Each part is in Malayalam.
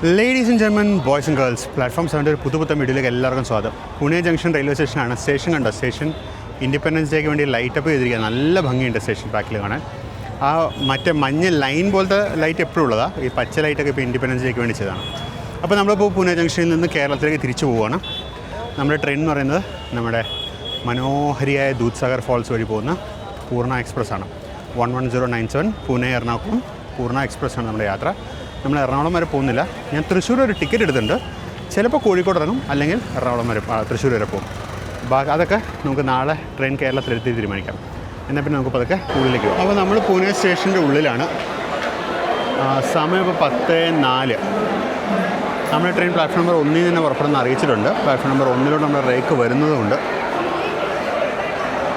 Ladies and gentlemen, boys and girls, Platform 7 പുതുപുത്തൻ വീഡിയോയിലേക്ക് എല്ലാവർക്കും സ്വാഗതം. പുനെ ജംഗ്ഷൻ റെയിൽവേ സ്റ്റേഷനാണ്. സ്റ്റേഷൻ കണ്ടോ? സ്റ്റേഷൻ ഇൻഡിപെൻഡൻസ് ഡേക്ക് വേണ്ടി ലൈറ്റപ്പ് ചെയ്തിരിക്കുക. നല്ല ഭംഗിയുണ്ട് സ്റ്റേഷൻ ബാക്കിൽ കാണാൻ. ആ മറ്റേ മഞ്ഞ ലൈൻ പോലത്തെ ലൈറ്റ് എപ്പോഴും ഉള്ളതാണ്. ഈ പച്ച ലൈറ്റൊക്കെ ഇപ്പോൾ ഇൻഡിപെൻഡൻസ് ഡേക്ക് വേണ്ടി ചെയ്തതാണ്. അപ്പോൾ നമ്മളിപ്പോൾ പുനെ ജംഗ്ഷനിൽ നിന്ന് കേരളത്തിലേക്ക് തിരിച്ചു പോവുകയാണ്. നമ്മുടെ ട്രെയിൻ എന്ന് പറയുന്നത് നമ്മുടെ മനോഹരിയായ ദൂദ്സാഗർ ഫോൾസ് വഴി പോകുന്ന പൂർണ്ണ എക്സ്പ്രസ് ആണ്. 11097 പുനെ എറണാകുളം പൂർണ്ണ എക്സ്പ്രസ് ആണ് നമ്മുടെ യാത്ര. നമ്മൾ എറണാകുളം വരെ പോകുന്നില്ല. ഞാൻ തൃശ്ശൂർ ഒരു ടിക്കറ്റ് എടുത്തിട്ടുണ്ട്. ചിലപ്പോൾ കോഴിക്കോട് ഇറങ്ങും, അല്ലെങ്കിൽ എറണാകുളം വരെ തൃശ്ശൂർ വരെ പോകും. അതൊക്കെ നമുക്ക് നാളെ ട്രെയിൻ കേരളത്തിലെത്തി തീരുമാനിക്കാം. എന്നാൽ പിന്നെ നമുക്ക് അതൊക്കെ ഉള്ളിലേക്ക് പോകും. അപ്പോൾ നമ്മൾ പൂനെ സ്റ്റേഷൻ്റെ ഉള്ളിലാണ്. സമയം ഇപ്പോൾ 10:04. നമ്മുടെ ട്രെയിൻ പ്ലാറ്റ്ഫോം നമ്പർ 1 തന്നെ പുറപ്പെടുന്ന അറിയിച്ചിട്ടുണ്ട്. പ്ലാറ്റ്ഫോം നമ്പർ 1 നമ്മുടെ റേക്ക് വരുന്നതുകൊണ്ട്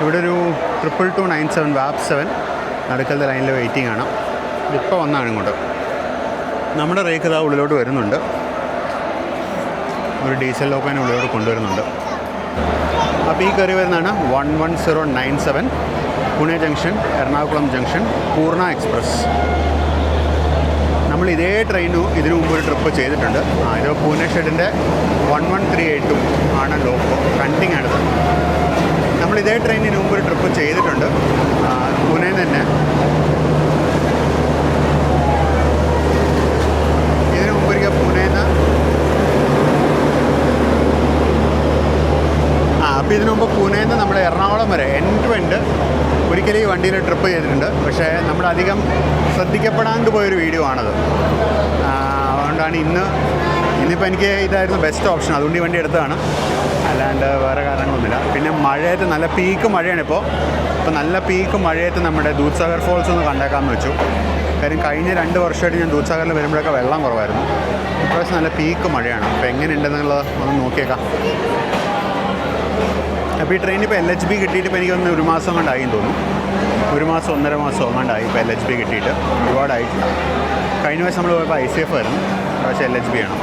ഇവിടെ ഒരു 2297 വാപ്പ് 7 നടുക്കലത്തെ ലൈനിൽ വെയിറ്റിംഗ് ആണ്. ഇതിപ്പോൾ വന്നാണ് ഇങ്ങോട്ട്. നമ്മുടെ റേക്ക് ഇതാ ഉള്ളിലോട്ട് വരുന്നുണ്ട്. ഒരു ഡീസൽ ലോക്കോനെ ഉള്ളിലോട്ട് കൊണ്ടുവരുന്നുണ്ട്. അപ്പോൾ ഈ കയറി വരുന്നതാണ് 11097 പുനെ ജംഗ്ഷൻ എറണാകുളം ജംഗ്ഷൻ പൂർണ്ണ എക്സ്പ്രസ്. നമ്മൾ ഇതേ ട്രെയിനും ഇതിനു മുമ്പ് ഒരു ട്രിപ്പ് ചെയ്തിട്ടുണ്ട്. ഇത് പൂനെ ഷെഡിൻ്റെ 11382 ആണ് ലോക്കോ. കണ്ടിങ് ആണിത്. നമ്മൾ ഇതേ ട്രെയിനിന് മുമ്പ് ഒരു ട്രിപ്പ് ചെയ്തിട്ടുണ്ട് പൂനെയിൽ തന്നെ. ഇതിനു മുമ്പ് ഒരിക്കൽ പൂനെയിൽ നിന്ന് അപ്പോൾ ഇതിനു മുമ്പ് പൂനെയിൽ നിന്ന് നമ്മൾ എറണാകുളം വരെ എൻഡ് ടു എൻഡ് ഒരിക്കലും ഈ വണ്ടിയിൽ ട്രിപ്പ് ചെയ്തിട്ടുണ്ട്. പക്ഷേ നമ്മളധികം ശ്രദ്ധിക്കപ്പെടാണ്ട് പോയൊരു വീഡിയോ ആണത്. അതുകൊണ്ടാണ് ഇന്നിപ്പോൾ എനിക്ക് ഇതായിരുന്നു ബെസ്റ്റ് ഓപ്ഷൻ. അതുകൊണ്ട് ഈ വണ്ടി എടുത്തതാണ്, അല്ലാണ്ട് വേറെ കാരണങ്ങളൊന്നുമില്ല. പിന്നെ മഴയത്ത് നല്ല പീക്ക് മഴയാണ് ഇപ്പോൾ നല്ല പീക്ക് മഴയത്ത് നമ്മുടെ ദൂദ്സാഗർ ഫോൾസ് ഒന്ന് കണ്ടേക്കാമെന്ന് വെച്ചു. കാര്യം കഴിഞ്ഞ 2 വർഷമായിട്ട് ഞാൻ ദൂദ്സാഗറിൽ വരുമ്പോഴൊക്കെ വെള്ളം കുറവായിരുന്നു. ഇപ്രാവശ്യം നല്ല പീക്ക് മഴയാണ്. അപ്പോൾ എങ്ങനെയുണ്ടെന്നുള്ളത് ഒന്ന് നോക്കിയേക്കാം. അപ്പോൾ ഈ ട്രെയിൻ ഇപ്പോൾ LHB കിട്ടിയിട്ട് ഇപ്പോൾ എനിക്കൊന്ന് 1 മാസം കൊണ്ടായി തോന്നുന്നു. 1 മാസം 1.5 മാസം കൊണ്ടായി ഇപ്പോൾ LHB കിട്ടിയിട്ട്. ഒരുപാടായിട്ടില്ല. കഴിഞ്ഞ വർഷം നമ്മൾ പോയപ്പോൾ ICF ആയിരുന്നു, പക്ഷേ LHB ആണ്.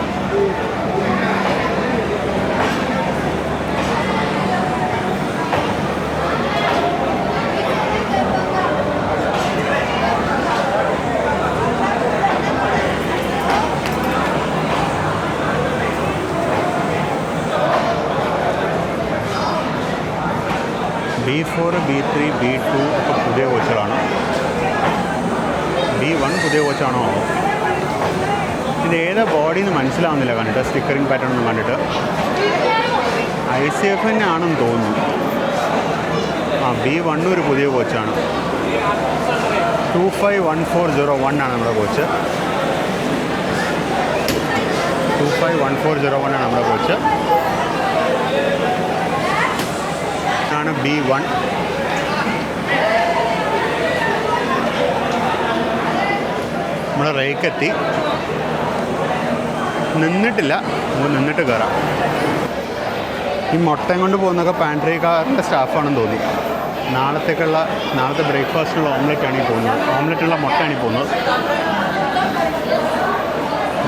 B4, B3, B2 ഒക്കെ പുതിയ കോച്ചുകളാണ്. B1 പുതിയ കോച്ചാണോ? ഇത് ഏതാ ബോഡി എന്ന് മനസ്സിലാവുന്നില്ല കണ്ടിട്ട്. സ്റ്റിക്കറിങ് പാറ്റേൺ ഒന്നും കണ്ടിട്ട്. ICF തന്നെ ആണെന്ന് തോന്നുന്നു. B1 ഒരു പുതിയ കോച്ചാണ്. 251401 ആണ് നമ്മുടെ കോച്ച്. 251401 ആണ് നമ്മുടെ കോച്ച്. ആണ് B1. നമ്മുടെ റേക്ക് എത്തി. നിന്നിട്ടില്ല, നമുക്ക് നിന്നിട്ട് കയറാം. ഈ മുട്ടയും കൊണ്ട് പോകുന്നതൊക്കെ പാൻട്രി കാറിൻ്റെ സ്റ്റാഫാണെന്ന് തോന്നി. നാളത്തെ ബ്രേക്ക്ഫാസ്റ്റിനുള്ള ഓംലെറ്റാണ് ഈ പോകുന്നത്. ഓംലെറ്റുള്ള മുട്ടയാണ് ഈ പോകുന്നത്.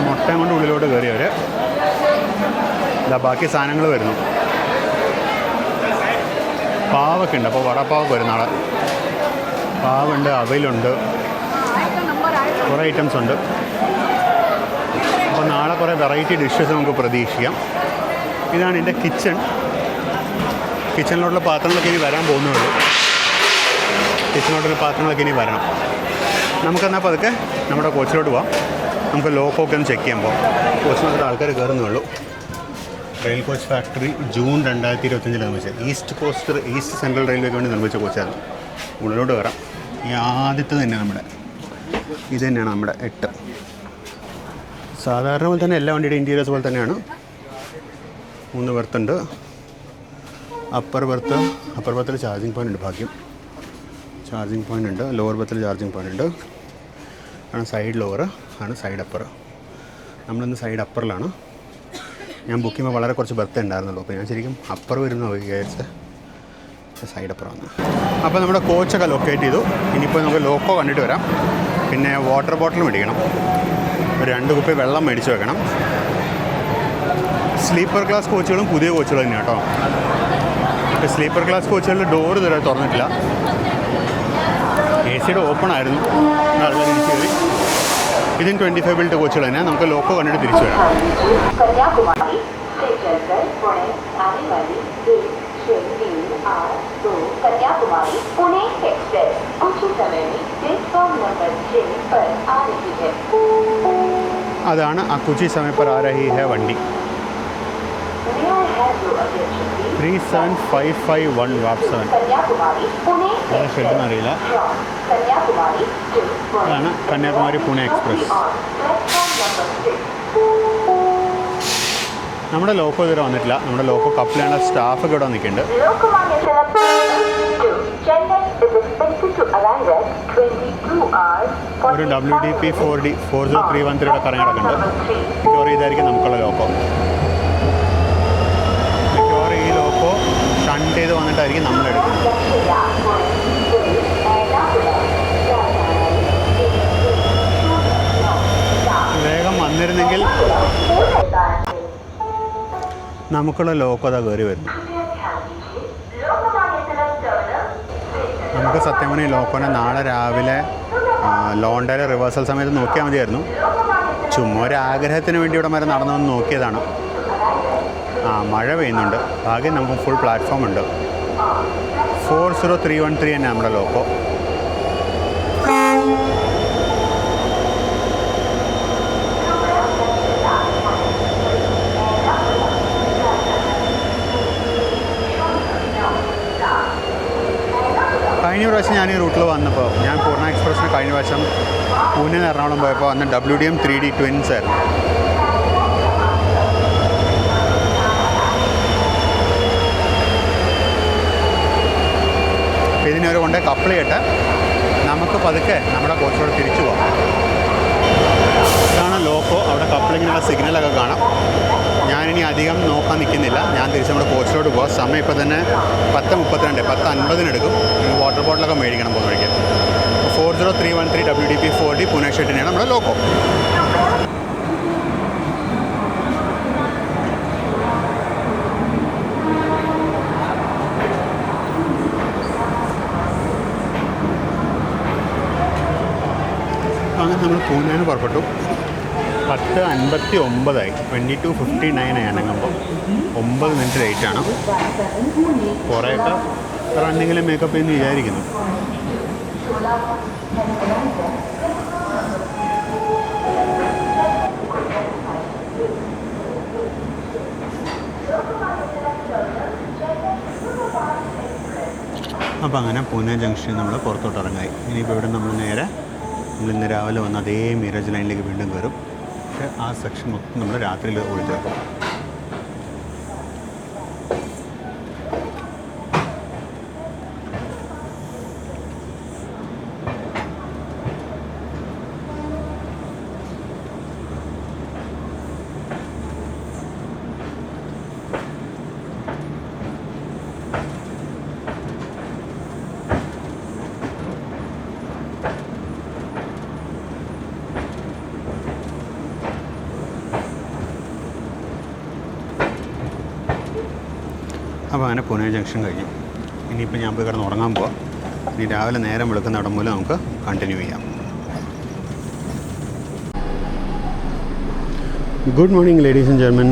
മുട്ടയും കൊണ്ട് ഉള്ളിലോട്ട് കയറിയവർ ബാക്കി സാധനങ്ങൾ വരുന്നു. പാവൊക്കെ ഉണ്ട്. അപ്പോൾ വടപ്പാവൊക്കെ വരും നാളെ. പാവുണ്ട്, അവയിലുണ്ട്, കുറേ ഐറ്റംസ് ഉണ്ട്. അപ്പോൾ നാളെ കുറേ വെറൈറ്റി ഡിഷസ് നമുക്ക് പ്രതീക്ഷിക്കാം. ഇതാണ് എൻ്റെ കിച്ചൺ. കിച്ചണിലോട്ടുള്ള പാത്രങ്ങളൊക്കെ ഇനി വരാൻ പോകുന്നുള്ളൂ. കിച്ചണിലോട്ടുള്ള പാത്രങ്ങളൊക്കെ ഇനി വരണം. നമുക്കെന്നാൽ പതുക്കെ നമ്മുടെ കോച്ചിലോട്ട് പോവാം. നമുക്ക് ലോക്കോക്കെ ഒന്ന് ചെക്ക് ചെയ്യാൻ പോകാം. കോച്ചിനകത്ത് ആൾക്കാർ കയറുന്നുള്ളൂ. റെയിൽ കോച്ച് ഫാക്ടറി ജൂൺ 2025 നിർമ്മിച്ചത്. ഈസ്റ്റ് സെൻട്രൽ റെയിൽവേക്ക് വേണ്ടി നിർമ്മിച്ച കോച്ചാണ്. ഉള്ളിലോട്ട് കയറാം. ഈ ആദ്യത്തെ തന്നെയാണ് ഇത് തന്നെയാണ് നമ്മുടെ 8. സാധാരണ പോലെ തന്നെ എല്ലാ വണ്ടിയുടെ ഇൻറ്റീരിയേഴ്സ് പോലെ തന്നെയാണ്. 3 ബർത്തുണ്ട്. അപ്പർ ബർത്തിൽ ചാർജിങ് പോയിൻ്റ് ഉണ്ട്. ഭാഗ്യം ചാർജിങ് പോയിൻ്റ് ഉണ്ട്. ലോവർ ബർത്തിൽ ചാർജിങ് പോയിൻ്റ് ഉണ്ട്. ആണ് സൈഡ് ലോവർ, ആണ് സൈഡ് അപ്പർ. നമ്മളിന്ന് സൈഡ് അപ്പറിലാണ്. ഞാൻ ബുക്ക് ചെയ്യുമ്പോൾ വളരെ കുറച്ച് ബർത്ത് ഉണ്ടായിരുന്നുള്ളൂ. അപ്പോൾ ഞാൻ ശരിക്കും അപ്പർ വരുന്ന വിചാരിച്ച് സൈഡ് അപ്പറാണ്. അപ്പോൾ നമ്മുടെ കോച്ചൊക്കെ ലൊക്കേറ്റ് ചെയ്തു. ഇനിയിപ്പോൾ നമുക്ക് ലോക്കോ കണ്ടിട്ട് വരാം. പിന്നെ വാട്ടർ ബോട്ടിൽ മേടിക്കണം. ഒരു 2 കുപ്പി വെള്ളം മേടിച്ച് വെക്കണം. സ്ലീപ്പർ ക്ലാസ് കോച്ചുകളും പുതിയ കോച്ചുകൾ തന്നെയാണ് കേട്ടോ. സ്ലീപ്പർ ക്ലാസ് കോച്ചുകളിൽ ഡോർ ഇതുവരെ തുറന്നിട്ടില്ല. AC ഓപ്പൺ ആയിരുന്നു. ആൾക്കാർ തിരിച്ച് കയറി. ഇതും 25 ബിൽറ്റ് കോച്ചുകൾ തന്നെ. നമുക്ക് ലോക്കോ കണ്ടിട്ട് തിരിച്ചു വരാം. कन्याकुमारी से चलकर पुणे आने वाली कन्याकुमारी पुणे एक्सप्रेस कुछ ही समय में प्लेटफॉर्म नंबर 6 पर आ रही है. അതാണ് ആ കുച്ചി സമയ पर आ रही है വണ്ടി. 37551 വാപ്സൺ. कन्याकुमारी पुणे ഷെഡ് അറിയില്ല. कन्याकुमारी അതാണ് കന്യാകുമാരി പുणे എക്സ്പ്രസ്. നമ്മുടെ ലോക്കോ ഇതുവരെ വന്നിട്ടില്ല. നമ്മുടെ ലോക്കോ കപ്പിലാണ് സ്റ്റാഫ് ഒക്കെ ഇവിടെ നിൽക്കുന്നുണ്ട്. ഒരു WDP 4D 40313 കറങ്ങി കിടക്കുന്നുണ്ട്. മിക്കവാറും ഇതായിരിക്കും നമുക്കുള്ള ലോക്കോ. മിക്കവാറും ഈ ലോക്കോ ഷണ്ട് ചെയ്ത് വന്നിട്ടായിരിക്കും നമ്മളെടുക്കുന്നത്. വേഗം വന്നിരുന്നെങ്കിൽ നമുക്കുള്ള ലോക്കോ അതാ കയറി വരുന്നു. നമുക്ക് സത്യം പറഞ്ഞാൽ ഈ ലോക്കോനെ നാളെ രാവിലെ ലോണ്ടയിലെ റിവേഴ്സൽ സമയത്ത് നോക്കിയാൽ മതിയായിരുന്നു. ചുമ്മാ ഒരു ആഗ്രഹത്തിന് വേണ്ടി ഇവിടെ വരെ നടന്നു വന്ന് നോക്കിയതാണ്. മഴ പെയ്യുന്നുണ്ട്. ഭാഗ്യം നമുക്ക് ഫുൾ പ്ലാറ്റ്ഫോം ഉണ്ട്. 40313 തന്നെ നമ്മുടെ ലോക്കോ. കഴിഞ്ഞ പ്രാവശ്യം ഞാൻ ഈ റൂട്ടിൽ വന്നപ്പോൾ ഞാൻ പൂർണ്ണ എക്സ്പ്രസ്സിന് കഴിഞ്ഞ പ്രാവശ്യം പൂനെ എറണാകുളം പോയപ്പോൾ അന്ന് WDM 3D ട്വിൻസ് ആയിരുന്നു. അപ്പോൾ ഇതിനെ ഒരു കൊണ്ടേ കപ്പിൾ ചെയ്യട്ടെ. നമുക്ക് പതുക്കെ നമ്മുടെ കോച്ചിലോട് തിരിച്ചു പോകാം. ഇതാണ് ലോക്കോ. അവിടെ കപ്പിളിങ്ങിനുള്ള സിഗ്നലൊക്കെ കാണാം. ഞാനിനി അധികം നോക്കാൻ നിൽക്കുന്നില്ല. ഞാൻ തിരിച്ച് നമ്മുടെ കോച്ചിലോട്ട് പോകാം. സമയം ഇപ്പോൾ തന്നെ 10:32, 10:50 വാട്ടർ ബോട്ടിലൊക്കെ മേടിക്കണം പോകുന്ന വഴിക്ക്. 40313 WDP 4D പുനെ ഷെഡിനെയാണ് നമ്മുടെ ലോക്കോ. അങ്ങനെ നമ്മൾ പൂനെന്ന് പുറപ്പെട്ടു. 10:59 22:59 ആണെങ്കിപ്പോൾ 9 മിനിറ്റ് ലേറ്റാണ്. കുറേയൊക്കെ റണ്ണിങ്ങിലും മേക്കപ്പ് എന്ന് വിചാരിക്കുന്നു. അപ്പോൾ അങ്ങനെ പൂനെ ജംഗ്ഷനിൽ നമ്മൾ പുറത്തോട്ട് ഇറങ്ങായി. ഇനിയിപ്പോൾ ഇവിടെ നമ്മൾ നേരെ ഇന്ന് രാവിലെ വന്ന് അതേ മീറേജ് ലൈനിലേക്ക് വീണ്ടും കയറും. പക്ഷേ ആ സെക്ഷൻ മൊത്തം നമ്മൾ രാത്രിയിൽ ഓടിച്ചേർക്കും. അപ്പോൾ അങ്ങനെ പൂനെ ജംഗ്ഷൻ കഴിഞ്ഞു. ഇനിയിപ്പോൾ ഞാൻ പോയി കിടന്ന് ഉറങ്ങാൻ പോവാം. ഇനി രാവിലെ നേരം വെളുക്കുന്ന ഇടം മൂലം നമുക്ക് കണ്ടിന്യൂ ചെയ്യാം. Good morning ladies and gentlemen.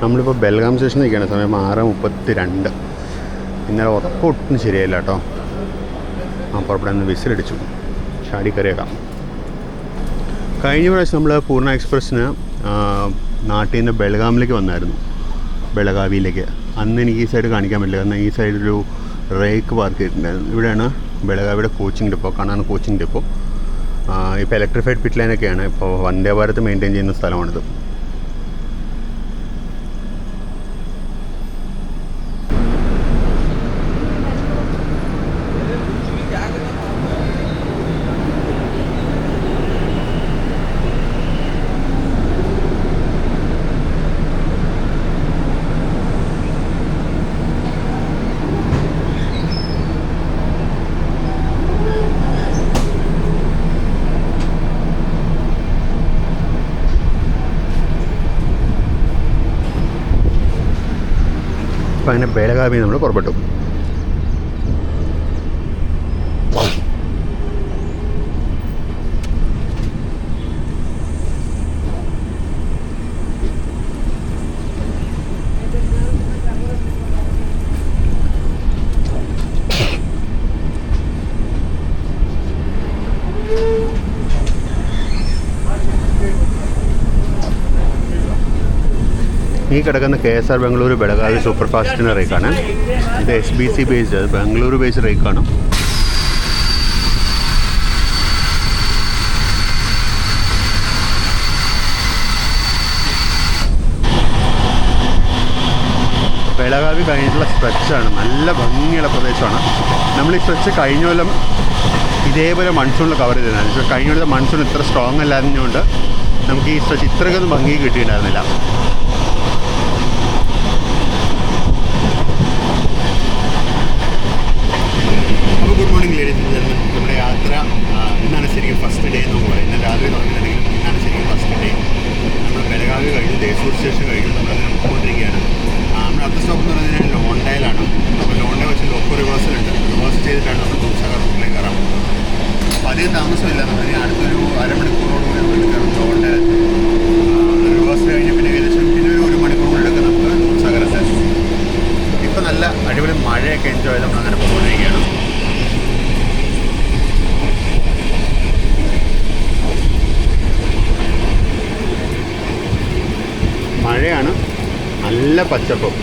നമ്മളിപ്പോൾ ബെൽഗാം സ്റ്റേഷനിൽ നിൽക്കുകയാണ്. സമയം 6:32. ഇന്നലെ ഉറപ്പ് ഒട്ടും ശരിയായില്ല കേട്ടോ. പുറപ്പെടാൻ വിസിലടിച്ചു. ചാടി കയറിയേക്കാം. കഴിഞ്ഞ പ്രാവശ്യം നമ്മൾ പൂർണ്ണ എക്സ്പ്രസ്സിന് നാട്ടിൽ നിന്ന് ബെൽഗാമിലേക്ക് വന്നായിരുന്നു, ബെളഗാവിയിലേക്ക്. അന്ന് എനിക്ക് ഈ സൈഡ് കാണിക്കാൻ പറ്റില്ല. കാരണം ഈ സൈഡിലൊരു റേക്ക് പാർക്ക് ചെയ്തിട്ടുണ്ടായിരുന്നു. ഇവിടെയാണ് ബെളഗാവിയുടെ കോച്ചിങ് ഡിപ്പോ, കാണാൻ കോച്ചിങ് ഡിപ്പോ. ഇപ്പോൾ ഇലക്ട്രിഫൈഡ് പിറ്റ് ലൈനൊക്കെയാണ്. ഇപ്പോൾ വന്ദേ ഭാരത് മെയിൻറ്റെയിൻ ചെയ്യുന്ന സ്ഥലമാണിത്. അപ്പോൾ അങ്ങനെ ബെളഗാവി നമ്മൾ പുറപ്പെട്ടു. ഈ കിടക്കുന്ന KSR ബംഗളൂരു ബെളഗാവി സൂപ്പർ ഫാസ്റ്റിൻ്റെ റേക്കാണ്. ഇത് SBC ബേസ്ഡ്, ബാംഗ്ലൂർ ബേസ്ഡ് റേക്കാണ്. ബെളഗാവി കഴിഞ്ഞിട്ടുള്ള സ്ട്രെച്ചാണ്. നല്ല ഭംഗിയുള്ള പ്രദേശമാണ്. നമ്മൾ ഈ സ്ട്രെച്ച് കഴിഞ്ഞ കൊല്ലം ഇതേപോലെ മൺസൂണിൽ കവർ ചെയ്തതാണ്. കഴിഞ്ഞ കൊല്ലത്തെ മൺസൂൺ ഇത്ര സ്ട്രോങ് അല്ലാത്തതുകൊണ്ട് നമുക്ക് ഈ സ്ട്രെച്ച് ഇത്രയ്ക്കൊന്നും ഭംഗി കിട്ടിയിട്ടുണ്ടായിരുന്നില്ല. അപ്പോൾ good morning ladies and gentlemen. നമ്മുടെ യാത്ര ഇന്നാണ് ശരിക്കും ഫസ്റ്റ് ഡേ എന്ന് പറയുന്നത്. ഇന്ന് രാത്രി തുടങ്ങുന്നുണ്ടെങ്കിലും ഇന്നാണ് ശരിക്കും ഫസ്റ്റ് ഡേ. നമ്മൾ ബെളഗാവി കഴിഞ്ഞു, ദേസൂർ സ്റ്റേഷൻ കഴിഞ്ഞു, നമ്മളതിന് പോയിക്കൊണ്ടിരിക്കുകയാണ്. നമ്മുടെ അടുത്ത സ്റ്റോപ്പ് എന്ന് പറയുന്നത് ലോണ്ടയിലാണ്. അപ്പോൾ ലോണ്ടയിൽ വെച്ച് ലോക്കോ റിവേഴ്സലുണ്ട്. റിവേഴ്സ് ചെയ്തിട്ടാണ് നമ്മൾ ദൂസാഗർ റൂട്ടിലേക്ക് കയറാൻ പോകുന്നത്. അപ്പോൾ അധികം താമസമില്ല. നമ്മൾ അടുത്തൊരു അരമണിക്കൂറോട് കൂടി നമ്മൾ കയറും ലോണ്ടയിൽ. റിവേഴ്സ് കഴിഞ്ഞ് പിന്നെ ഏകദേശം പിന്നെ ഒരു മണിക്കൂർ എടുക്കും നമുക്ക് ദൂസാഗർ എത്താൻ. ഇപ്പോൾ നല്ല അടിപൊളി മഴയൊക്കെ എൻജോയ് ചെയ്ത് നമ്മളങ്ങനെ പോയിക്കൊണ്ടിരിക്കുകയാണ്. മഴയാണ്, നല്ല പച്ചപ്പും.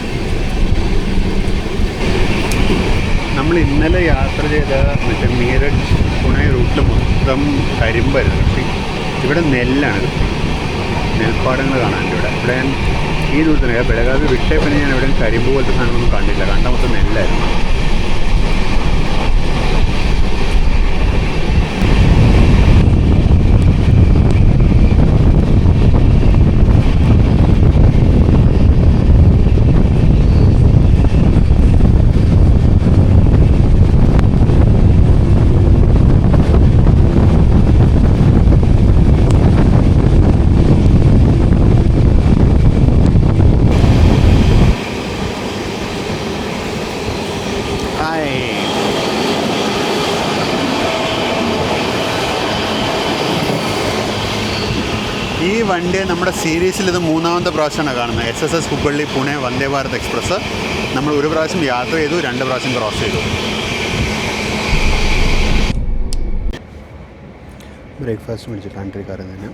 നമ്മൾ ഇന്നലെ യാത്ര ചെയ്ത മറ്റേ മീററ്റ് പുണെ റൂട്ടിൽ മൊത്തം കരിമ്പായിരുന്നു കൃഷി. ഇവിടെ നെല്ലാണ് കൃഷി, നെൽപ്പാടങ്ങൾ കാണാനുണ്ട് ഇവിടെ. ഇവിടെ ഞാൻ ഈ ദൂരത്തിന് ബെളഗാവി വിട്ടേ പിന്നെ ഞാൻ എവിടെയും കരിമ്പ് പോലത്തെ സാധനമൊന്നും കണ്ടില്ല. കണ്ട മൊത്തം നെല്ലായിരുന്നു. ഈ വണ്ടി നമ്മുടെ സീരീസിൽ ഇത് മൂന്നാമത്തെ പ്രാവശ്യമാണ് കാണുന്നത്. SSS Hubballi Pune Vande Bharat express. നമ്മൾ ഒരു പ്രാവശ്യം യാത്ര ചെയ്തു, 2 പ്രാവശ്യം ക്രോസ് ചെയ്തു. ബ്രേക്ക്ഫാസ്റ്റ് മേടിച്ചു കാൻട്രിക്കാരൻ തന്നെ.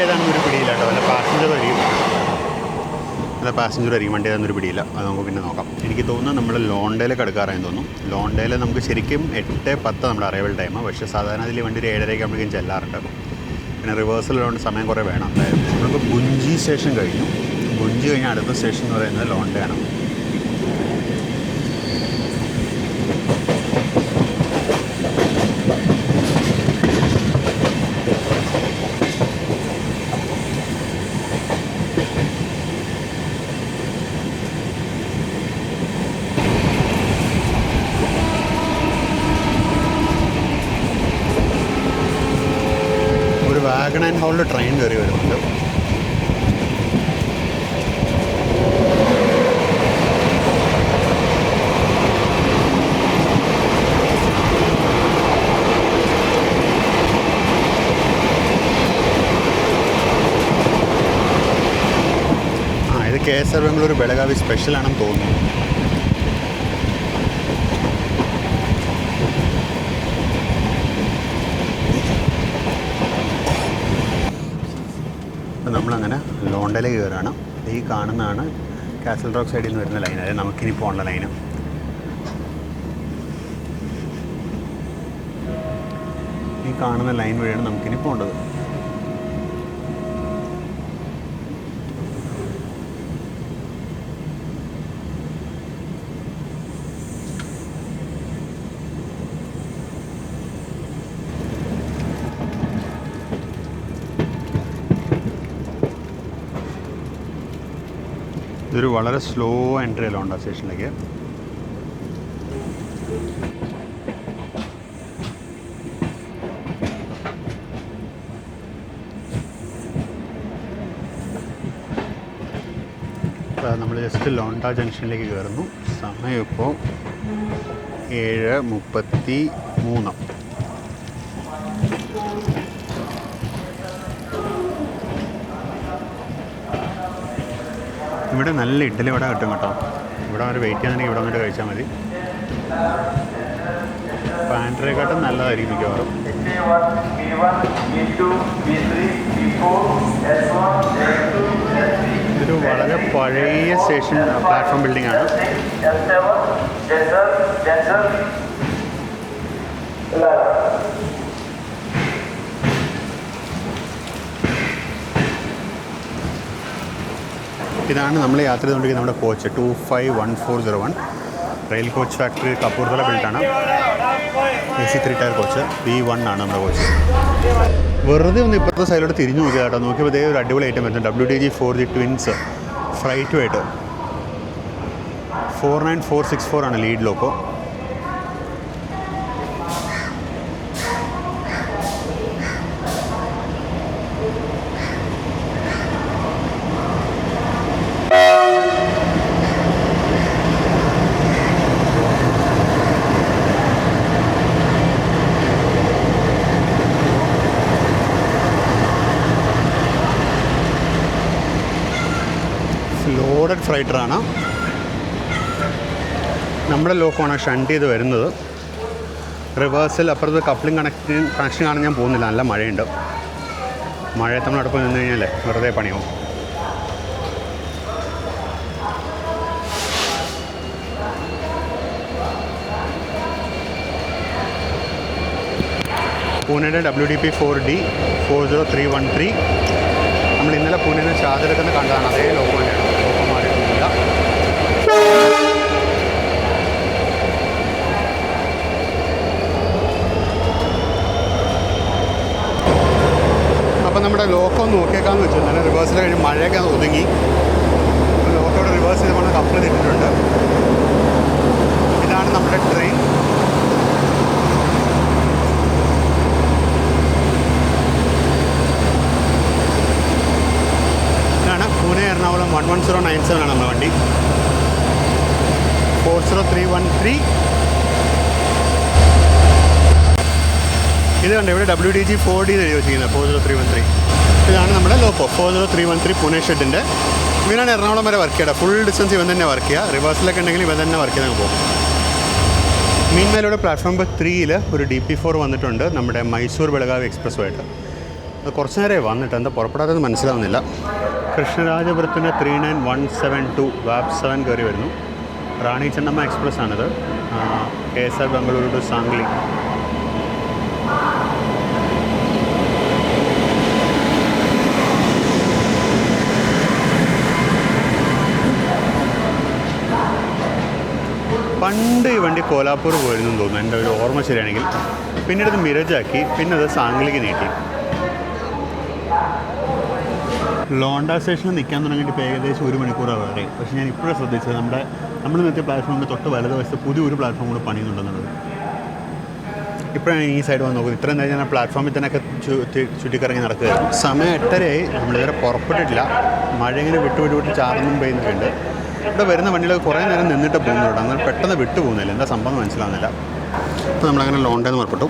ഏതാണെന്നൊരു പിടിയില്ല കേട്ടോ. വല്ല പാസഞ്ചർ ആയിരിക്കും വണ്ടി ഏതാണെന്നൊരു പിടിയില്ല. അത് നമുക്ക് പിന്നെ നോക്കാം. എനിക്ക് തോന്നുന്നു നമ്മൾ ലോണ്ടയിലേക്ക് അടുക്കാറായെന്ന് തോന്നുന്നു. ലോണ്ടയിൽ നമുക്ക് ശരിക്കും 8:10 നമ്മുടെ അറൈവൽ ടൈം. പക്ഷേ സാധാരണ അതിൽ വണ്ടി ഒരു 7:30 ആകുമ്പോഴേക്കും ചെല്ലാറുണ്ട്. പിന്നെ റിവേഴ്സലുള്ളതുകൊണ്ട് സമയം കുറേ വേണം. എന്തായാലും നമ്മളിപ്പോൾ ഗുഞ്ചി സ്റ്റേഷൻ കഴിഞ്ഞു. ഗുഞ്ചി കഴിഞ്ഞാൽ അടുത്ത സ്റ്റേഷൻ എന്ന് പറയുന്നത് ലോണ്ടയാണ്. വാഗൺ ആൻഡ് ഹോളിൽ ട്രെയിൻ കയറി വരുന്നുണ്ട്. ഇത് KSR ബംഗളൂരു ബെളഗാവി സ്പെഷ്യലാണെന്ന് തോന്നുന്നു. നമ്മളങ്ങനെ ലോണ്ടയിലേക്ക് കയറുകയാണ്. ഈ കാണുന്നതാണ് കാസൽ റോക്ക് സൈഡിൽ നിന്ന് വരുന്ന ലൈൻ. അതായത് നമുക്കിനി പോകേണ്ട ലൈന്. ഈ കാണുന്ന ലൈൻ വഴിയാണ് നമുക്കിനി പോകേണ്ടത്. ഇതൊരു വളരെ സ്ലോ എൻട്രി ലോണ്ട സ്റ്റേഷനിലേക്ക്. നമ്മൾ ജസ്റ്റ് ലോണ്ട ജംഗ്ഷനിലേക്ക് കയറുന്നു. സമയം ഇപ്പോൾ 7:33. ഇവിടെ നല്ല ഇഡ്ഡലി വട കിട്ടും കേട്ടോ. ഇവിടെ വരെ വെയിറ്റ് ചെയ്യാണെങ്കിൽ ഇവിടെ വന്നിട്ട് കഴിച്ചാൽ മതി. പാൻട്രയെക്കാട്ടും നല്ലതായിരിക്കും മിക്കവാറും. ഇതൊരു വളരെ പഴയ സ്റ്റേഷൻ പ്ലാറ്റ്ഫോം ബിൽഡിംഗ് ആണ്. ഇതാണ് നമ്മൾ യാത്ര ചെയ്തുകൊണ്ടിരിക്കുന്ന നമ്മുടെ coach 251401 rail coach factory Kapurthala ബിൽഡാണ്. AC 3 ടയർ കോച്ച് B1 ആണ് നമ്മുടെ കോച്ച്. വെറുതെ ഒന്ന് ഇപ്പോഴത്തെ സൈഡിലോട്ട് തിരിഞ്ഞു നോക്കിയാൽ കേട്ടോ. നോക്കിയപ്പോൾ ഇതേ ഒരു അടിപൊളി ഐറ്റം വരുന്നത് WTG 4G ട്വിൻസ് ഫ്രൈറ്റുമായിട്ട് 49464 ആണ് ലീഡ് ലോക്കോ. ലോഡഡ് ഫ്രൈറ്ററാണ്. നമ്മുടെ ലോക്കമാണ് ഷണ്ട് ചെയ്ത് വരുന്നത്. റിവേഴ്സിൽ അപ്പുറത്ത് കപ്ലിംഗ് കണക്ഷൻ കാണാൻ ഞാൻ പോകുന്നില്ല. നല്ല മഴയുണ്ട്. മഴയത്ത് നമ്മൾ അടുപ്പ് നിന്ന് കഴിഞ്ഞാൽ വെറുതെ പണിയാവും. പൂനെയുടെ WDP 4D 40313 നമ്മൾ ഇന്നലെ പൂനെയിൽ നിന്ന് ചാർജ് എടുക്കുന്ന കണ്ടതാണ്. അതേ ലോക്കോ തന്നെയാണ്. ലോക്കോ മാറിയിട്ടൊന്നുമില്ല. അപ്പം നമ്മുടെ ലോക്കോ ഒന്ന് നോക്കിയേക്കാന്ന് വെച്ചു. നല്ല റിവേഴ്സിൽ കഴിഞ്ഞ് മഴയൊക്കെ ഒതുങ്ങി. ലോക്കോയുടെ റിവേഴ്സ് ചെയ്ത് കൊണ്ട് കപ്പിൾ ഇട്ടിട്ടുണ്ട്. ഇതാണ് നമ്മുടെ ട്രെയിൻ. പൂനെ എറണാകുളം 11097 ആണ് നമ്മുടെ വണ്ടി. 40313. ഇത് കണ്ടോ ഇവിടെ WDG 4D എഴുതി വെച്ചിരിക്കുന്നത് 40313. ഇതാണ് നമ്മുടെ ലോക്കോ 40313 പൂനെ ഷെഡിൻ്റെ. ഇവനാണ് എറണാകുളം വരെ വർക്ക് ചെയ്യുക. ഫുൾ ഡിസ്റ്റൻസ് ഇവൻ തന്നെ വർക്ക് ചെയ്യുക. റിവേഴ്സിലൊക്കെ ഉണ്ടെങ്കിൽ ഇവൻ തന്നെ വർക്ക് ചെയ്ത് പോകും. മീൻമേലൂടെ പ്ലാറ്റ്ഫോം 3ൽ ഒരു DP4 വന്നിട്ടുണ്ട് നമ്മുടെ മൈസൂർ ബെളഗാവി എക്സ്പ്രസ്സുമായിട്ട്. അത് കുറച്ച് നേരമേ വന്നിട്ട് എന്താ പുറപ്പെടാതെന്ന് മനസ്സിലാവുന്നില്ല. കൃഷ്ണരാജപുരത്തിന് 39172 വാബ് 7 കയറി വരുന്നു. റാണി ചെന്നമ്മ എക്സ്പ്രസ് ആണിത്. KSR Bengaluru to Sangli. പണ്ട് ഈ വണ്ടി കോലാപ്പൂർ പോയിരുന്നു തോന്നുന്നു, എൻ്റെ ഒരു ഓർമ്മ ശരിയാണെങ്കിൽ. പിന്നീട് അത് മിരജാക്കി, പിന്നെ അത് സാംഗ്ലിക്ക് നീട്ടി. ലോണ്ട സ്റ്റേഷനിൽ നിൽക്കാൻ തുടങ്ങിയിട്ട് ഇപ്പോൾ ഏകദേശം 1 മണിക്കൂറാണ് വരെ. പക്ഷേ ഞാൻ ഇപ്പോഴും ശ്രദ്ധിച്ചത് നമ്മൾ നിർത്തിയ പ്ലാറ്റ്ഫോമിൻ്റെ തൊട്ട് വലതുവശത്ത് പുതിയൊരു പ്ലാറ്റ്ഫോം കൂടെ പണിയുന്നുണ്ടെന്നുള്ളത്. ഇപ്പോഴാണ് ഈ സൈഡ് വന്ന് നോക്കുന്നത്. ഇത്രയും നേരം ഞാൻ പ്ലാറ്റ്ഫോമിൽ തന്നെയൊക്കെ ചുറ്റിക്കറങ്ങി നടക്കുകയായിരുന്നു. സമയം 8:30 നമ്മളിതുവരെ പുറപ്പെട്ടിട്ടില്ല. മഴ ഇങ്ങനെ വിട്ട് ചാർന്നും പെയ്യുന്നുണ്ട്. ഇവിടെ വരുന്ന വണ്ടികളൊക്കെ കുറേ നേരം നിന്നിട്ട് പോകുന്നുണ്ട്. അങ്ങനെ പെട്ടെന്ന് വിട്ടു പോകുന്നില്ല. എന്താ സംഭവം മനസ്സിലാവുന്നില്ല. അപ്പോൾ നമ്മളങ്ങനെ ലോണ്ടയിൽ നിന്ന് പുറപ്പെട്ടു.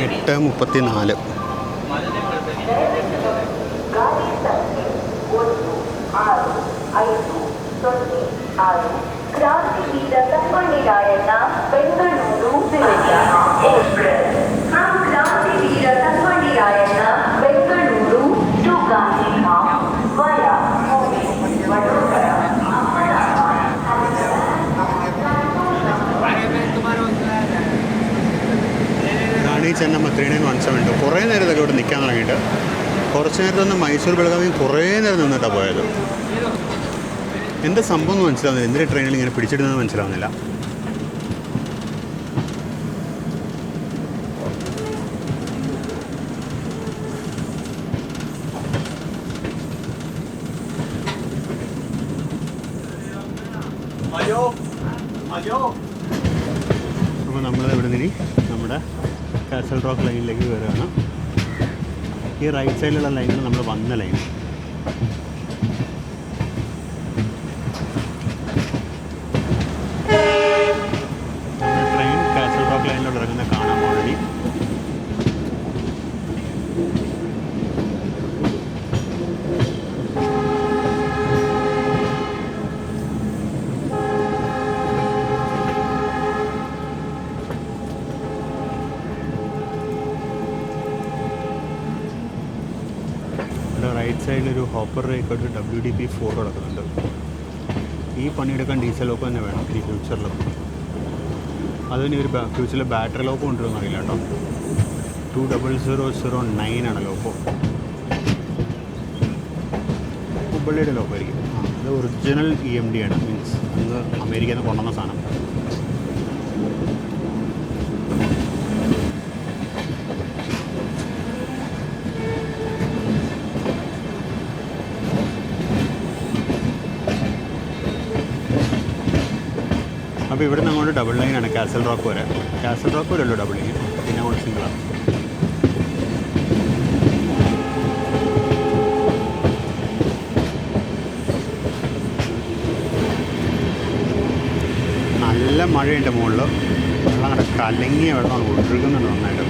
എട്ട് 34. ಕ್ರಾಂತಿವೀರ ತಮ್ಮಣ್ಣ ರಾಯಣ್ಣ ಬೆಂಗಳೂರು ಕ್ರಾಂತಿವೀರ ತಮ್ಮಣ್ಣ ರಾಯಣ್ಣ ಬೆಂಗಳೂರು ಟು ಗಾಂಧಿಧಾಮ್ ವಯಾ ವಡೋದರ. റാണി ചെന്നമ്മ 39172. കുറേ നേരം ഇതൊക്കെ ഇവിടെ നിൽക്കാൻ തുടങ്ങിയിട്ട്. കുറച്ച് നേരത്തെ ഒന്ന് മൈസൂർ ബെളഗാവിയും കുറേ നേരം നിന്നിട്ടാണ് പോയത്. എന്താ സംഭവം എന്ന് മനസ്സിലാവുന്നില്ല. എന്തിനാ ട്രെയിനിൽ ഇങ്ങനെ പിടിച്ചിടുന്നത് മനസ്സിലാവുന്നില്ല. അപ്പോൾ നമ്മൾ ഇവിടെ നിന്ന് നമ്മുടെ കാസൽ റോക്ക് ലൈനിലേക്ക് കയറുകയാണ്. ഈ റൈറ്റ് സൈഡിലുള്ള ലൈനിൽ നമ്മൾ വന്ന ലൈൻ. ട്രെയിൻ കാസൽ റോക്ക് ലൈനിലോട്ട് ഇറങ്ങുന്ന കാണാൻ ഓൾറെഡി. ഹോപ്പർ റേക്കോട്ട് WDP4 കിടക്കുന്നുണ്ട്. ഈ പണിയെടുക്കാൻ ഡീസൽ ലോക്ക് തന്നെ വേണം ഈ ഫ്യൂച്ചറിലും. അതിന് ഒരു ഫ്യൂച്ചറിൽ ബാറ്ററി ലോക്ക് കൊണ്ടുവരുമെന്ന് അറിയില്ല കേട്ടോ. 20009 ആണ് ലോക്കോ. ഹുബ്ബള്ളിയുടെ ലോക്കോ ആയിരിക്കും. അത് ഒറിജിനൽ EMD ആണ്, മീൻസ് അത് അമേരിക്കയിൽ നിന്ന് കൊണ്ടുവന്ന സാധനം. അപ്പോൾ ഇവിടെ നിന്ന് അങ്ങോട്ട് ഡബിൾ ലൈനാണ് കാസൽ റോക്ക് വരെ. കാസൽ റോക്ക് വരെ ഉള്ളൂ ഡബിൾ ലൈൻ, പിന്നെ അങ്ങോട്ട് സിംഗിളാണ്. നല്ല മഴയുണ്ട് മുകളിൽ. വെള്ളം അങ്ങനെ കലങ്ങിയ വെള്ളമാണ് ഒഴുകുന്നുണ്ട് നന്നായിട്ട്.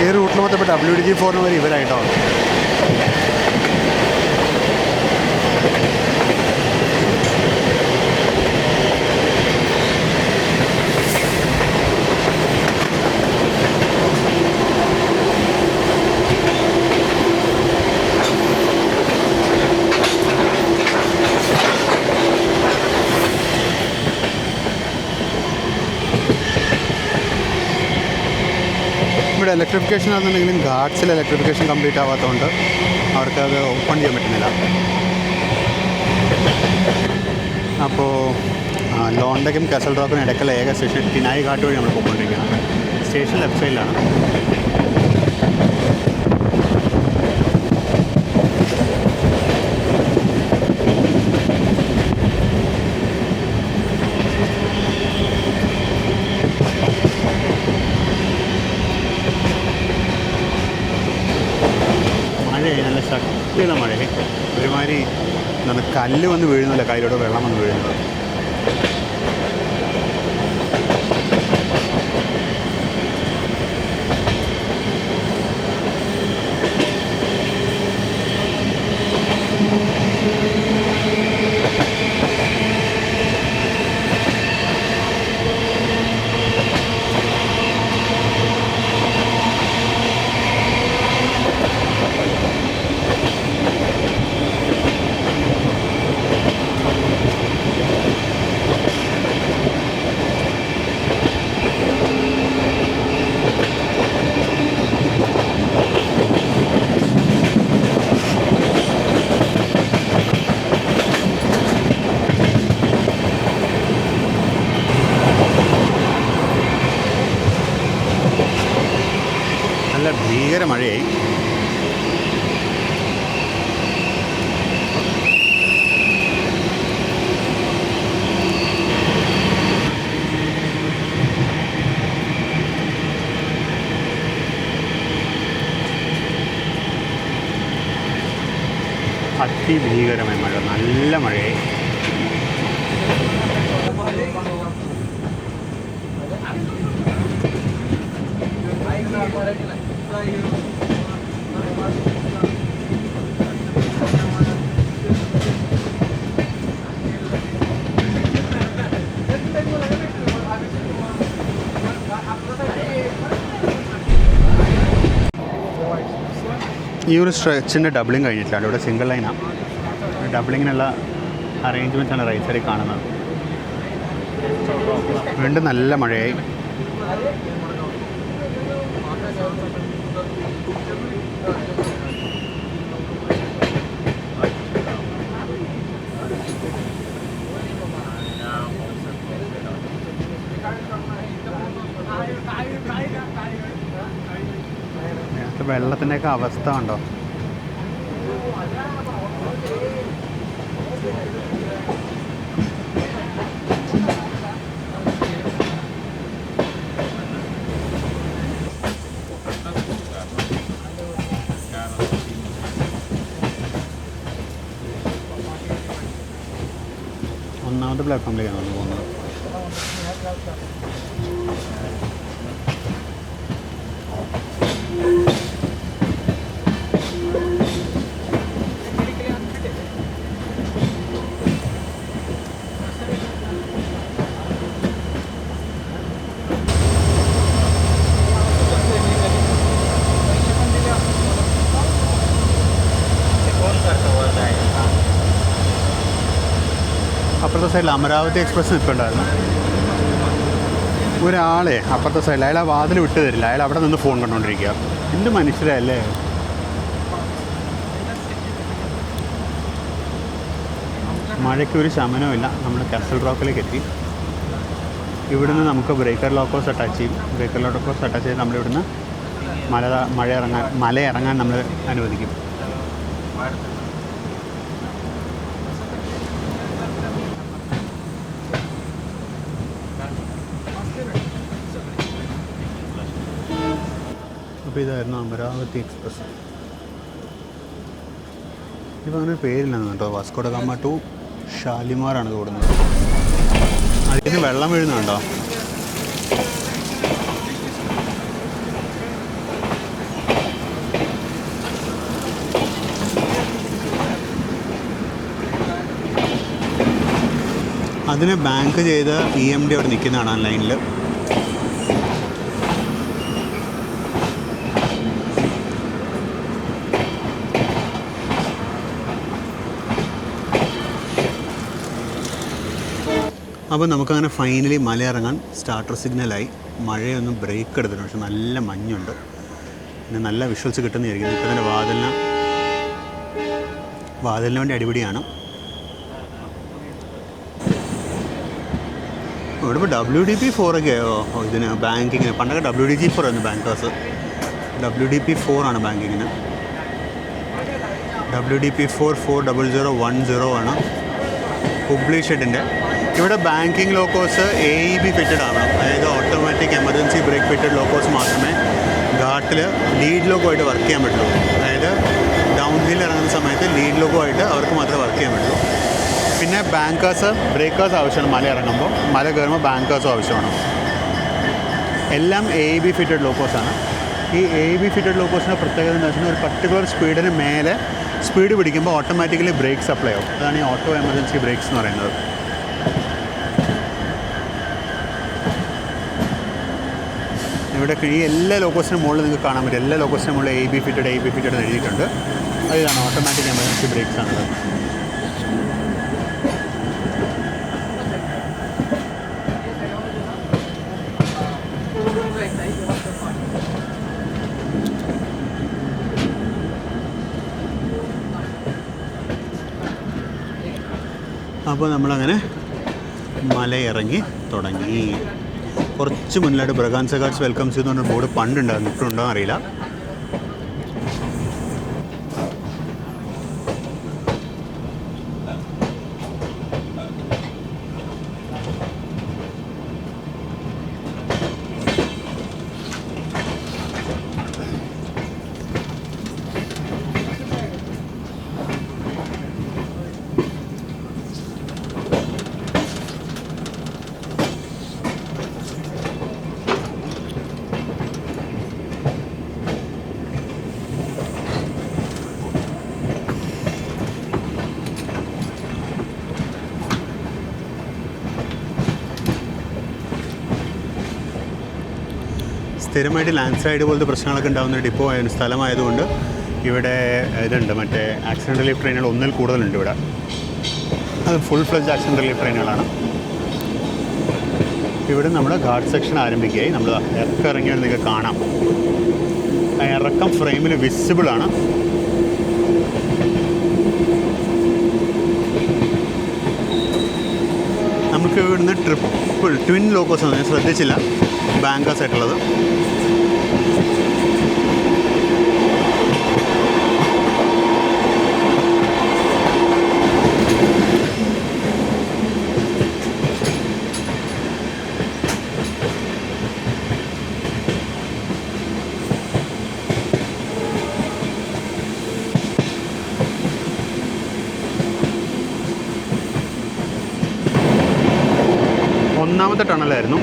ഈ റൂട്ടിൽ മൊത്തം ഇപ്പോൾ WDG4 വരെ ഇവരായിട്ടോ. ഇവിടെ ഇലക്ട്രിഫിക്കേഷൻ ആണെന്നുണ്ടെങ്കിലും ഗാർഡ്സിൽ ഇലക്ട്രിഫിക്കേഷൻ കംപ്ലീറ്റ് ആവാത്തതുകൊണ്ട് അവർക്കത് ഓപ്പൺ ചെയ്യാൻ പറ്റുന്നില്ല. അപ്പോൾ ലോണ്ടയ്ക്കും കാസൽ റോക്കിനും ഇടയ്ക്കുള്ള ഏക സ്റ്റേഷൻ ടിനായി ഘാട്ട് വഴി നമ്മൾ പോയിക്കൊണ്ടിരിക്കുകയാണ്. സ്റ്റേഷൻ ലെഫ്റ്റ് സൈഡിലാണ്. നല്ല ശക്തിയുള്ള മഴ, ഒരുമാതിരി എന്താണ് കല്ല് വന്ന് വീഴുന്നില്ല, കയ്യിലൂടെ വെള്ളം വന്ന് വീഴുന്നത്. നല്ല ഭീകര മഴയായി. അതിഭീകരമായ മഴ, നല്ല മഴയായി. ഈ ഒരു സ്ട്രെച്ചിൻ്റെ ഡബിളിങ് കഴിഞ്ഞിട്ടില്ല, ഇവിടെ സിംഗിൾ ലൈനാണ്. ഡബിളിങ്ങിനുള്ള അറേഞ്ച്മെൻറ്റ്സാണ് റൈറ്റ് സൈഡിൽ കാണുന്നത്. വീണ്ടും നല്ല മഴയായി. വെള്ളത്തിൻ്റെയൊക്കെ അവസ്ഥ ഉണ്ടോ? ഒന്നാമത്തെ പ്ലാറ്റ്ഫോമിലേക്കാണ് പോകുന്നത്. അപ്പുറത്തെ സൈഡിൽ അമരാവതി എക്സ്പ്രസ് നിൽപ്പുണ്ടായിരുന്നു. ഒരാളെ അപ്പുറത്തെ സൈഡിൽ അയാൾ ആ വാതിൽ വിട്ടു തരില്ല. അയാൾ അവിടെ നിന്ന് ഫോൺ കണ്ടുകൊണ്ടിരിക്കുക. എന്ത് മനുഷ്യരല്ലേ. മഴയ്ക്കൊരു ശമനമില്ല. നമ്മൾ കാസൽ റോക്കിലേക്ക് എത്തി. ഇവിടുന്ന് നമുക്ക് ബ്രേക്കർ ലോക്കോസ് അറ്റാച്ച് ചെയ്യും. ബ്രേക്കർ ലോക്കോസ് അറ്റാച്ച് ചെയ്ത് നമ്മളിവിടുന്ന് മല ഇറങ്ങാൻ നമ്മൾ അനുവദിക്കും. അപ്പോൾ ഇതായിരുന്നു അമരാവതി എക്സ്പ്രസ്. ഇപ്പോൾ അങ്ങനെ പേരില്ലെന്ന് കേട്ടോ. വാസ്കോ ഡ ഗാമ ടു ഷാലിമാറാണ് ഓടുന്നത്. അതിന് വെള്ളം വീഴുന്നുണ്ടോ? അതിന് ബാങ്ക് ചെയ്ത് EMD അവിടെ നിൽക്കുന്നതാണ് ലൈനിൽ. അപ്പോൾ നമുക്കങ്ങനെ ഫൈനലി മല ഇറങ്ങാൻ സ്റ്റാർട്ടർ സിഗ്നലായി. മഴയൊന്നും ബ്രേക്ക് എടുത്തിട്ടുണ്ട്, പക്ഷെ നല്ല മഞ്ഞുണ്ട്. പിന്നെ നല്ല വിഷ്വൽസ് കിട്ടുന്നതായിരിക്കും. ഇപ്പോൾ തന്നെ വാതിലിന് വേണ്ടി അടിപിടിയാണ്. ഇവിടെ ഇപ്പോൾ WDP4 ഒക്കെയോ ഇതിന് ബാങ്കിങ്ങിന്. പണ്ടൊക്കെ WDG4 ആയിരുന്നു ബാങ്കേഴ്സ്. WDP4 ആണ് ബാങ്കിങ്ങിന്. WDP4 40010 ആണ് ഹുബ്ലി ഷെഡിൻ്റെ. ഇവിടെ ബാങ്കിങ് ലോക്കോസ് AEB ഫിറ്റഡ് ആവണം. അതായത് ഓട്ടോമാറ്റിക് എമർജൻസി ബ്രേക്ക് ഫിറ്റഡ് ലോക്കോസ് മാത്രമേ ഘാട്ടിൽ ലീഡ് ലോക്കോ ആയിട്ട് വർക്ക് ചെയ്യാൻ പറ്റുള്ളൂ. അതായത് ഡൗൺ ഹിൽ ഇറങ്ങുന്ന സമയത്ത് ലീഡ് ലോക്കോ ആയിട്ട് അവർക്ക് മാത്രമേ വർക്ക് ചെയ്യാൻ പറ്റുള്ളൂ. പിന്നെ ബ്രേക്കേഴ്സ് ആവശ്യമാണ്. മല ഇറങ്ങുമ്പോൾ, മല കയറുമ്പോൾ ബാങ്കേഴ്സും ആവശ്യമാണ്. എല്ലാം AEB ഫിറ്റഡ് ലോക്കോസാണ്. ഈ AEB ഫിറ്റഡ് ലോക്കോസിൻ്റെ പ്രത്യേകത എന്ന് വെച്ചാൽ ഒരു പർട്ടിക്കുലർ സ്പീഡിന് മേലെ സ്പീഡ് പിടിക്കുമ്പോൾ ഓട്ടോമാറ്റിക്കലി ബ്രേക്ക് സപ്ലൈ ആവും. അതാണ് ഈ ഓട്ടോ എമർജൻസി ബ്രേക്സ് എന്ന് പറയുന്നത്. ഇവിടെ ഈ എല്ലാ ലോക്കോസിൻ്റെ മുകളിൽ നിങ്ങൾക്ക് കാണാൻ പറ്റും. എല്ലാ ലോക്കോസിൻ്റെ മുകളിൽ AEB ഫിറ്റഡ് എന്ന് എഴുതിയിട്ടുണ്ട്. അതിതാണ് ഓട്ടോമാറ്റിക് എമർജൻസി ബ്രേക്സ് ആണത്. അപ്പോൾ നമ്മളങ്ങനെ മലയിറങ്ങി തുടങ്ങി. കുറച്ച് മുന്നിലായിട്ട് ബ്രഗാൻസ ഗാർഡ്സ് വെൽക്കംസ് എന്ന് പറഞ്ഞ ബോർഡ് പണ്ടുണ്ടായിരുന്നു, ഇപ്പോഴുണ്ടോ അറിയില്ല. സ്ഥിരമായിട്ട് ലാൻഡ് സ്ലൈഡ് പോലത്തെ പ്രശ്നങ്ങളൊക്കെ ഉണ്ടാകുന്ന ഡിപ്പോ സ്ഥലമായതുകൊണ്ട് ഇവിടെ ഇതുണ്ട്, മറ്റേ ആക്സിഡൻ്റ് റിലീഫ് ട്രെയിനുകൾ ഒന്നിൽ കൂടുതലുണ്ട് ഇവിടെ. അത് ഫുൾ ഫ്ലെഡ്ജ് ആക്സിഡൻ്റ് റിലീഫ് ട്രെയിനുകളാണ്. ഇവിടെ നമ്മൾ ഘാട്ട് സെക്ഷൻ ആരംഭിക്കുകയായി. നമ്മൾ ഇറങ്ങിയാൽ നിങ്ങൾക്ക് കാണാം. ആ ഇറക്കം ഫ്രെയിമിൽ വിസിബിളാണ്. നമുക്ക് ഇവിടുന്ന് ട്വിൻ ലോക്കോസ് ആണ്, ഞാൻ ശ്രദ്ധിച്ചില്ല, ബാങ്കേഴ്സ് ആയിട്ടുള്ളത്. രണ്ടാമത്തെ ടണലായിരുന്നു.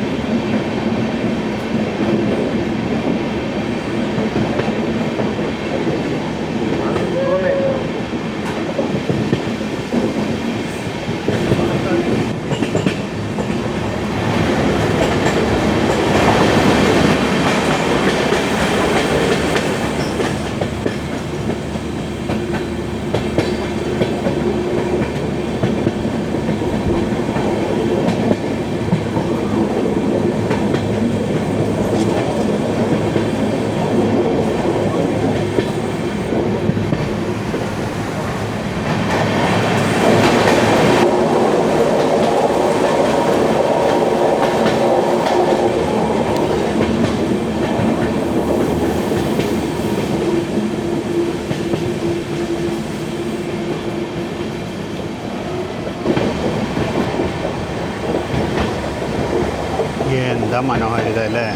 എന്താ മനോഹാരിത അല്ലേ.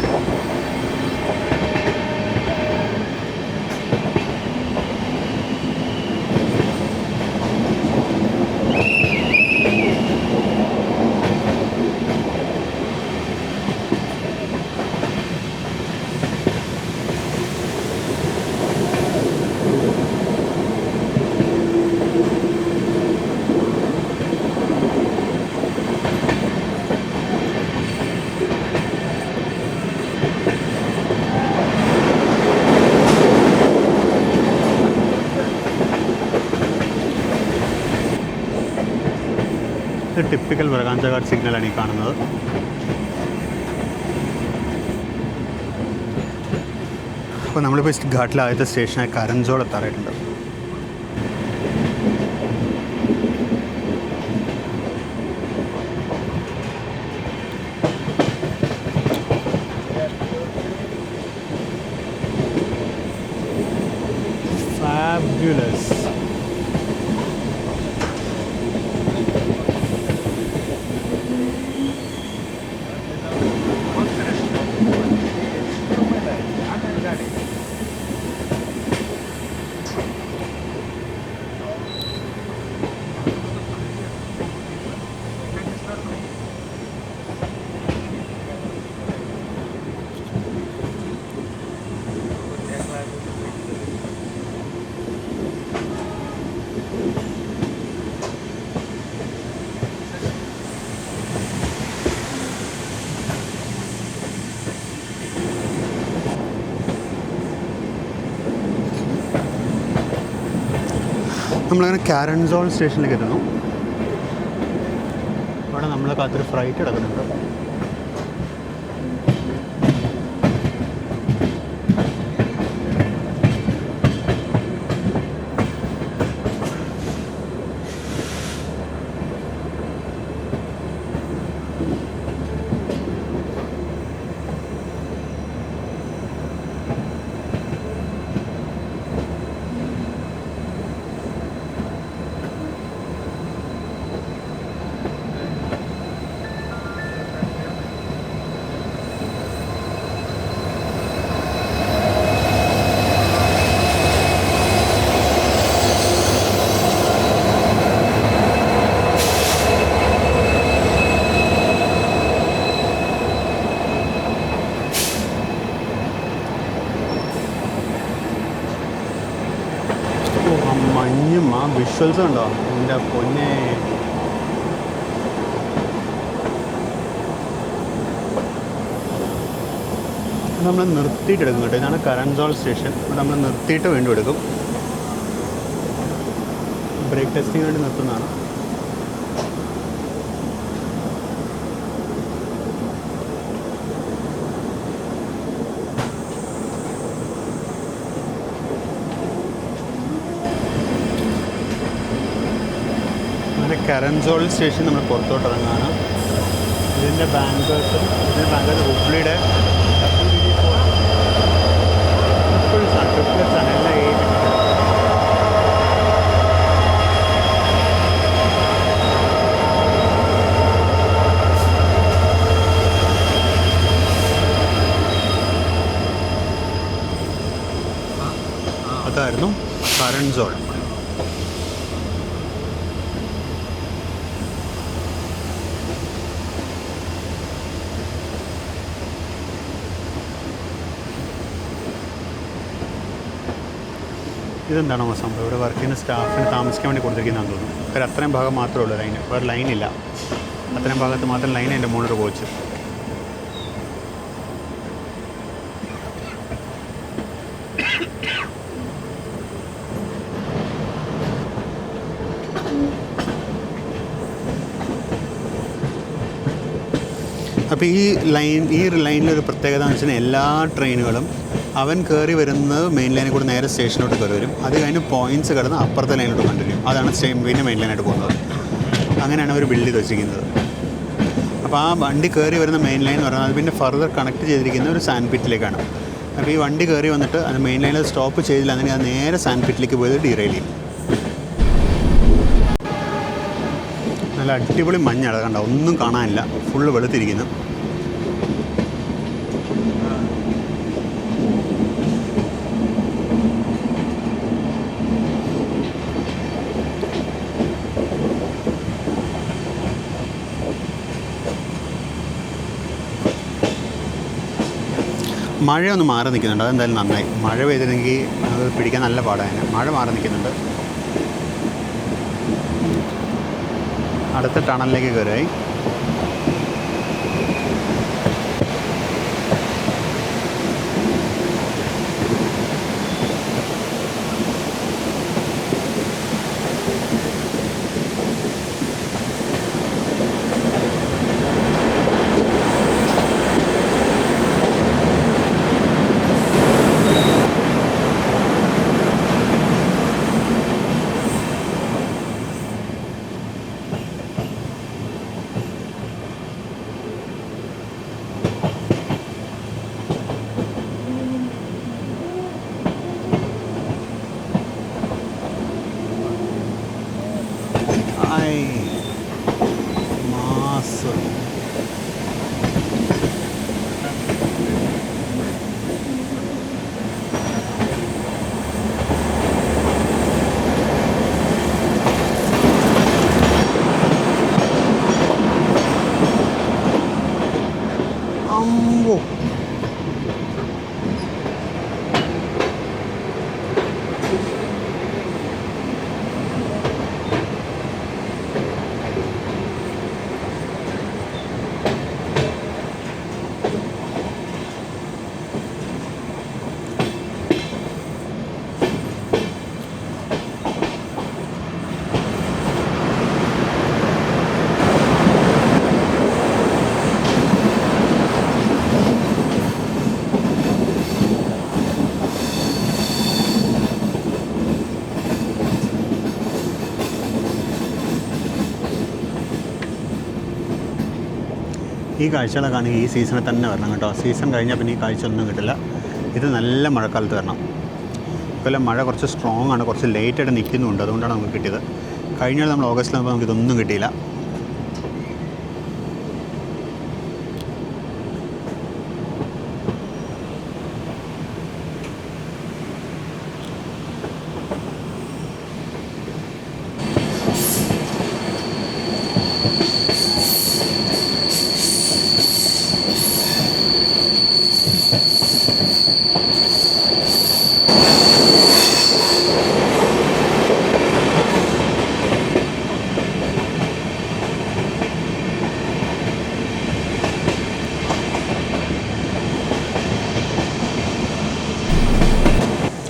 ടിപ്പിക്കൽ ബ്രഗാഞ്ച ഘാട്ട് സിഗ്നലാണ് ഈ കാണുന്നത്. അപ്പോൾ നമ്മളിപ്പോൾ ഘാട്ടിലെ ആദ്യത്തെ സ്റ്റേഷനായ കരഞ്ചോൾ എത്താറായിട്ടുണ്ട്. Fabulous. നമ്മളങ്ങനെ കാരൻസോൾ സ്റ്റേഷനിലേക്ക് എത്തുന്നു. അവിടെ നമ്മളെ കാത്തൊരു ഫ്ലൈറ്റ് കിടക്കുന്നുണ്ട്. മഞ്ഞും ആ വിഷ്വൽസ് ഉണ്ടോ എൻ്റെ പൊന്നെ. നമ്മൾ നിർത്തിയിട്ടെടുക്കും കേട്ടോ. ഇതാണ് കരൻസോൾ സ്റ്റേഷൻ. ഇവിടെ നമ്മൾ നിർത്തിയിട്ട് വീണ്ടും എടുക്കും. ബ്രേക്ക് ടെസ്റ്റിംഗ് വേണ്ടി നിർത്തുന്നതാണ്. കരൻസോൾ സ്റ്റേഷൻ നമ്മൾ പുറത്തോട്ട് ഇറങ്ങാണ്. ഇതിൻ്റെ ബാങ്കേഴ്സും ഹുബ്ലിയുടെ ട്രിപ്പിൾസാണ് എല്ലാം 8. അതായിരുന്നു കരൻസോൾ. ഇതെന്താണോ സംഭവം? ഇവിടെ വർക്ക് ചെയ്യുന്ന സ്റ്റാഫിന് താമസിക്കാൻ വേണ്ടി കൊടുത്തിരിക്കുന്നതാണെന്ന് തോന്നുന്നു. ഒരു അത്രയും ഭാഗം മാത്രമേ ഉള്ളൂ ലൈന്, വേറെ ലൈനില്ല. അത്രയും ഭാഗത്ത് മാത്രം ലൈൻ എൻ്റെ മോണർ കോച്ച്. അപ്പോൾ ഈ ലൈനിലൊരു പ്രത്യേകത എന്ന് വെച്ചാൽ എല്ലാ ട്രെയിനുകളും അവൻ കയറി വരുന്നത് മെയിൻ ലൈനിൽ കൂടെ നേരെ സ്റ്റേഷനിലോട്ട് കയറി വരും. അത് കഴിഞ്ഞ് പോയിൻറ്റ്സ് കിടന്ന് അപ്പുറത്തെ ലൈനിലോട്ട് കണ്ടിന്യൂ. അതാണ് പിന്നെ മെയിൻ ലൈനായിട്ട് പോകുന്നത്. അങ്ങനെയാണ് അവർ ബിൽഡ് ചെയ്ത് വെച്ചിരിക്കുന്നത്. അപ്പോൾ ആ വണ്ടി കയറി വരുന്ന മെയിൻ ലൈൻ എന്ന് പറഞ്ഞാൽ അത് പിന്നെ ഫർദർ കണക്ട് ചെയ്തിരിക്കുന്ന ഒരു സാൻഡ് പിറ്റിലേക്കാണ്. അപ്പോൾ ഈ വണ്ടി കയറി വന്നിട്ട് അത് മെയിൻ ലൈനിൽ സ്റ്റോപ്പ് ചെയ്തില്ല എന്നുണ്ടെങ്കിൽ അത് നേരെ സാൻഡ് പിറ്റിലേക്ക് പോയത് ഡീറെയിൽ ചെയ്യും. നല്ല അടിപൊളി മഞ്ഞാണ്, കണ്ട ഒന്നും കാണാനില്ല, ഫുള്ള് വെളുത്തിരിക്കുന്നു. മഴയൊന്ന് മാറി നിൽക്കുന്നുണ്ട്, അതെന്തായാലും നന്നായി. മഴ പെയ്തിരുന്നെങ്കിൽ അത് പിടിക്കാൻ നല്ല പാടാണ്. മഴ മാറി നിൽക്കുന്നുണ്ട്. അടുത്ത ടണലിലേക്ക് കയറി. മാസ് അമ്പോ. ഈ കാഴ്ചകളൊക്കെ ആണെങ്കിൽ ഈ സീസണിൽ തന്നെ വരണം കേട്ടോ. സീസൺ കഴിഞ്ഞാൽ പിന്നെ ഈ കാഴ്ച ഒന്നും കിട്ടില്ല. ഇത് നല്ല മഴക്കാലത്ത് വരണം. ഇപ്പോഴെല്ലാം മഴ കുറച്ച് സ്ട്രോങ് ആണ്, കുറച്ച് ലേറ്റായിട്ട് നിൽക്കുന്നുണ്ട്, അതുകൊണ്ടാണ് നമുക്ക് കിട്ടിയത്. കഴിഞ്ഞാൽ നമ്മൾ ഓഗസ്റ്റിലാകുമ്പോൾ നമുക്കിതൊന്നും കിട്ടിയില്ല.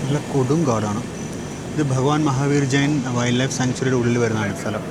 നല്ല കൊടും കാടാണ് ഇത്. ഭഗവാൻ മഹാവീർ ജൈൻ വൈൽഡ് ലൈഫ് സാങ്ച്വറിയുടെ ഉള്ളിൽ വരുന്നതാണ് സ്ഥലം.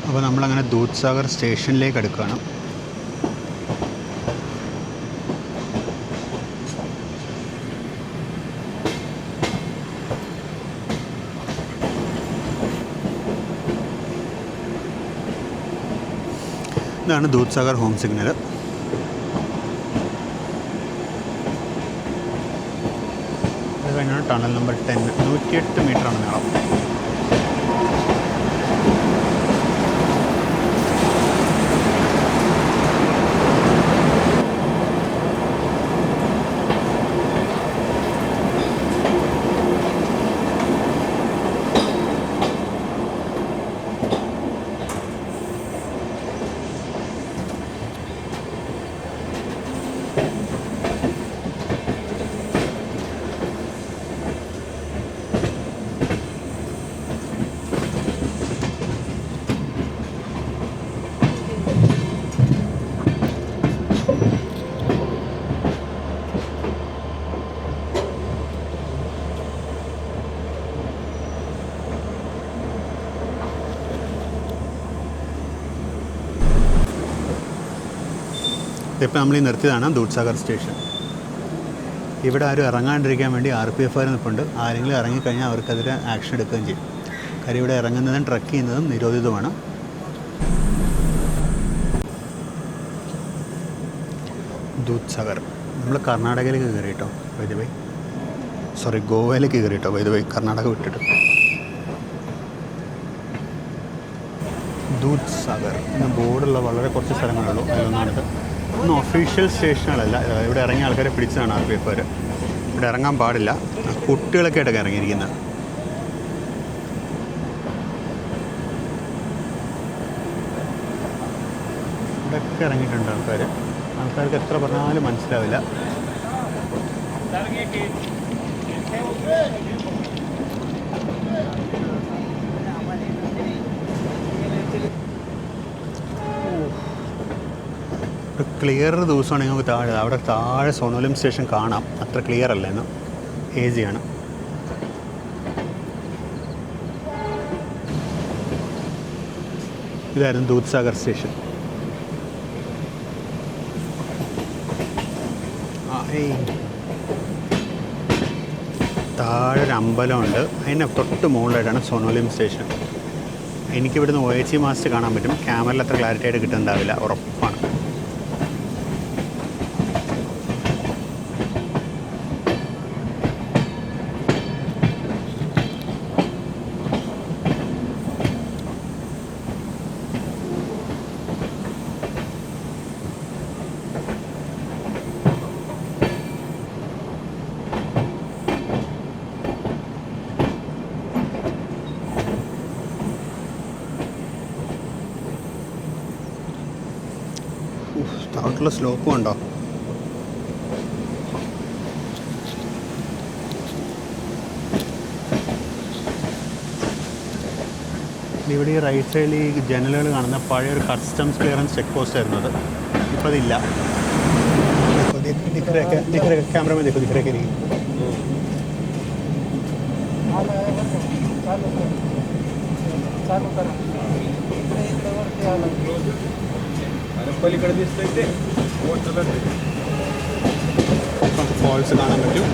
അപ്പോൾ നമ്മളങ്ങനെ ദൂദ്സാഗർ സ്റ്റേഷനിലേക്ക് അടുക്കുകയാണ്. ഇതാണ് ദൂദ്സാഗർ ഹോം സിഗ്നൽ. അത് കഴിഞ്ഞാണ് ടണൽ നമ്പർ 10 108 മീറ്ററാണ് നീളം. ഇപ്പോൾ നമ്മൾ ഈ നിർത്തിയതാണ് ദൂദ്സാഗർ സ്റ്റേഷൻ. ഇവിടെ ആരും ഇറങ്ങാണ്ടിരിക്കാൻ വേണ്ടി RPF നിൽപ്പുണ്ട്. ആരെങ്കിലും ഇറങ്ങിക്കഴിഞ്ഞാൽ അവർക്കെതിരെ ആക്ഷൻ എടുക്കുകയും ചെയ്യും. കാര്യം ഇവിടെ ഇറങ്ങുന്നതും ട്രക്ക് ചെയ്യുന്നതും നിരോധിതമാണ്. ദൂദ്സാഗർ നമ്മൾ കർണാടകയിലേക്ക് കയറി കേട്ടോ വൈദ്യുതി, സോറി ഗോവയിലേക്ക് കയറി കേട്ടോ വൈദ്യുതി, കർണാടക വിട്ടിട്ട്. ദൂദ്സാഗർ എന്ന ബോർഡുള്ള വളരെ കുറച്ച് സ്ഥലങ്ങളുള്ളൂ. അതിലൊന്നാണിത്. ഒന്നും ഒഫീഷ്യൽ സ്റ്റേഷനുകളല്ല. ഇവിടെ ഇറങ്ങിയ ആൾക്കാരെ പിടിച്ചതാണ് RPF. ഇവിടെ ഇറങ്ങാൻ പാടില്ല. കുട്ടികളൊക്കെ ആയിട്ടൊക്കെ ഇറങ്ങിയിരിക്കുന്നത്. ഇവിടെയൊക്കെ ഇറങ്ങിയിട്ടുണ്ട് ആൾക്കാർക്ക് എത്ര പറഞ്ഞാലും മനസ്സിലാവില്ല. ക്ലിയർ ദിവസമാണെങ്കിൽ നമുക്ക് അവിടെ താഴെ സോനോലിം സ്റ്റേഷൻ കാണാം. അത്ര ക്ലിയർ അല്ല എന്ന്, ഏജിയാണ്. ഇതായിരുന്നു ദൂദ്സാഗർ സ്റ്റേഷൻ. താഴെ ഒരു അമ്പലമുണ്ട്. അതിന് തൊട്ട് മുകളിലായിട്ടാണ് സോനോലിം സ്റ്റേഷൻ. എനിക്കിവിടുന്ന് OHC മാസ്റ്റ് കാണാൻ പറ്റും. ക്യാമറയിൽ അത്ര ക്ലാരിറ്റി ആയിട്ട് കിട്ടുന്നുണ്ടാവില്ല, ഉറപ്പാണ്. താഴോട്ടുള്ള സ്ലോപ്പും ഉണ്ടോ? ഇവിടെ ഈ റൈറ്റ് സൈഡിൽ ഈ ജനലുകൾ കാണുന്ന പഴയൊരു കസ്റ്റംസ് ക്ലിയറൻസ് ചെക്ക് പോസ്റ്റ് ആയിരുന്നു അത്. ഇപ്പോൾ അതില്ല. ക്യാമറമാൻ देखो दिख रहा है कि नहीं? പള്ളിക്കട ദിസ്തേ ഫാൾസ് കാണാൻ പറ്റും.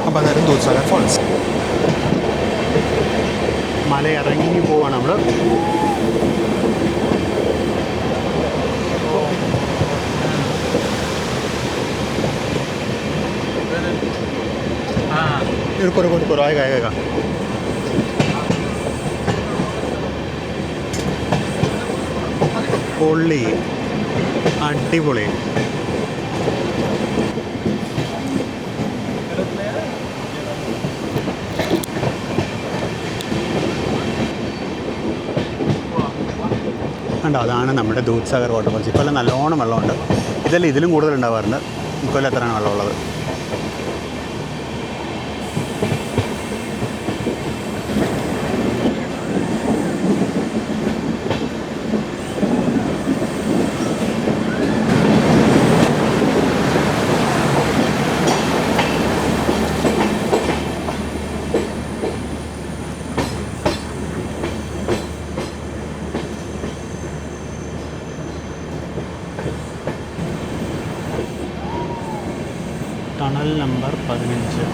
അപ്പോൾ അതായിരുന്നു ദൂദ്സാഗർ ഫോൾസ്. മല ഇറങ്ങി പോവാണ് നമ്മൾ. रुको आएगा പൊള്ളി, അടിപൊളി. കണ്ടോ, അതാണ് നമ്മുടെ ദൂദ്സാഗർ വാട്ടർഫോൾസ്. ഇക്കൊല്ലം നല്ലോണം വെള്ളമുണ്ട്. ഇതെല്ലാം ഇതിലും കൂടുതൽ ഉണ്ടാവാറുണ്ട്. ഇക്കൊല്ലം എത്രയാണ് വെള്ളമുള്ളത്? Tunnel number 15.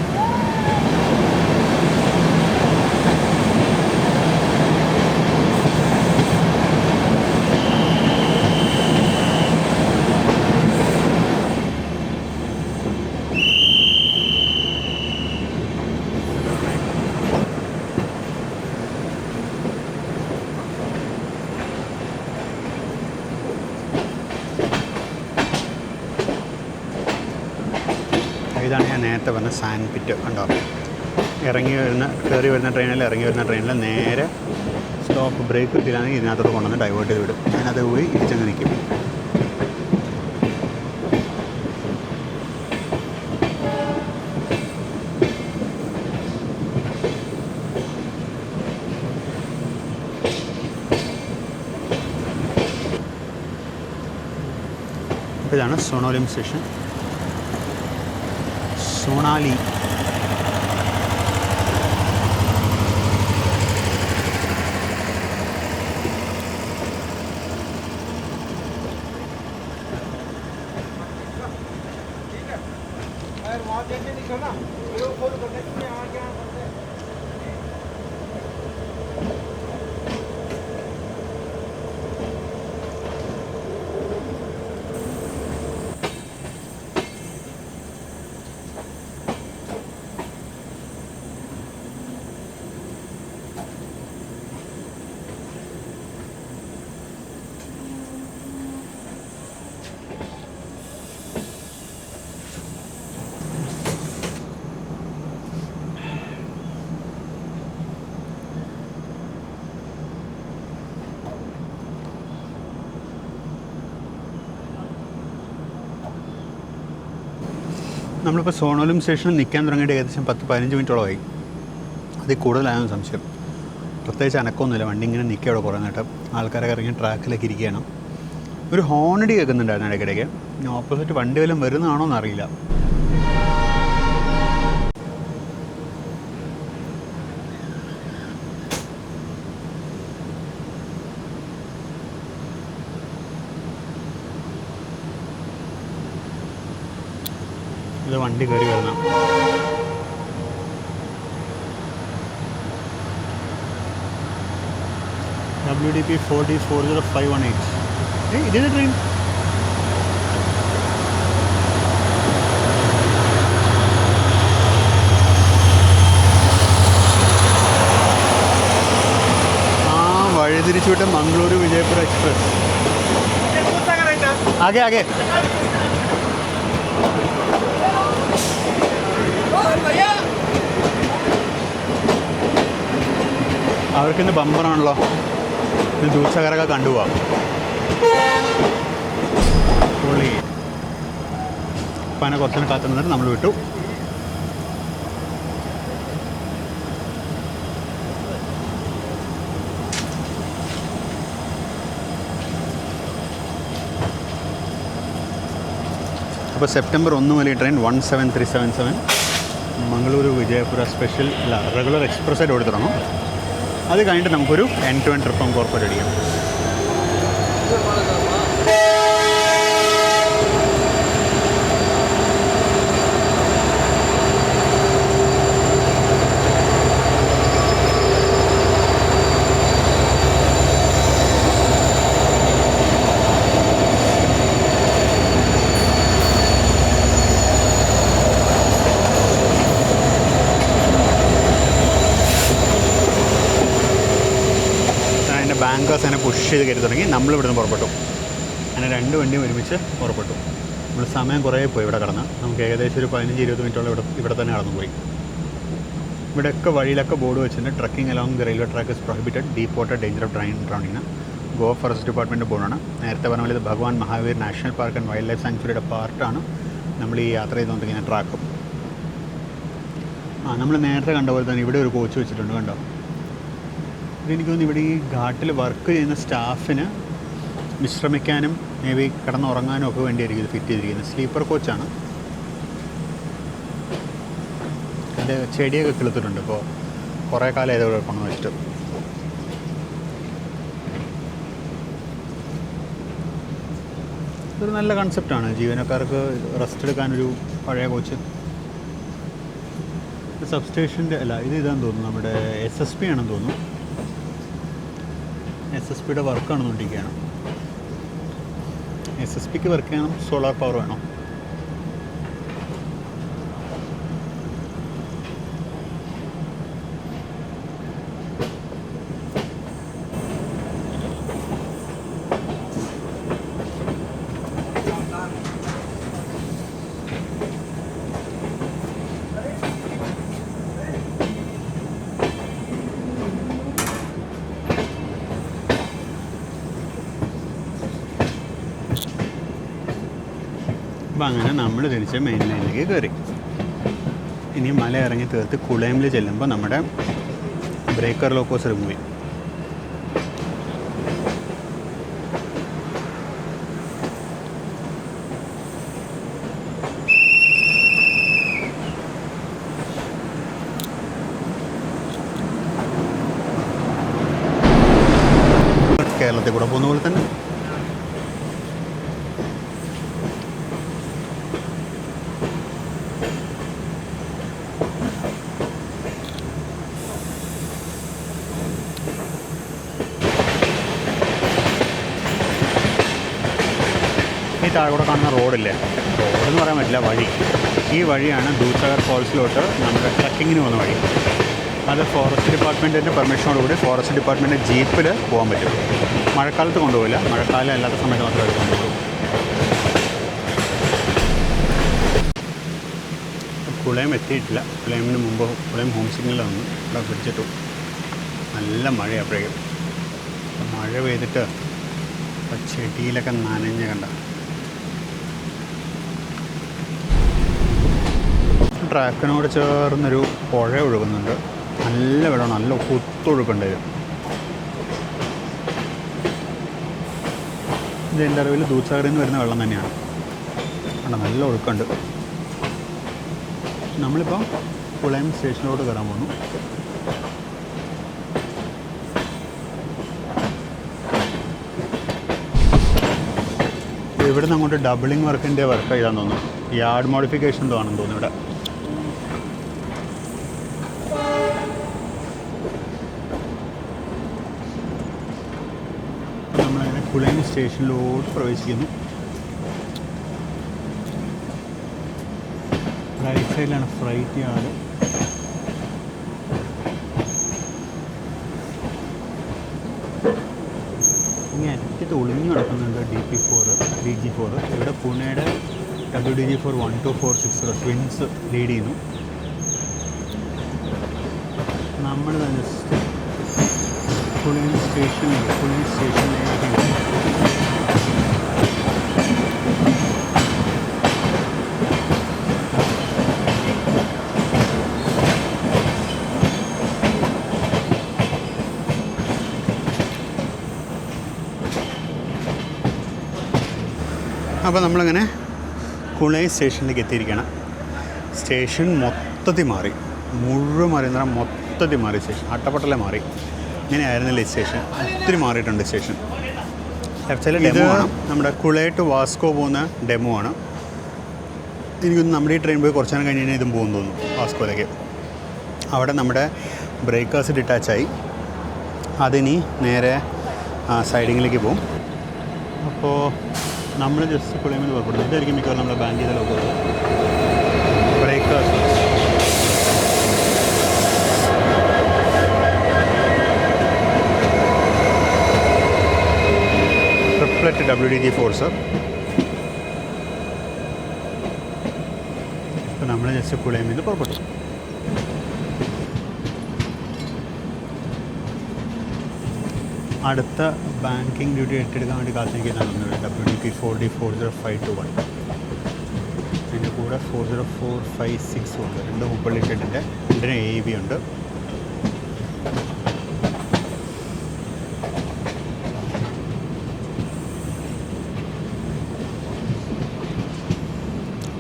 ഇതാണ് ഞാൻ നേരത്തെ പറഞ്ഞ സാൻഡ് പിറ്റ്. കണ്ടോ, കയറി വരുന്ന ട്രെയിനിൽ ഇറങ്ങി വരുന്ന ട്രെയിനിൽ നേരെ സ്റ്റോപ്പ് ബ്രേക്ക് കിട്ടിയില്ലാണെങ്കിൽ ഇതിനകത്തോട്ട് കൊണ്ടുവന്ന് ഡൈവേർട്ട് ചെയ്ത് വിടും. അതിനകത്ത് പോയി ഇടിച്ചങ്ങ് നിൽക്കും. ഇതാണ് സോണോലിം സ്റ്റേഷൻ. സോണാലി. നമ്മളിപ്പോൾ സോണോലിം സ്റ്റേഷനിൽ നിൽക്കാൻ തുടങ്ങിയിട്ട് ഏകദേശം 10-15 മിനിറ്റോളമായി. അതിൽ കൂടുതലായെന്ന് സംശയം. പ്രത്യേകിച്ച് അനക്കമൊന്നുമില്ല. വണ്ടി ഇങ്ങനെ നിൽക്കുക അവിടെ കുറേ നേരം. ആൾക്കാരൊക്കെ ഇറങ്ങി ട്രാക്കിലേക്ക് ഇരിക്കുകയാണ്. ഒരു ഹോണടി കേൾക്കുന്നുണ്ടായിരുന്നു ഇടയ്ക്കിടയ്ക്ക്. ഓപ്പോസിറ്റ് വണ്ടി വല്ലതും വരുന്നതാണോ എന്നറിയില്ല. ഇത് വണ്ടി കയറി വരുന്ന WDP 4040518. ഇതേ ട്രെയിൻ. വഴി തിരിച്ചുവിട്ട് മംഗളൂരു വിജയപുര എക്സ്പ്രസ്. ആകെ ആകെ അവർക്കിന്ന് ബമ്പറാണല്ലോ. ഇന്ന് ദൂച്ചകരൊക്കെ കണ്ടുപോവാം. പൊളി. അപ്പം അതിനെ കുറച്ചു നേരം കാത്തു നിന്നിട്ട് നമ്മൾ വിട്ടു. അപ്പോൾ സെപ്റ്റംബർ 1 മുതൽ train 17377 Mangaluru Vijayapura special regular express ആയിട്ട് ഓടി തുടങ്ങും. അത് കഴിഞ്ഞിട്ട് നമുക്കൊരു end to end trip corporate അടിക്കാം. ബാങ്കേഴ്സ് അതിനെ പുഷ് ചെയ്ത് കയറി തുടങ്ങി. നമ്മളിവിടുന്ന് പുറപ്പെട്ടു. അങ്ങനെ 2 വണ്ടിയും ഒരുമിച്ച് പുറപ്പെട്ടു. നമ്മൾ സമയം കുറേ പോയി ഇവിടെ കടന്ന്. നമുക്ക് ഏകദേശം ഒരു 15-20 മിനിറ്റോളം ഇവിടെ തന്നെ കടന്നു പോയി. ഇവിടെയൊക്കെ വഴിയിലൊക്കെ ബോർഡ് വെച്ചിട്ടുണ്ട്. Trekking along the railway track is prohibited, deep water, danger of drowning. Goa forest department ബോർഡാണ്. നേരത്തെ പറഞ്ഞ പോലെ ഇത് Bhagwan Mahavir national park and wildlife സാങ്ച്വറിയുടെ പാർട്ടാണ് നമ്മൾ ഈ യാത്ര ചെയ്തുകൊണ്ടിരിക്കുന്ന ട്രാക്കും. നമ്മൾ നേരത്തെ കണ്ട പോലെ തന്നെ ഇവിടെ ഒരു കോച്ച് വെച്ചിട്ടുണ്ട്. കണ്ടോ, എനിക്ക് തോന്നുന്നു ഇവിടെ ഈ ഘാട്ടിൽ വർക്ക് ചെയ്യുന്ന സ്റ്റാഫിന് വിശ്രമിക്കാനും മേ ബി കിടന്നുറങ്ങാനും ഒക്കെ വേണ്ടിയായിരിക്കും ഇത് ഫിറ്റ് ചെയ്തിരിക്കുന്നത്. സ്ലീപ്പർ കോച്ചാണ്. അതിൻ്റെ ചെടിയൊക്കെ കിളുത്തിട്ടുണ്ട്. ഇപ്പോൾ കുറേ കാലം ഇതോടെ കൊണ്ടു വെച്ചിട്ട്. ഇതൊരു നല്ല കൺസെപ്റ്റാണ്. ജീവനക്കാർക്ക് റെസ്റ്റ് എടുക്കാനൊരു പഴയ കോച്ച് സബ്സ്റ്റേഷൻ്റെ അല്ല, ഇതാന്ന് തോന്നുന്നു, നമ്മുടെ SSP ആണെന്ന് തോന്നുന്നു. SSPയുടെ വർക്ക് നടന്നുകൊണ്ടിരിക്കുകയാണ്. SSPക്ക് വർക്ക് ചെയ്യണം, സോളാർ പവർ വേണം. അപ്പോൾ അങ്ങനെ നമ്മൾ തിരിച്ച് മെയിൻ ലൈനിലേക്ക് കയറി. ഇനി മല ഇറങ്ങി തീർത്ത് കുളയമിൽ ചെല്ലുമ്പോൾ നമ്മുടെ ബ്രേക്കർ ലോക്കോസ് റിമൂവ് ചെയ്യും. കേരളത്തിൽ കൂടെ പോകുന്ന പോലെ തന്നെ ഈ താഴെ കാണുന്ന റോഡില്ലേ, റോഡെന്ന് പറയാൻ പറ്റില്ല, വഴി. ഈ വഴിയാണ് ദൂദ്സാഗർ ഫോൾസിലോട്ട് നമ്മുടെ ട്രക്കിങ്ങിന് പോകുന്ന വഴി. അത് ഫോറസ്റ്റ് ഡിപ്പാർട്ട്മെൻറ്റിൻ്റെ പെർമിഷനോടുകൂടി ഫോറസ്റ്റ് ഡിപ്പാർട്ട്മെൻറ്റ് ജീപ്പിൽ പോകാൻ പറ്റും. മഴക്കാലത്ത് കൊണ്ടുപോകില്ല, മഴക്കാലം അല്ലാത്ത സമയത്ത് മാത്രമേ അത് കൊണ്ടുപോകും. കുളയം എത്തിയിട്ടില്ല. കുളയമിന് മുമ്പ് കുളയം ഹോം സിഗ്നലിൽ വന്നു ഇവിടെ പിടിച്ചിട്ടു. നല്ല മഴയപ്പോഴേക്കും. മഴ പെയ്തിട്ട് ചെടിയിലൊക്കെ നനഞ്ഞ് കണ്ട. ട്രാക്കിനോട് ചേർന്നൊരു പുഴ ഒഴുകുന്നുണ്ട്. നല്ല വെള്ളമാണ്, നല്ല കുത്തൊഴുക്കുണ്ട്. ഇത് എൻ്റെ അറിവിൽ ദൂദ്സാഗറിൽ നിന്ന് വരുന്ന വെള്ളം തന്നെയാണ്. കണ്ട, നല്ല ഒഴുക്കുണ്ട്. നമ്മളിപ്പോൾ കുളയം സ്റ്റേഷനിലോട്ട് കയറാൻ പോകുന്നു. ഇവിടെ നിന്ന് അങ്ങോട്ട് ഡബിളിങ് വർക്കിൻ്റെ വർക്ക് ചെയ്താന്ന് തോന്നുന്നു. യാർഡ് മോഡിഫിക്കേഷൻ എന്തോ ആണെന്ന് തോന്നുന്നു ഇവിടെ. നമ്മളങ്ങനെ കുളയം സ്റ്റേഷനിലോട്ട് പ്രവേശിക്കുന്നു. റൈറ്റ് സൈഡിലാണ് ഫ്രൈറ്റ് യാർഡ്. ഇനി അറ്റത്ത് ഒളിഞ്ഞു കിടക്കുന്നുണ്ട് DG4. ഇവിടെ പൂനെയുടെ WDG4 12460 ട്വിൻസ് ലീഡ് ചെയ്യുന്നു. നമ്മൾ ജസ്റ്റ് കുളയം സ്റ്റേഷനിലേക്ക് അപ്പോൾ നമ്മളങ്ങനെ കുളയം സ്റ്റേഷനിലേക്ക് എത്തിയിരിക്കണം. സ്റ്റേഷൻ മൊത്തത്തിൽ മാറി, മുഴുവൻ മാറി എന്ന് പറഞ്ഞാൽ മൊത്തത്തിൽ മാറി. സ്റ്റേഷൻ അട്ടപ്പട്ടലെ മാറി. ഇങ്ങനെയായിരുന്നില്ല ഈ സ്റ്റേഷൻ, ഒത്തിരി മാറിയിട്ടുണ്ട് സ്റ്റേഷൻ. ചില ഡെമോ ആണ്, നമ്മുടെ കുളയം ടു വാസ്കോ പോകുന്ന ഡെമോ ആണ്. എനിക്കൊന്ന് നമ്മുടെ ഈ ട്രെയിൻ പോയി കുറച്ച് നേരം കഴിഞ്ഞ് കഴിഞ്ഞാൽ ഇതും പോകുന്നു തോന്നുന്നു വാസ്കോയിലേക്ക്. അവിടെ നമ്മുടെ ബ്രേക്കേഴ്സ് ഡിറ്റാച്ചായി, അതിനി നേരെ സൈഡിങ്ങിലേക്ക് പോകും. അപ്പോൾ നമ്മൾ ജസ്റ്റ് കുളയമിൽ പുറപ്പെടുന്നു. ഇതായിരിക്കും മിക്കവാറും നമ്മുടെ ബാങ്ക് ചെയ്ത ലോഗോ. Breakers triplet WDG4. ഇപ്പോൾ നമ്മൾ ജസ്റ്റ് കുളയമിൽ നിന്ന് പുറപ്പെട്ടു. അടുത്ത ബാങ്കിങ് ഡ്യൂട്ടി ഏറ്റെടുക്കാൻ വേണ്ടി കാത്തിരിക്കുന്നതാണ് WDP4D40521. അതിൻ്റെ കൂടെ 40456 ഉണ്ട്. 2 ഹുപ്പള്ളി ഷെഡിൻ്റെ 2 AEB ഉണ്ട്.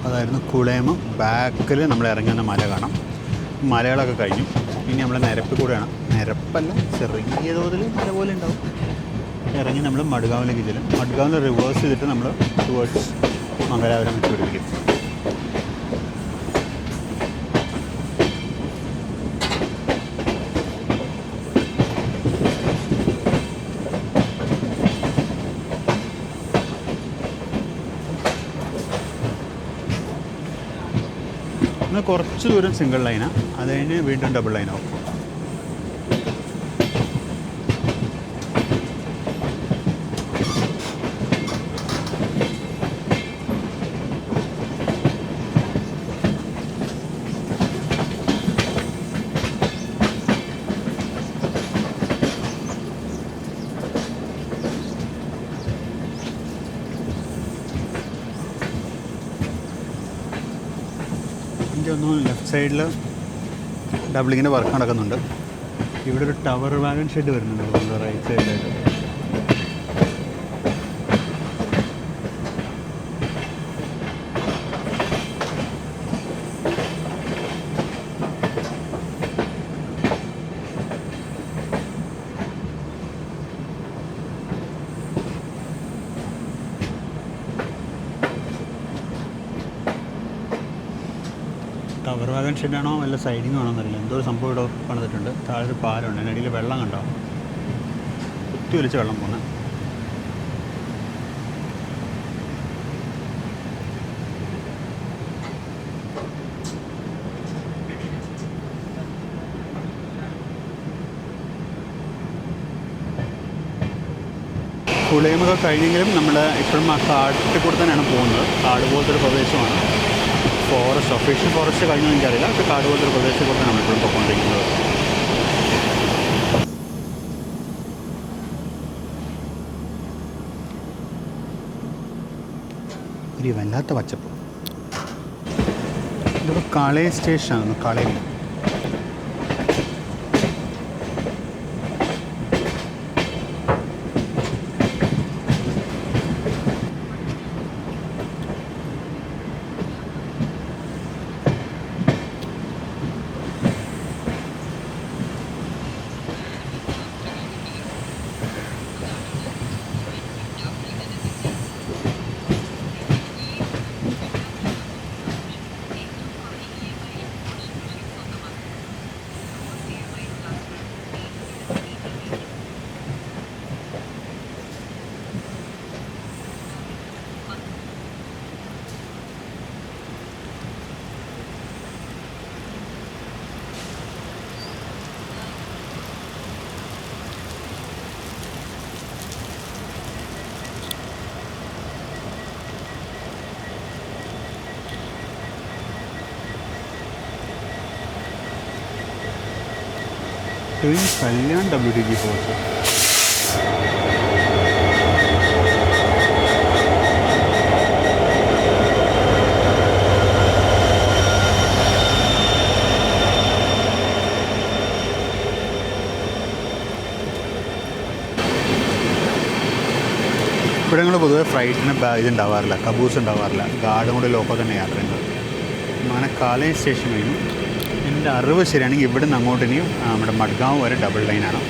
അതായിരുന്നു കുളയം. ബാക്കിൽ നമ്മൾ ഇറങ്ങുന്ന മല കാണാം. മലകളൊക്കെ കഴിഞ്ഞു. ഇനി നമ്മൾ നിരപ്പിൽ കൂടെയാണ്, നിരപ്പല്ല ചെറിയ തോതിൽ മല പോലെ ഉണ്ടാവും. ഇറങ്ങി നമ്മൾ മഡ്ഗാവിലേക്ക് ചെല്ലും. മഡ്ഗാവിൽ റിവേഴ്സ് ചെയ്തിട്ട് നമ്മൾ ടുവേർഡ്സ് മംഗലാപുരം വെച്ച് പിടിപ്പിക്കും. എന്നാൽ കുറച്ച് ദൂരം സിംഗിൾ ലൈനാണ്, അത് കഴിഞ്ഞ് വീണ്ടും ഡബിൾ ലൈനാവും. എനിക്ക് തോന്നുന്നു ലെഫ്റ്റ് സൈഡിൽ ഡബിളിങ്ങിൻ്റെ വർക്ക് നടക്കുന്നുണ്ട്. ഇവിടെ ഒരു ടവർ വാഗൺ ഷെഡ് വരുന്നുണ്ട് റൈറ്റ് സൈഡിലായിട്ട്. ടവർ വാഗൺ ഷെഡാണോ വല്ല സൈഡിങ് ആണോ എന്നറിയില്ല. എന്തോ ഒരു സംഭവം ഇവിടെ പണിതിട്ടുണ്ട്. താഴെ ഒരു പാലമുണ്ട്, അതിനടിയിൽ വെള്ളം കണ്ടോ, കുത്തി ഒലിച്ച് വെള്ളം പോകുന്നത്. കുളിയമൊക്കെ കഴിഞ്ഞെങ്കിലും നമ്മൾ ഇപ്പോഴും ആ കാട്ടിൽ കൂടെ തന്നെയാണ് പോകുന്നത്. കാട് പോലത്തെ ഒരു പ്രദേശമാണ്. ഫോറസ്റ്റ്, ഒഫീഷ്യൽ ഫോറസ്റ്റ് കഴിഞ്ഞൊന്നും എനിക്കറിയില്ല, പക്ഷേ കാട് പോലത്തെ ഒരു പ്രദേശത്തെ കൂടെ നമ്മളിപ്പോഴും പോയിക്കൊണ്ടിരിക്കുന്നത്. ഒരു വല്ലാത്ത പച്ചപ്പ്. ഇതൊരു കളേ സ്റ്റേഷനാണ്. കളയിൽ കല്യാൺ WTG ഫോഴ്സ്. ഇവിടെ ഞങ്ങൾ പൊതുവെ ഫ്ലൈറ്റിന് ഇതുണ്ടാവാറില്ല, കബൂസ് ഉണ്ടാവാറില്ല. ഗാർഡും കൂടെ ലോക്കൽ തന്നെ യാത്ര ചെയ്യുന്നത്. അങ്ങനെ കാലേ സ്റ്റേഷൻ കഴിഞ്ഞു. എൻ്റെ അറിവ് ശരിയാണെങ്കിൽ ഇവിടെ നിന്ന് അങ്ങോട്ട് ഇനിയും നമ്മുടെ മഡ്ഗാവ് വരെ ഡബിൾ ലൈനാണ്.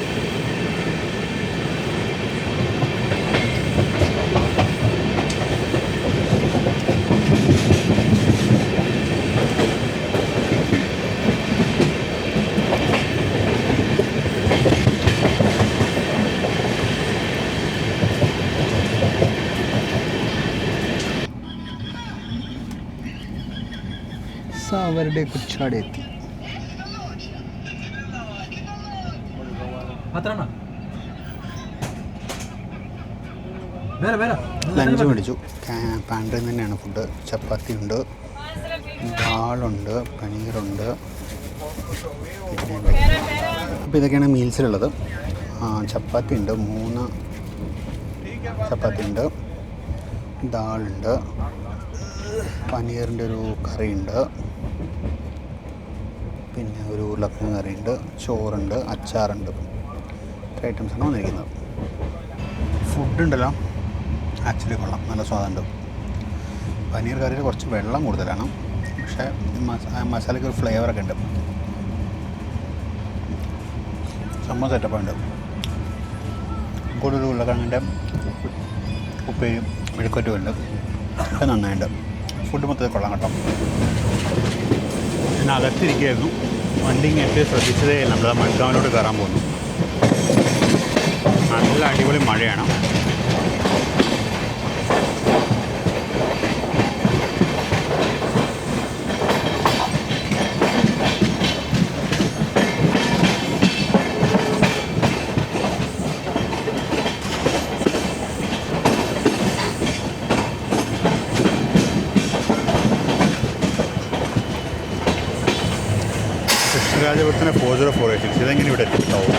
അവരുടെ കുച്ചാടെ എത്തി. ലഞ്ച് മേടിച്ചു. പാൻട്രിയിൽ തന്നെയാണ് ഫുഡ്. ചപ്പാത്തി ഉണ്ട്, ദാളുണ്ട്, പനീറുണ്ട്. അപ്പോൾ ഇതൊക്കെയാണ് മീൽസിലുള്ളത്. ചപ്പാത്തി ഉണ്ട്, 3 ചപ്പാത്തി ഉണ്ട്, ദാളുണ്ട്, പനീറിൻ്റെ ഒരു കറിയുണ്ട്, പിന്നെ ഒരു ഉരുളക്കിഴങ്ങ് കറിയുണ്ട്, ചോറുണ്ട്, അച്ചാറുണ്ട്. ഇത്ര ഐറ്റംസാണ് വന്നിരിക്കുന്നത്. ഫുഡുണ്ടല്ലോ ആക്ച്വലി കൊള്ളാം, നല്ല സ്വാദുണ്ട്. പനീർ കറിയിൽ കുറച്ച് വെള്ളം കൂടുതലാണ്, പക്ഷേ മസാലയ്ക്ക് ഒരു ഫ്ലേവറൊക്കെ ഉണ്ട്. സംഭവം സെറ്റപ്പുണ്ട്. കൂടുതൽ ഉരുളക്കിഴങ്ങിൻ്റെ ഉപ്പേരിയും മെഴുക്കുവരട്ടും ഉണ്ട്. ഒക്കെ നന്നായിട്ടുണ്ട്. ഫുഡ് മൊത്തത്തിൽ കൊള്ളാം കേട്ടോ. ഞാൻ അകത്തിരിക്കുകയായിരുന്നു. വണ്ടി ഇങ്ങനെ ശ്രദ്ധിച്ചതേ നമ്മൾ മഡ്ഗാവിലോട്ട് കയറാൻ പോകുന്നു. നല്ല അടിപൊളി മഴയാണ്. ശ്രീരാജപുരത്തിന് 40486. ഇതെങ്ങനെ ഇവിടെ എത്തിക്കാവും?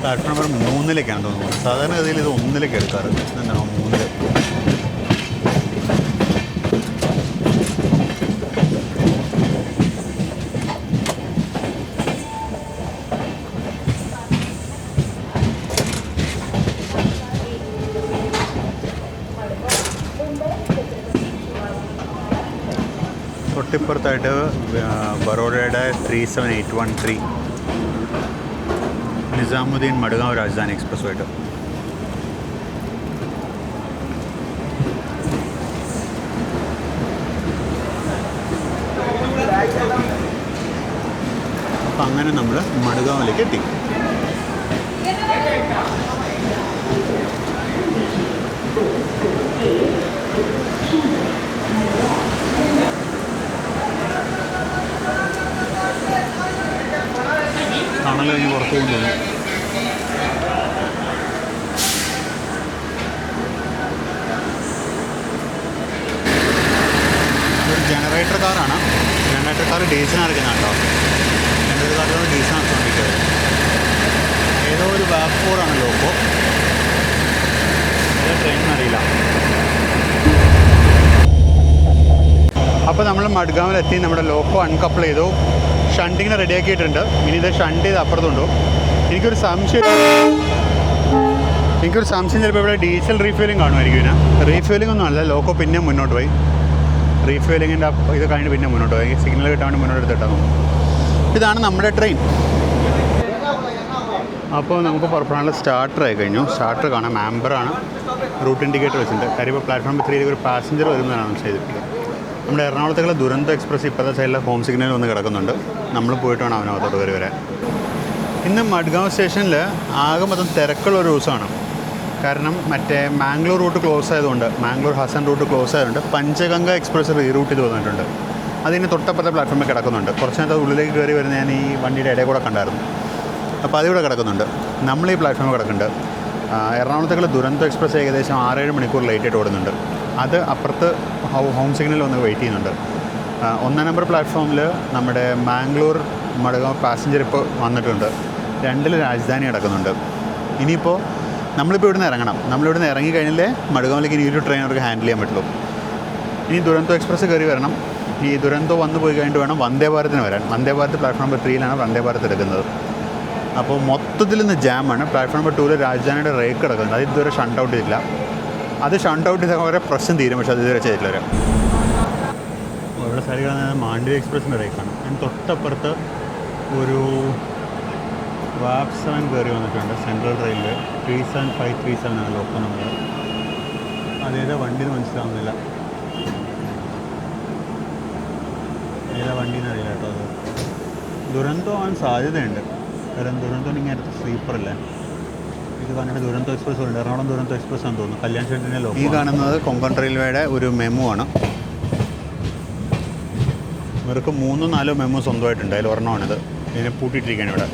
പ്ലാറ്റ്ഫോം നമ്പർ 3-ലേക്കാണ് തോന്നുന്നത്. സാധാരണ ഗതിയിൽ ഇത് 1-ലേക്ക് എടുക്കാറ്. എന്താണോ 3. തൊട്ടിപ്പുറത്തായിട്ട് ബറോഡയുടെ 37813 നിസാമുദ്ദീൻ മഡ്ഗാവ് രാജധാനി എക്സ്പ്രസ് ആയിട്ട്. അപ്പം അങ്ങനെ നമ്മൾ മഡ്ഗാവിലേക്ക് എത്തി. തണൽ കഴിഞ്ഞ് പുറത്തു കൊണ്ടുപോകുന്നു. ഒരു ജനറേറ്റർ കാറാണ്. ജനറേറ്റർ കാർ ഡീസലാണ് എടുക്കുന്നത് കേട്ടോ. ജനറേറ്റർ കാറിൽ ഡീസലാണ് തോന്നിക്കുന്നത്. ഏതോ ഒരു വാപ്പോറാണ് ലോക്കോ. ഏതോ ട്രെയിനറിയില്ല. അപ്പോൾ നമ്മൾ മഡ്ഗാവിലെത്തി. നമ്മുടെ ലോക്കോ അൺകപ്പിൾ ചെയ്തു. ഷണ്ടിങ്ങിനെ റെഡിയാക്കിയിട്ടുണ്ട്. ഇനി ഇത് ഷണ്ട് ചെയ്ത് അപ്പുറത്തുണ്ടോ? എനിക്കൊരു സംശയം ചിലപ്പോൾ ഇവിടെ ഡീസൽ റീഫ്യൂലിംഗ് കാണുമായിരിക്കും. ഇതിന് റീഫ്യൂലിംഗ് ഒന്നും അല്ല. ലോക്കോ പിന്നെ മുന്നോട്ട് പോയി. റീഫ്യൂലിങ്ങിൻ്റെ ഇത് കഴിഞ്ഞ് പിന്നെ മുന്നോട്ട് പോയി. സിഗ്നൽ കിട്ടാൻ വേണ്ടി മുന്നോട്ട് എടുത്തിട്ടാണ് തോന്നുന്നു. ഇതാണ് നമ്മുടെ ട്രെയിൻ. അപ്പോൾ നമുക്ക് പുറപ്പെടാനുള്ള സ്റ്റാർട്ടർ ആയി കഴിഞ്ഞു. സ്റ്റാർട്ടർ കാണാം. ആംബറാണ്. റൂട്ട് ഇൻഡിക്കേറ്റർ വെച്ചിട്ടുണ്ട്. കാര്യം ഇപ്പോൾ പ്ലാറ്റ്ഫോം 3 ഒരു പാസഞ്ചർ വരുന്നതാണ് ചെയ്തിട്ടുള്ളത്. നമ്മുടെ എറണാകുളത്തേക്കുള്ള ദുരന്തോ എക്സ്പ്രസ് ഇപ്പോഴത്തെ സൈഡിലെ ഹോം സിഗ്നൽ വന്ന് കിടക്കുന്നുണ്ട്. നമ്മൾ പോയിട്ട് വേണം അവനകത്തോട്ട് കയറി വരാൻ. ഇന്ന് മഡ്ഗാവ് സ്റ്റേഷനിൽ ആകെ മൊത്തം തിരക്കുള്ള ഒരു ദിവസമാണ്. കാരണം മറ്റേ മാംഗ്ലൂർ റൂട്ട് ക്ലോസ് ആയതുകൊണ്ട്, മാംഗ്ലൂർ ഹസൻ റൂട്ട് ക്ലോസ് ആയതുകൊണ്ട് പഞ്ചഗംഗ എക്സ്പ്രസ് റീറൂട്ട് ചെയ്ത് വന്നിട്ടുണ്ട്. അതിന് തൊട്ടപ്പുറത്തെ പ്ലാറ്റ്ഫോമിൽ കിടക്കുന്നുണ്ട്. കുറച്ച് നേരത്തെ ഉള്ളിലേക്ക് കയറി വരുന്ന ഞാൻ ഈ വണ്ടിയുടെ ഇടയിൽ കൂടെ കണ്ടായിരുന്നു. അപ്പോൾ അതിവിടെ കിടക്കുന്നുണ്ട്. നമ്മൾ ഈ പ്ലാറ്റ്ഫോമിൽ കിടക്കുന്നുണ്ട്. എറണാകുളത്തേക്കുള്ള ദുരന്തോ എക്സ്പ്രസ് ഏകദേശം 6-7 മണിക്കൂർ ലേറ്റായിട്ട് ഓടുന്നുണ്ട്. അത് അപ്പുറത്ത് ഹോം സിഗ്നൽ വന്ന് വെയിറ്റ് ചെയ്യുന്നുണ്ട്. 1 നമ്പർ പ്ലാറ്റ്ഫോമിൽ നമ്മുടെ മാംഗ്ലൂർ മഡ്ഗാവ് പാസഞ്ചർ ഇപ്പോൾ വന്നിട്ടുണ്ട്. 2 രാജധാനി കിടക്കുന്നുണ്ട്. ഇനിയിപ്പോൾ നമ്മളിപ്പോൾ ഇവിടുന്ന് ഇറങ്ങണം. നമ്മളിവിടുന്ന് ഇറങ്ങിക്കഴിഞ്ഞാലേ മഡ്ഗാവിലേക്ക് ഇനി ഒരു ട്രെയിൻ അവർക്ക് ഹാൻഡിൽ ചെയ്യാൻ പറ്റുള്ളൂ. ഇനി ദുരന്തോ എക്സ്പ്രസ് കയറി വരണം. ഈ ദുരന്തോ വന്നു പോയി കഴിഞ്ഞിട്ട് വേണം വന്ദേ ഭാരതിന് വരാൻ. വന്ദേ ഭാരത് പ്ലാറ്റ്ഫോം നമ്പർ 3-ലാണ് വന്ദേ ഭാരത് എടുക്കുന്നത്. അപ്പോൾ മൊത്തത്തിൽ നിന്ന് ജാമാണ്. പ്ലാറ്റ്ഫോം നമ്പർ 2 രാജധാനിയുടെ റേക്ക് കിടക്കുന്നുണ്ട്. അത് ഇതുവരെ ഷണ്ട് ഔട്ട് ചെയ്തില്ല. അത് ഷണ്ട് ഔട്ട് ചെയ്താൽ അവരെ പ്രശ്നം തീരും. പക്ഷേ അത് ഇതുവരെ ചെയ്തിട്ടില്ല. ഇവിടെ സൈഡിൽ മാണ്ഡവി എക്സ്പ്രസിൻ്റെ റേക്കാണ്. അതിന് തൊട്ടപ്പുറത്ത് ഒരു വാപ് 7 കയറി വന്നിട്ടുണ്ട്. സെൻട്രൽ റെയിൽവേ 37537 ആണ് ലോക്കോ നമ്പർ. അതേതാ വണ്ടി എന്ന് മനസ്സിലാവുന്നില്ല. ഏതാ വണ്ടിന്ന് അറിയില്ല കേട്ടോ. അത് ദുരന്തോ ആവാൻ സാധ്യതയുണ്ട്. കാരണം ദുരന്തോ ഇങ്ങനത്തെ സ്ലീപ്പറല്ലേ. ഇത് കണ്ടിട്ട് ദുരന്തോ എക്സ്പ്രസ് ഉണ്ട്. എറണാകുളം ദുരന്തോ എക്സ്പ്രസ് ആണെന്ന് തോന്നുന്നു. കല്യാൺ ഷെഡിൻ്റെ ലോക്കോ. ഈ കാണുന്നത് കൊങ്കൺ റെയിൽവേയുടെ ഒരു മെമു ആണ്. ഇവർക്ക് 3-4 മെമു സ്വന്തമായിട്ടുണ്ട്. അതിൽ ഒരെണ്ണമാണിത്. ഇതിനെ പൂട്ടിയിട്ടിരിക്കുകയാണ് ഇവിടെ.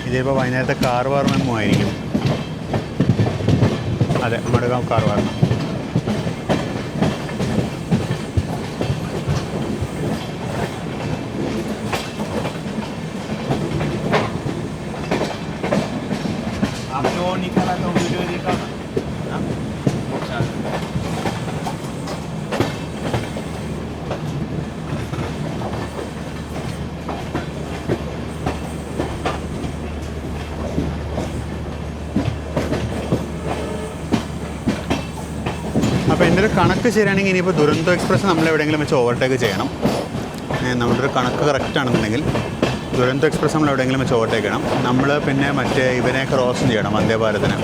ഇതിപ്പോൾ വൈകുന്നേരത്തെ കാർവാർ മെമു ആയിരിക്കും. അതെ, മഡ്ഗാവ് കാർവാർ. അപ്പോൾ എൻ്റെ ഒരു കണക്ക് ശരിയാണെങ്കിൽ ഇനിയിപ്പോൾ ദുരന്തോ എക്സ്പ്രസ് നമ്മൾ എവിടെയെങ്കിലും വെച്ച് ഓവർടേക്ക് ചെയ്യണം. നമ്മുടെ ഒരു കണക്ക് കറക്റ്റ് ആണെന്നുണ്ടെങ്കിൽ ദുരന്തോ എക്സ്പ്രസ് നമ്മൾ എവിടെയെങ്കിലും വെച്ച് ഓവർടേക്ക് ചെയ്യണം. നമ്മൾ പിന്നെ മറ്റേ ഇവനെ ക്രോസ് ചെയ്യണം വന്ദേ ഭാരതിന്.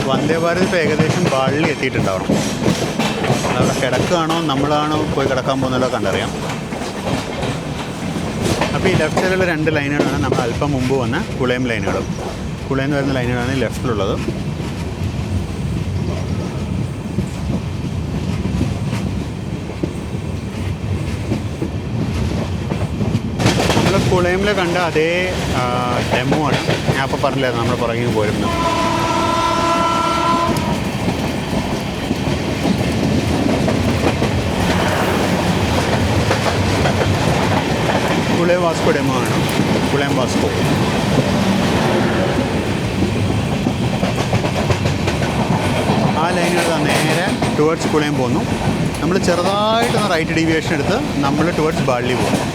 വന്ദേ ഭാരത് ഇപ്പോൾ ഏകദേശം വള്ളി എത്തിയിട്ടുണ്ടാവണം. അതവിടെ കിടക്കുകയാണോ നമ്മളാണോ പോയി കിടക്കാൻ പോകുന്നല്ലോ കണ്ടറിയാം. അപ്പോൾ ഈ ലെഫ്റ്റ് സൈഡിലുള്ള 2 ലൈനുകളാണ് നമ്മൾ അല്പം മുമ്പ് വന്ന കുളയം ലൈനുകളും. കുളയം വരുന്ന ലൈനുകളാണ് ലെഫ്റ്റിലുള്ളത്. നമ്മൾ കുളയമിൽ കണ്ട അതേ ഡെമോ ആണ് ഞാൻ അപ്പോൾ പറഞ്ഞില്ലായിരുന്നു നമ്മുടെ പുറകെ പോരുന്നത്. കുളയം വാസ്കോ ഡെമോ ആണ്, കുളയം വാസ്കോ. ആ ലൈനുകൾ നേരെ ടുവേർഡ്സ് കുളയം പോകുന്നു. നമ്മൾ ചെറുതായിട്ടൊന്ന് റൈറ്റ് ഡീവിയേഷൻ എടുത്ത് നമ്മൾ ടുവേർഡ്സ് ബാർലി പോകും.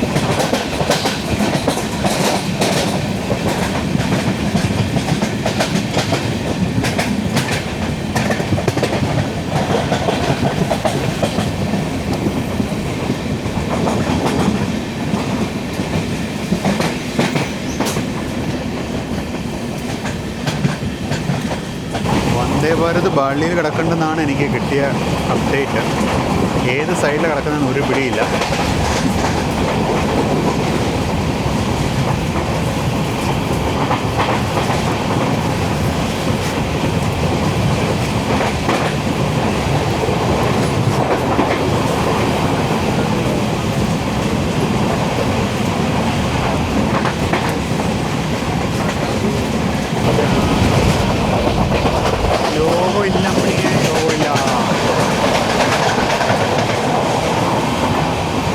വന്ദേ ഭാരത് ബാളിയിൽ കിടക്കേണ്ടെന്നാണ് എനിക്ക് കിട്ടിയ അപ്ഡേറ്റ്. ഏത് സൈഡിൽ കിടക്കുന്നതെന്ന് ഒരു പിടിയില്ല.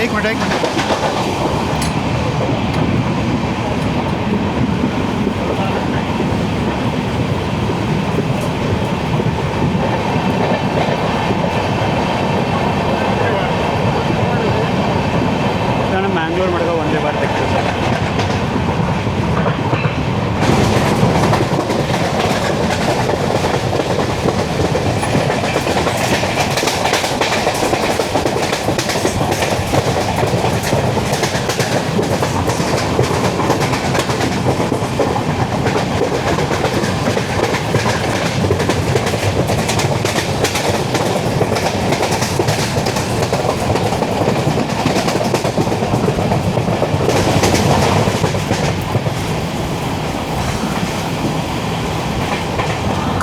एक मिनट इതാണ് മാംഗ്ലൂർ മടക്ക വന്ദേ ഭാരത് എക്സ്പ്രസ്.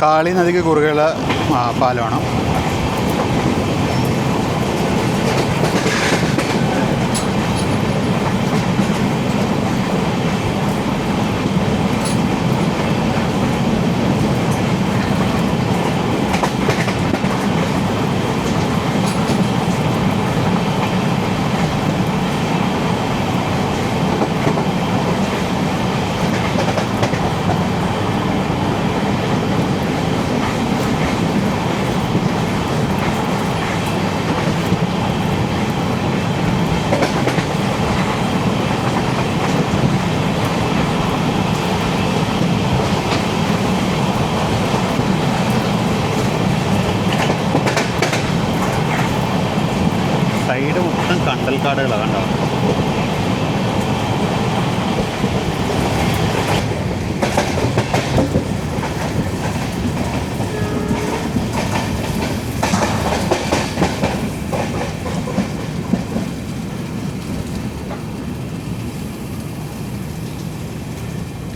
കാളി നദിക്ക് കുറുകെയുള്ള പാലമാണ്. സൈഡ് മൊത്തം കണ്ടൽക്കാടുകളാണ് കണ്ടോ.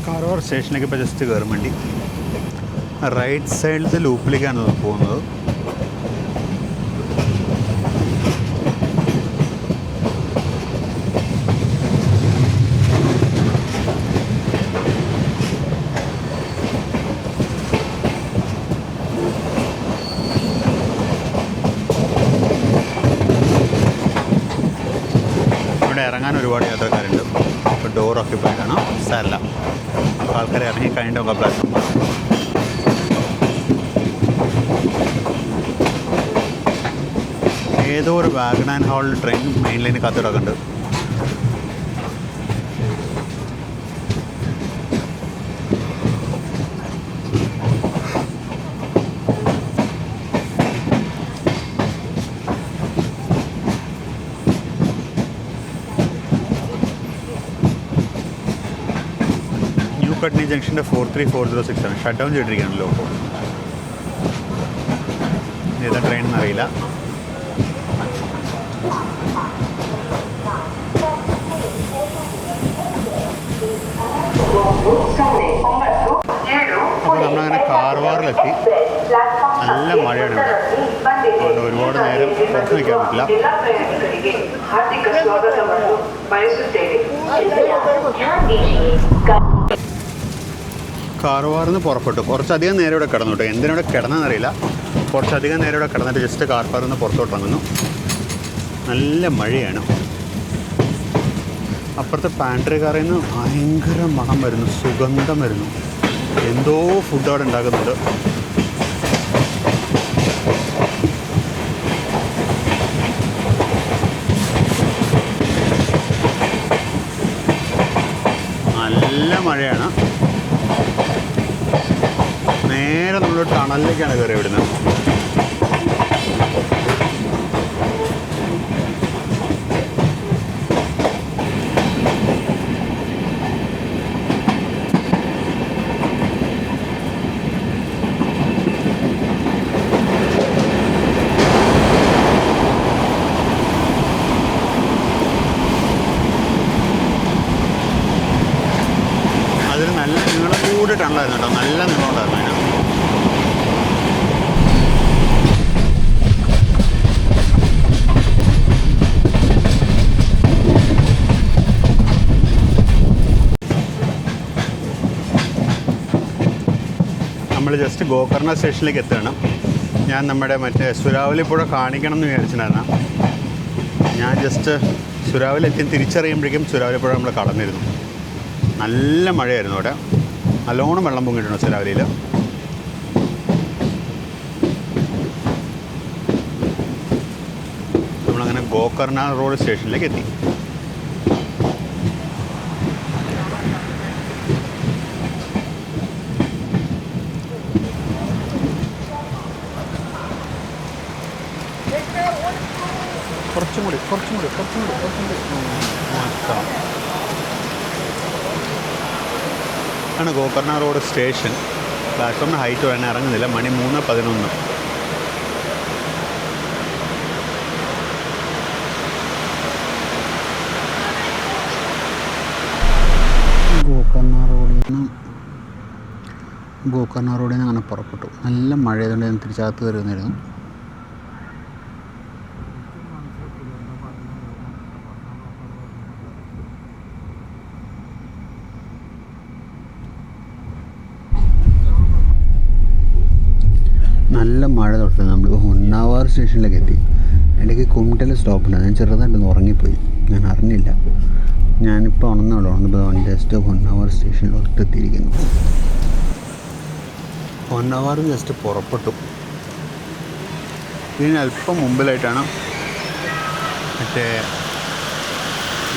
കാർവാർ സ്റ്റേഷനിലേക്ക് ഇപ്പോൾ ജസ്റ്റ് കയറും വേണ്ടി റൈറ്റ് സൈഡിലത്തെ ലൂപ്പിലേക്കാണ് പോകുന്നത്. ഇറങ്ങാൻ ഒരുപാട് യാത്രക്കാരുണ്ട്. ഇപ്പോൾ ഡോർ ഓക്യുപ്പൈഡ് ആണ്, സാരല്ല, ആൾക്കാർ ഇറങ്ങി കഴിഞ്ഞിട്ടൊക്കെ പ്ലാറ്റ്ഫോം. ഏതോ ഒരു wagon and whole train main ലൈനിൽ കാത്തിടക്കുന്നുണ്ട്. കട്നി ജംഗ്ഷൻ്റെ 43406 ഷട്ട് ഡൗൺ ചെയ്തിരിക്കുകയാണല്ലോ. അപ്പോൾ ഏതാ ട്രെയിൻ എന്നറിയില്ല. അപ്പോൾ നമ്മളങ്ങനെ കാർവാറിലെത്തി. നല്ല മഴയാണ് ഇവിടെ. അതുകൊണ്ട് ഒരുപാട് നേരം പുറത്ത് നിൽക്കാൻ പറ്റില്ല. കാർവാറിന്ന് പുറപ്പെട്ടു. കുറച്ചധികം നേരം ഇവിടെ കിടന്നു കേട്ടോ. എന്തിനവിടെ കിടന്നതെന്നറിയില്ല. കുറച്ചധികം നേരം ഇവിടെ കിടന്നിട്ട് ജസ്റ്റ് കാർവാറിന്ന് പുറത്തോട്ട് ഇറങ്ങുന്നു. നല്ല മഴയാണ്. അപ്പുറത്തെ പാൻട്രി കാറിൽ നിന്ന് ഭയങ്കര മണം വരുന്നു, സുഗന്ധം വരുന്നു. എന്തോ ഫുഡ് അവിടെ ഉണ്ടാക്കുന്നുണ്ട്. നല്ല മഴയാണ്. നേരെ നമ്മൾ ടണലിലേക്കാണ് കയറി വിടുന്നത്. അതിന് നല്ല നീളം കൂടി ടണലായിരുന്നു കേട്ടോ. നല്ല നീളം ഉണ്ടായിരുന്നു അതിന്. നമ്മൾ ജസ്റ്റ് ഗോകർണ സ്റ്റേഷനിലേക്ക് എത്തുകയാണ്. ഞാൻ നമ്മുടെ മറ്റേ സുരാവലി പുഴ കാണിക്കണം എന്ന് വിചാരിച്ചിട്ടുണ്ടായിരുന്നു. ഞാൻ ജസ്റ്റ് സുരാവലി എത്തി തിരിച്ചറിയുമ്പോഴേക്കും സുരാവലി പുഴ നമ്മൾ കടന്നിരുന്നു. നല്ല മഴയായിരുന്നു അവിടെ. നല്ലോണം വെള്ളം പൊങ്ങിയിട്ടുണ്ട് സുരാവലിയിൽ. നമ്മളങ്ങനെ ഗോകർണ റോഡ് സ്റ്റേഷനിലേക്ക് എത്തി. കുറച്ചും കൂടി ആണ് ഗോകർണ റോഡ് സ്റ്റേഷൻ. പ്ലാറ്റ്ഫോമിന് ഹൈറ്റ് വരാൻ ഇറങ്ങുന്നില്ല. മണി 3:11. ഗോകർണ റോഡിൽ നിന്ന് അങ്ങനെ പുറപ്പെട്ടു. നല്ല മഴ ആയതുകൊണ്ട് ഞാൻ തിരിച്ചകത്ത് കയറി വന്നിരുന്നു. നല്ല മഴ തൊട്ട് നമ്മൾ ഹൊന്നാവാർ സ്റ്റേഷനിലേക്ക് എത്തി. ഇടയ്ക്ക് കുമിട്ടൽ സ്റ്റോപ്പുണ്ട്. ഞാൻ ചെറുതായിട്ടൊന്ന് ഉറങ്ങിപ്പോയി, ഞാൻ അറിഞ്ഞില്ല. ഞാനിപ്പോൾ ഉണർന്നപ്പോൾ ജസ്റ്റ് ഹൊന്നാവാർ സ്റ്റേഷനിലോട്ട് എത്തിയിരിക്കുന്നു. ഹൊന്നാവാർ ജസ്റ്റ് പുറപ്പെട്ടു. ഇതിന് അല്പം മുമ്പിലായിട്ടാണ് മറ്റേ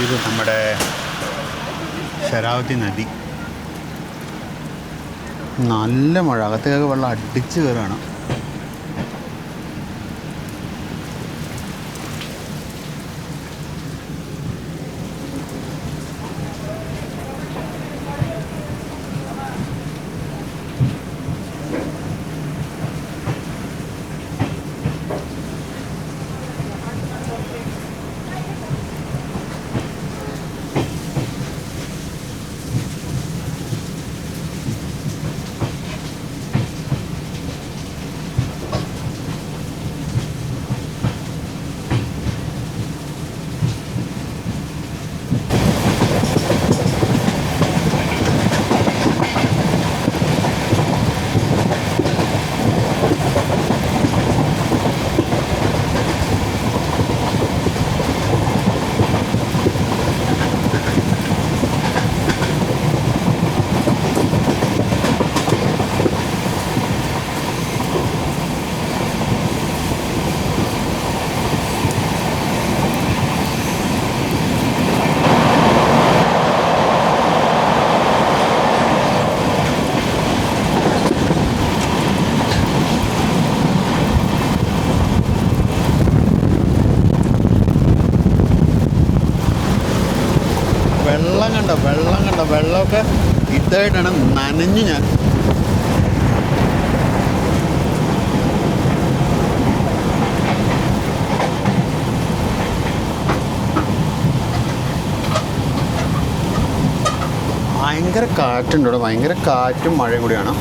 ഇത് നമ്മുടെ ശരാവതി നദി. നല്ല മഴ, അകത്തേക്ക് വെള്ളം അടിച്ച് കയറുകയാണ്. വെള്ളമൊക്കെ ഇതായിട്ടാണ് നനഞ്ഞു. ഞാൻ ഭയങ്കര കാറ്റുണ്ട് ഇവിടെ. ഭയങ്കര കാറ്റും മഴയും കൂടിയാണ്.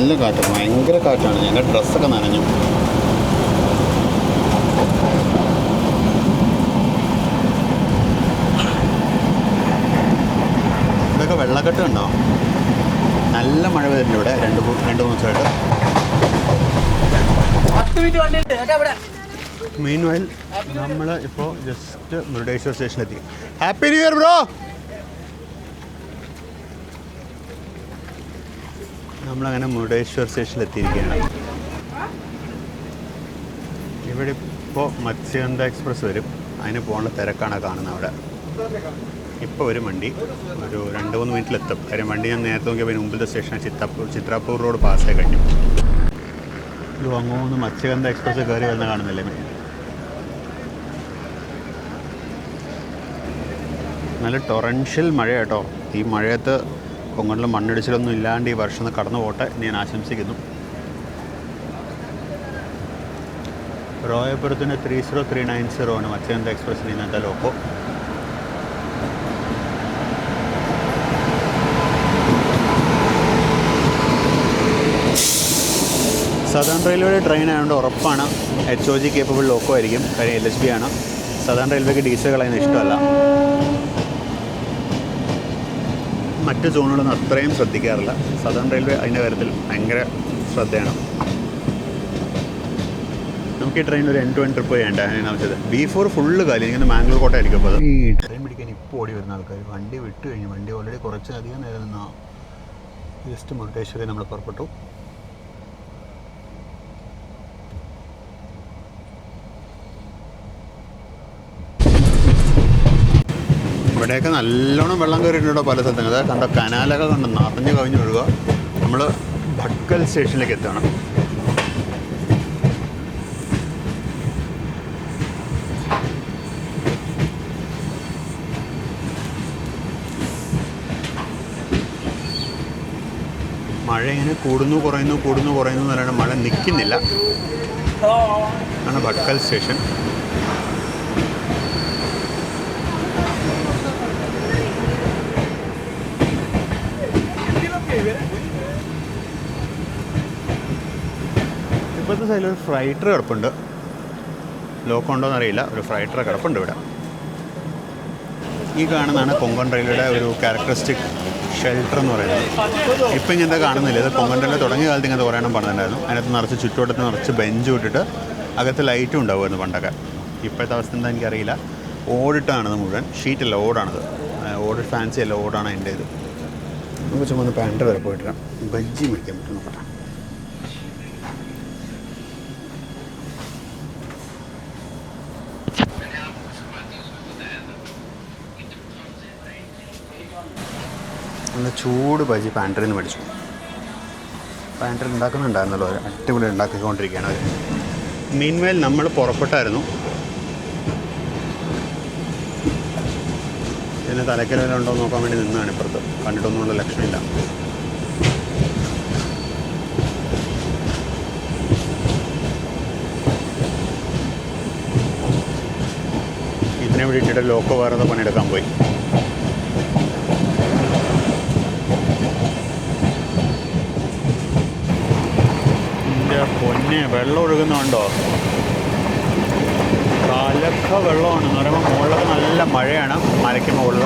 നല്ല കാറ്റ്, ഭയങ്കര കാറ്റാണ്. ഞങ്ങളുടെ ഡ്രസ്സൊക്കെ നനഞ്ഞു. ഇതൊക്കെ വെള്ളക്കെട്ട് ഉണ്ടോ? നല്ല മഴ പെയ്തിട്ടുണ്ട് ഇവിടെ രണ്ട് മൂന്ന് ദിവസമായിട്ട്. മെയിൻ വയൽ നമ്മൾ ഇപ്പോൾ ജസ്റ്റ് മുരുടേശ്വർ സ്റ്റേഷനിലെത്തി. Happy new year bro. നമ്മളങ്ങനെ മുരുടേശ്വർ സ്റ്റേഷനിലെത്തിയിരിക്കുകയാണ്. ഇവിടെ ഇപ്പോൾ മത്സ്യഗന്ധ എക്സ്പ്രസ് വരും, അതിന് പോകാനുള്ള തിരക്കാണ് കാണുന്നത് അവിടെ. ഇപ്പോൾ ഒരു വണ്ടി ഒരു 2-3 മിനിറ്റിലെത്തും. കാര്യം വണ്ടി ഞാൻ നേരത്തെ നോക്കിയപ്പോൾ പിന്നെ മുമ്പിലത്തെ സ്റ്റേഷൻ ചിത്രാപൂർ റോഡ് പാസ്സായി കഴിഞ്ഞു. ഇത് അങ്ങോന്ന് മത്സ്യഗന്ധ എക്സ്പ്രസ് കയറി വരുന്ന കാണുന്നില്ലേ? നല്ല ടൊറൻഷ്യൽ മഴ കേട്ടോ. ഈ മഴയത്ത് കൊങ്കണിൽ മണ്ണിടിച്ചിലൊന്നും ഇല്ലാണ്ട് ഈ വർഷം ഒന്ന് കടന്നു പോട്ടെ എന്ന് ഞാൻ ആശംസിക്കുന്നു. റോയപുരത്തിന് 30390 ആണ് മത്സ്യഗന്ധ എക്സ്പ്രസ്സിന് ഇന്നത്തെ ലോക്കോ. സദേൺ റെയിൽവേയുടെ ട്രെയിൻ ആയതുകൊണ്ട് ഉറപ്പാണ് HOG കേപ്പബിൾ ലോക്കോ ആയിരിക്കും. കാര്യം LHB ആണ്. സദേൺ റെയിൽവേക്ക് ഡീസൽ കളയുന്നത് ഇഷ്ടമല്ല. മറ്റ് സോണുകളൊന്നും അത്രയും ശ്രദ്ധിക്കാറില്ല. സദേൺ റെയിൽവേ അതിൻ്റെ കാര്യത്തിൽ ഭയങ്കര ശ്രദ്ധയാണ്. നമുക്ക് ഈ ട്രെയിനിൽ ഒരു end-to-end ട്രിപ്പ് ചെയ്യേണ്ട അതിനാണ് ആവശ്യത. B4 ഫുള്ള് കാലി. ഇങ്ങനെ മാംഗ്ലൂർ കോട്ട ആയിരിക്കും. അപ്പോൾ ഈ ട്രെയിൻ പിടിക്കാൻ ഇപ്പോൾ ഓടി വരുന്ന ആൾക്കാർ വണ്ടി വിട്ട് കഴിഞ്ഞു. വണ്ടി ഓൾറെഡി കുറച്ചധികം നേരം നിന്നാ ജസ്റ്റ് മുരുടേശ്വരി നമ്മൾ പുറപ്പെട്ടു. ഇവിടെയൊക്കെ നല്ലോണം വെള്ളം കയറിയിട്ടുണ്ടോ പല സ്ഥലത്തും. അതായത് കണ്ടോ, കനാലൊക്കെ കണ്ടോ നിറഞ്ഞു കവിഞ്ഞ് ഒഴുകുക. നമ്മൾ ഭട്കൽ സ്റ്റേഷനിലേക്ക് എത്തുകയാണ്. മഴ ഇങ്ങനെ കൂടുന്നു കുറയുന്നു എന്നല്ലാണ്ട് മഴ നിൽക്കുന്നില്ല. ആണ് ഭട്കൽ സ്റ്റേഷൻ. ഇപ്പോഴത്തെ സൈഡിൽ ഒരു ഫ്രൈറ്റർ കിടപ്പുണ്ട്. ലോക്കോ ഉണ്ടോയെന്ന് അറിയില്ല. ഒരു ഫ്രൈറ്റർ കിടപ്പുണ്ട് ഇവിടെ. ഈ കാണുന്നതാണ് കൊങ്കൺ റെയിൽവേയുടെ ഒരു ക്യാരക്ടറിസ്റ്റിക് ഷെൽട്ടർ എന്ന് പറയുന്നത്. ഇപ്പം ഇങ്ങനത്തെ കാണുന്നില്ല. ഇത് കൊങ്കൺ റെയിൽവേ തുടങ്ങിയ കാലത്ത് ഇങ്ങനത്തെ കുറേ എണ്ണം പറഞ്ഞിട്ടുണ്ടായിരുന്നു. അതിനകത്ത് നിറച്ച് ചുറ്റുവട്ടത്ത് നിറച്ച് ബെഞ്ച് വിട്ടിട്ട് അകത്ത് ലൈറ്റും ഉണ്ടാവുമായിരുന്നു പണ്ടൊക്കെ. ഇപ്പോഴത്തെ അവസ്ഥ എന്താ എനിക്കറിയില്ല. ഓടിട്ടാണത് മുഴുവൻ. ഷീറ്റല്ല, ഓടാണത്. ഓട് ഫാൻസി അല്ല, ഓടാണ് എൻ്റെ ഇത്. നമുക്ക് ചുമ്മാ പാൻറ് വരെ പോയിട്ട് ബജ്ജി മേടിക്കാൻ പറ്റും. നോക്കട്ടെ. നല്ല ചൂട് ബജി പാൻട്രിൽ നിന്ന് മേടിച്ചു. പാൻട്രിൽ ഉണ്ടാക്കുന്നുണ്ടായിരുന്നല്ലോ, അടിപൊളി ഉണ്ടാക്കിക്കൊണ്ടിരിക്കുകയാണ് അവർ. മീൻവേൽ നമ്മൾ പുറപ്പെട്ടായിരുന്നു. ഇതിന് തലക്കരയിലുണ്ടോ എന്ന് നോക്കാൻ വേണ്ടി നിന്നാണ് ഇപ്പുറത്ത്. കണ്ടിട്ടൊന്നുമുള്ള ലക്ഷണമില്ല. ഇതിനെ വേണ്ടിയിട്ട് ലോക്കോ വേറെ പണിയെടുക്കാൻ പോയി. പൊന്നെ, വെള്ളം ഒഴുകുന്നുണ്ടോ? കലക്ക വെള്ളമാണ് എന്ന് പറയുമ്പോൾ മുകളിലൊക്കെ നല്ല മഴയാണ്. മലയ്ക്ക് മുകളിൽ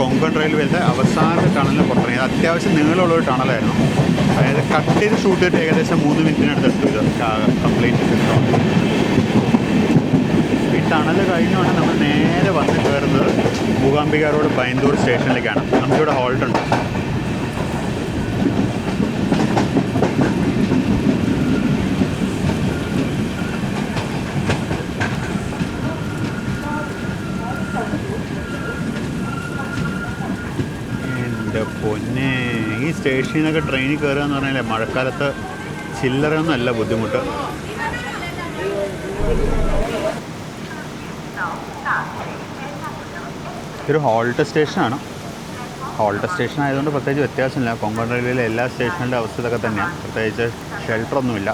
കൊങ്കൺ റെയിൽവേയുടെ അവസാനത്തെ ടണലിന് പുറത്തിറങ്ങിയത്. അത്യാവശ്യം നീളമുള്ളൊരു ടണലായിരുന്നു. അതായത് കട്ട് ചെയ്ത് ഷൂട്ട് ചെയ്തിട്ട് ഏകദേശം 3 മിനിറ്റിനടുത്ത് എത്തും. ഇത് കംപ്ലീറ്റ് കിട്ടും. ഈ ടണൽ കഴിഞ്ഞാണ് നമ്മൾ നേരെ വന്ന് കയറുന്നത് മൂകാംബിക റോഡ് ബൈന്ദൂർ സ്റ്റേഷനിലേക്കാണ്. നമുക്കിവിടെ ഹോൾട്ടുണ്ട്. പൊന്നെ, ഈ സ്റ്റേഷനിൽ നിന്നൊക്കെ ട്രെയിനിൽ കയറുക എന്ന് പറഞ്ഞാൽ മഴക്കാലത്ത് ചില്ലറയൊന്നും അല്ല ബുദ്ധിമുട്ട്. ഇതൊരു ഹോൾട്ട് സ്റ്റേഷനാണ്. ഹോൾട്ട് സ്റ്റേഷൻ ആയതുകൊണ്ട് പ്രത്യേകിച്ച് വ്യത്യാസമില്ല. കൊങ്കൺ റെയിൽവേയിലെ എല്ലാ സ്റ്റേഷനുകളുടെ അവസ്ഥ ഇതൊക്കെ തന്നെയാണ്. പ്രത്യേകിച്ച് ഷെൽട്ടറൊന്നുമില്ല.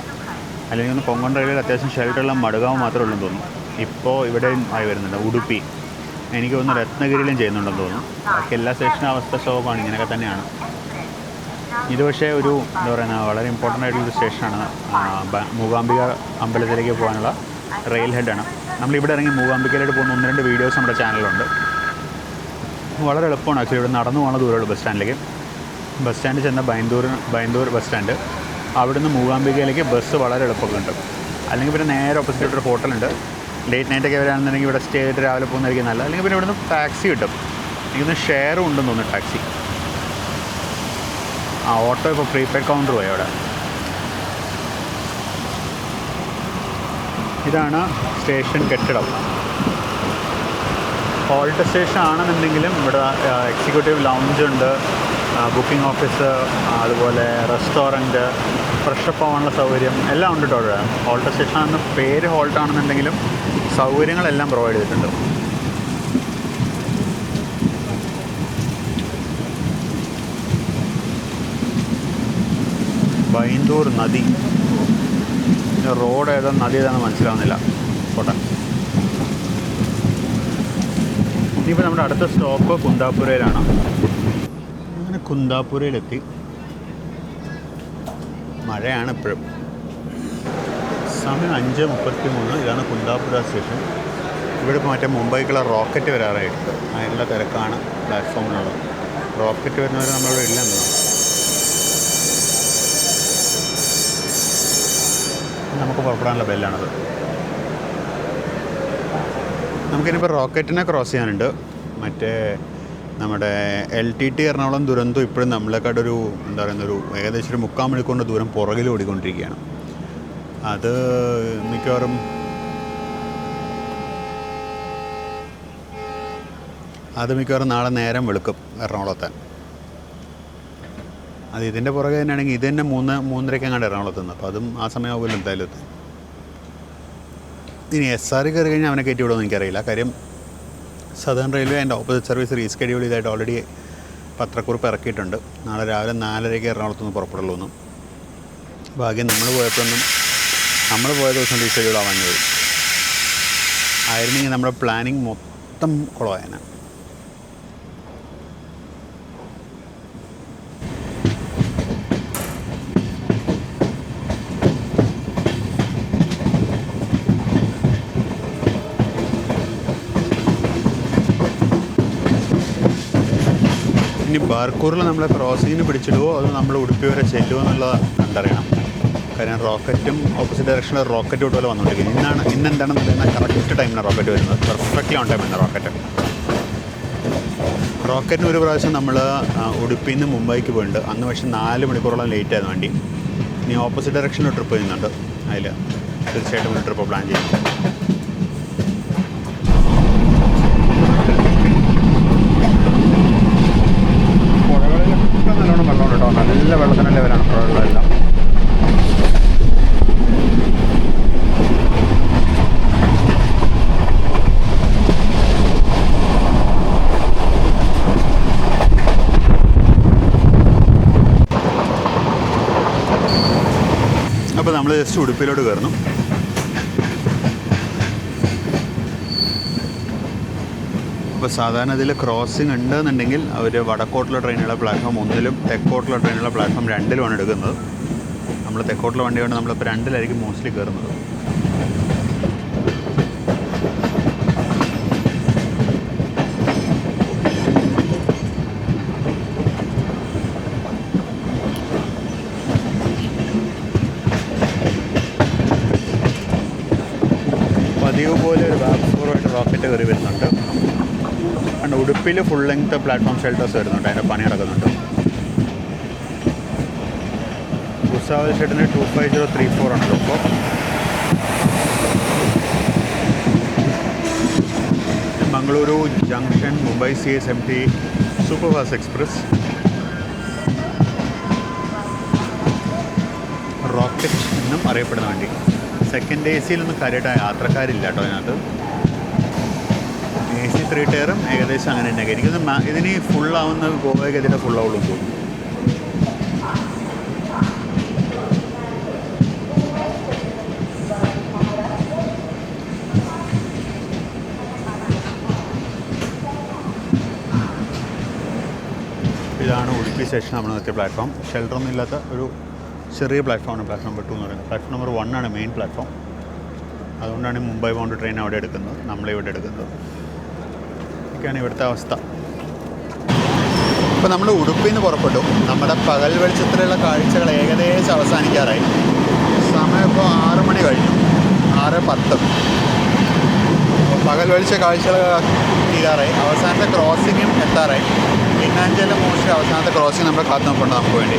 അല്ലെങ്കിൽ ഒന്ന് കൊങ്കൺ റെയിൽവേയിൽ അത്യാവശ്യം ഷെൽട്ടറുള്ള മഡ്ഗാവ് മാത്രമേ ഉള്ളൂ തോന്നുന്നു. ഇപ്പോൾ ഇവിടെയും ആയി വരുന്നുണ്ട്. ഉടുപ്പി, എനിക്ക് തോന്നുന്നു രത്നഗിരിയിലും ചെയ്യുന്നുണ്ടെന്ന് തോന്നുന്നു. ബാക്കി എല്ലാ സ്റ്റേഷനും അവസ്ഥ ശോകമാണ്, ഇങ്ങനെയൊക്കെ തന്നെയാണ്. ഇത് പക്ഷേ ഒരു എന്താ പറയുക, വളരെ ഇമ്പോർട്ടൻ്റ് ആയിട്ടുള്ളൊരു സ്റ്റേഷനാണ്. മൂകാംബിക അമ്പലത്തിലേക്ക് പോകാനുള്ള റെയിൽ ഹെഡാണ്. നമ്മളിവിടെ ഇറങ്ങി മൂകാംബികയിലോട്ട് പോകുന്ന 1-2 വീഡിയോസ് നമ്മുടെ ചാനലിലുണ്ട്. വളരെ എളുപ്പമാണ് ആക്ച്വലി. ഇവിടെ നടന്നു പോകുന്ന ദൂരമുള്ളൂ ബസ് സ്റ്റാൻഡിലേക്ക്. ബസ് സ്റ്റാൻഡ് ചെന്ന ബൈന്ദൂർ ബസ് സ്റ്റാൻഡ്, അവിടുന്ന് മൂകാംബികയിലേക്ക് ബസ് വളരെ എളുപ്പമൊക്കെ ഉണ്ട്. അല്ലെങ്കിൽ പിന്നെ നേരെ ഓപ്പോസിറ്റ് ഒരു ഹോട്ടലുണ്ട്. ലേറ്റ് നൈറ്റൊക്കെ വരാണെന്നുണ്ടെങ്കിൽ ഇവിടെ സ്റ്റേ ചെയ്തിട്ട് രാവിലെ പോകുന്നതായിരിക്കും നല്ലത്. അല്ലെങ്കിൽ പിന്നെ ഇവിടുന്ന് ടാക്സി കിട്ടും. എനിക്കൊന്ന് ഷെയറും ഉണ്ടെന്ന് തോന്നുന്നു ടാക്സി. ഓട്ടോ ഇപ്പോൾ പ്രീപെയ്ഡ് കൗണ്ടർ പോയി അവിടെ. ഇതാണ് സ്റ്റേഷൻ കെട്ടിടം. ഹോൾട്ട് സ്റ്റേഷൻ ആണെന്നുണ്ടെങ്കിലും ഇവിടെ എക്സിക്യൂട്ടീവ് ലൗഞ്ച് ഉണ്ട്, ബുക്കിംഗ് ഓഫീസ്, അതുപോലെ റെസ്റ്റോറൻറ്റ്, ഫ്രഷപ്പ് ആവാനുള്ള സൗകര്യം എല്ലാം ഉണ്ട് കേട്ടോ ഇവിടെ. ഹോൾട്ട് സ്റ്റേഷൻ ആണെന്ന് പേര് ഹോൾട്ട് ആണെന്നുണ്ടെങ്കിലും സൗകര്യങ്ങളെല്ലാം പ്രൊവൈഡ് ചെയ്തിട്ടുണ്ട്. ബൈന്ദൂർ നദി, റോഡ് ഏതാ നദി ഏതാണെന്ന് മനസ്സിലാവുന്നില്ല. പോട്ടെ. ഇനിയിപ്പോൾ നമ്മുടെ അടുത്ത സ്റ്റോപ്പ് കുന്താപുരയിലാണ്. അങ്ങനെ കുന്താപുരയിലെത്തി. മഴയാണ് ഇപ്പോഴും. സമയം 5:33. ഇതാണ് കുന്താപുര സ്റ്റേഷൻ. ഇവിടെ ഇപ്പോൾ മറ്റേ മുംബൈക്കുള്ള റോക്കറ്റ് വരാറായിട്ട് അതിനുള്ള തിരക്കാണ് പ്ലാറ്റ്ഫോമിലുള്ളത്. റോക്കറ്റ് വരുന്നവരെ നമ്മളിവിടെ ഇല്ലെന്ന്. നമുക്ക് പുറപ്പെടാനുള്ള ബെല്ലാണത്. നമുക്കിനിപ്പോൾ റോക്കറ്റിനെ ക്രോസ് ചെയ്യാനുണ്ട്. മറ്റേ നമ്മുടെ LTT എറണാകുളം ദുരന്തം ഇപ്പോഴും നമ്മളെക്കാട്ടൊരു എന്താ പറയുന്നൊരു ഏകദേശം ഒരു 3/4 മണിക്കൂറിൻ്റെ ദൂരം പുറകിൽ ഓടിക്കൊണ്ടിരിക്കുകയാണ്. അത് മിക്കവാറും നാളെ നേരം വെളുക്കും എറണാകുളത്താൻ. അത് ഇതിൻ്റെ പുറകെ തന്നെയാണെങ്കിൽ ഇത് തന്നെ 3-3:30 എറണാകുളത്തുനിന്ന്. അപ്പോൾ അതും ആ സമയമാകുമല്ലോ എന്തായാലും എത്തും. ഇനി SR കയറി കഴിഞ്ഞാൽ അവനെ കയറ്റി വിടുമെന്ന് എനിക്കറിയില്ല. കാര്യം സദേൺ റെയിൽവേ അതിൻ്റെ ഓപ്പോസിറ്റ് സർവീസ് റീസ്കെഡ്യൂൾ ചെയ്തായിട്ട് ഓൾറെഡി പത്രക്കുറിപ്പ് ഇറക്കിയിട്ടുണ്ട്. നാളെ രാവിലെ 4:30 എറണാകുളത്തുനിന്ന് പുറപ്പെടുള്ളൂ എന്നും. ഭാഗ്യം നമ്മൾ പോയ ദിവസം റീസ്കെഡ്യൂൾ ആവാൻ പോയി ആയിരുന്നെങ്കിൽ നമ്മുടെ പ്ലാനിങ് മൊത്തം കുളമായേനെ. ഇനി ബാർക്കൂറിൽ നമ്മളെ ക്രോസിങ്ങിന് പിടിച്ചിടുമോ അതോ നമ്മൾ ഉടുപ്പി വരെ ചെല്ലുമോ എന്നുള്ളത് കണ്ടറിയണം. കാര്യം റോക്കറ്റും ഓപ്പോസിറ്റ് ഡയറക്ഷനിൽ റോക്കറ്റ് പോലെ വന്നുകൊണ്ടിരിക്കുന്നത്. ഇന്നെന്താണെന്ന് പറയുന്നത് കറക്റ്റ് ടൈമിനാണ് റോക്കറ്റ് വരുന്നത്. പെർഫെക്റ്റ്ലി ഓൺ ടൈം ആണ് റോക്കറ്റിന് ഒരു പ്രാവശ്യം നമ്മൾ ഉടുപ്പിയിൽ നിന്ന് മുംബൈക്ക് പോയിട്ടുണ്ട്. അന്ന് പക്ഷേ 4 മണിക്കൂറോളം ലേറ്റ് ആയിരുന്നു വണ്ടി. ഇനി ഓപ്പോസിറ്റ് ഡയറക്ഷനിൽ ട്രിപ്പ് ചെയ്യുന്നുണ്ട്. അതിൽ തീർച്ചയായിട്ടും ഒരു ട്രിപ്പ് പ്ലാൻ ചെയ്യും. നല്ലോണം വെള്ളമുണ്ട് കേട്ടോ. നല്ല വെള്ളത്തിൻ്റെ ലെവലാണ് പുഴകളിലെല്ലാം. അപ്പോൾ നമ്മൾ ജസ്റ്റ് ഉടുപ്പിയിലോട്ട് കയറുന്നു. അപ്പോൾ സാധാരണ ഇതിൽ ക്രോസിംഗ് ഉണ്ടെന്നുണ്ടെങ്കിൽ അവർ വടക്കോട്ടുള്ള ട്രെയിനുള്ള പ്ലാറ്റ്ഫോം 1-ലും തെക്കോട്ടുള്ള ട്രെയിനുള്ള പ്ലാറ്റ്ഫോം 2-ലുമാണ് എടുക്കുന്നത്. നമ്മൾ തെക്കോട്ടുള്ള വണ്ടി കൊണ്ട് നമ്മളിപ്പോൾ 2-ലായിരിക്കും മോസ്റ്റ്ലി കയറുന്നത്. പതിവ് പോലെ ഒരു ബാക്ക്ഫോറുമായിട്ട് റോക്കറ്റ് കയറി വരുന്നുണ്ട്. അതുകൊണ്ട് ഉടുപ്പിയിൽ ഫുൾ ലെങ്ത് പ്ലാറ്റ്ഫോം ഷെൽട്ടേഴ്സ് വരുന്നുണ്ട്. അതിൻ്റെ പണി നടക്കുന്നുണ്ട്. ഭുസാവൽ ഷെഡിന് 25034 ആണല്ലോ ഇപ്പോൾ. Mangaluru junction Mumbai CSMT super fast express rocket എന്നും അറിയപ്പെടുന്ന വണ്ടി. സെക്കൻഡ് എ സിയിലൊന്നും കാര്യമായിട്ട് യാത്രക്കാരില്ല കേട്ടോ അതിനകത്ത്. AC 3 ടയറും ഏകദേശം അങ്ങനെ തന്നെയൊക്കെ. എനിക്കൊന്ന് ഇതിന് ഫുള്ളാവുന്ന ഗോവയ്ക്ക് ഇതിൻ്റെ ഫുള്ളാവുള്ളൂ തോന്നുന്നു. ഇതാണ് ഉടുപ്പി സ്റ്റേഷൻ നമ്മൾ നിർത്തിയ പ്ലാറ്റ്ഫോം. ഷെൽട്ടറൊന്നും ഇല്ലാത്ത ഒരു ചെറിയ പ്ലാറ്റ്ഫോമാണ് പ്ലാറ്റ്ഫോം 2 എന്ന് പറയുന്നത്. പ്ലാറ്റ്ഫോം നമ്പർ 1 ആണ് മെയിൻ പ്ലാറ്റ്ഫോം. അതുകൊണ്ടാണ് മുംബൈ ബൗണ്ട് ട്രെയിൻ അവിടെ എടുക്കുന്നത്, നമ്മളിവിടെ എടുക്കുന്നത്. ഇതൊക്കെയാണ് ഇവിടുത്തെ അവസ്ഥ. ഇപ്പോൾ നമ്മൾ ഉടുപ്പിൽ നിന്ന് പുറപ്പെട്ടു. നമ്മുടെ പകൽ വെളിച്ചത്തിലുള്ള കാഴ്ചകൾ ഏകദേശം അവസാനിക്കാറായി. സമയം ഇപ്പോൾ 6 മണി കഴിഞ്ഞു, 6:10. പകൽ വെളിച്ച കാഴ്ചകൾ തീരാറായി. അവസാനത്തെ ക്രോസിങ്ങും എത്താറായി. പിന്നാഞ്ചിലെ മോശം അവസാനത്തെ ക്രോസിങ് നമ്മൾ കാത്തു നോക്കേണ്ട നമുക്ക് വേണ്ടി.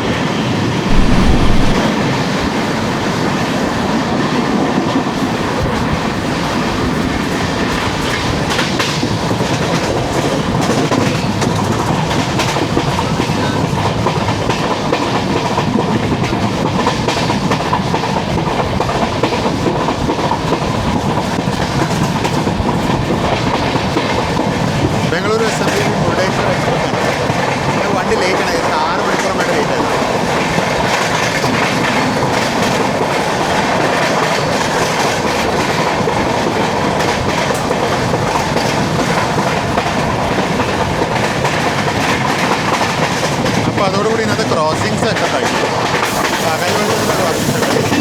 ബംഗളൂരു SMT മുരുടേശ്വർ എക്സ്പ്രസ് ആണ്. പിന്നെ വണ്ടി ലേറ്റാണ്, 6 മണിക്കൂറുമായിട്ട് ലേറ്റ് ആയിരുന്നു. അപ്പോൾ അതോടുകൂടി ഇന്നത്തെ ക്രോസിങ്സ് ഒക്കെ കഴിഞ്ഞു. പകൽ വെളിച്ചത്തിലുള്ള ക്രോസിങ്സ് ഒക്കെ കഴിഞ്ഞു.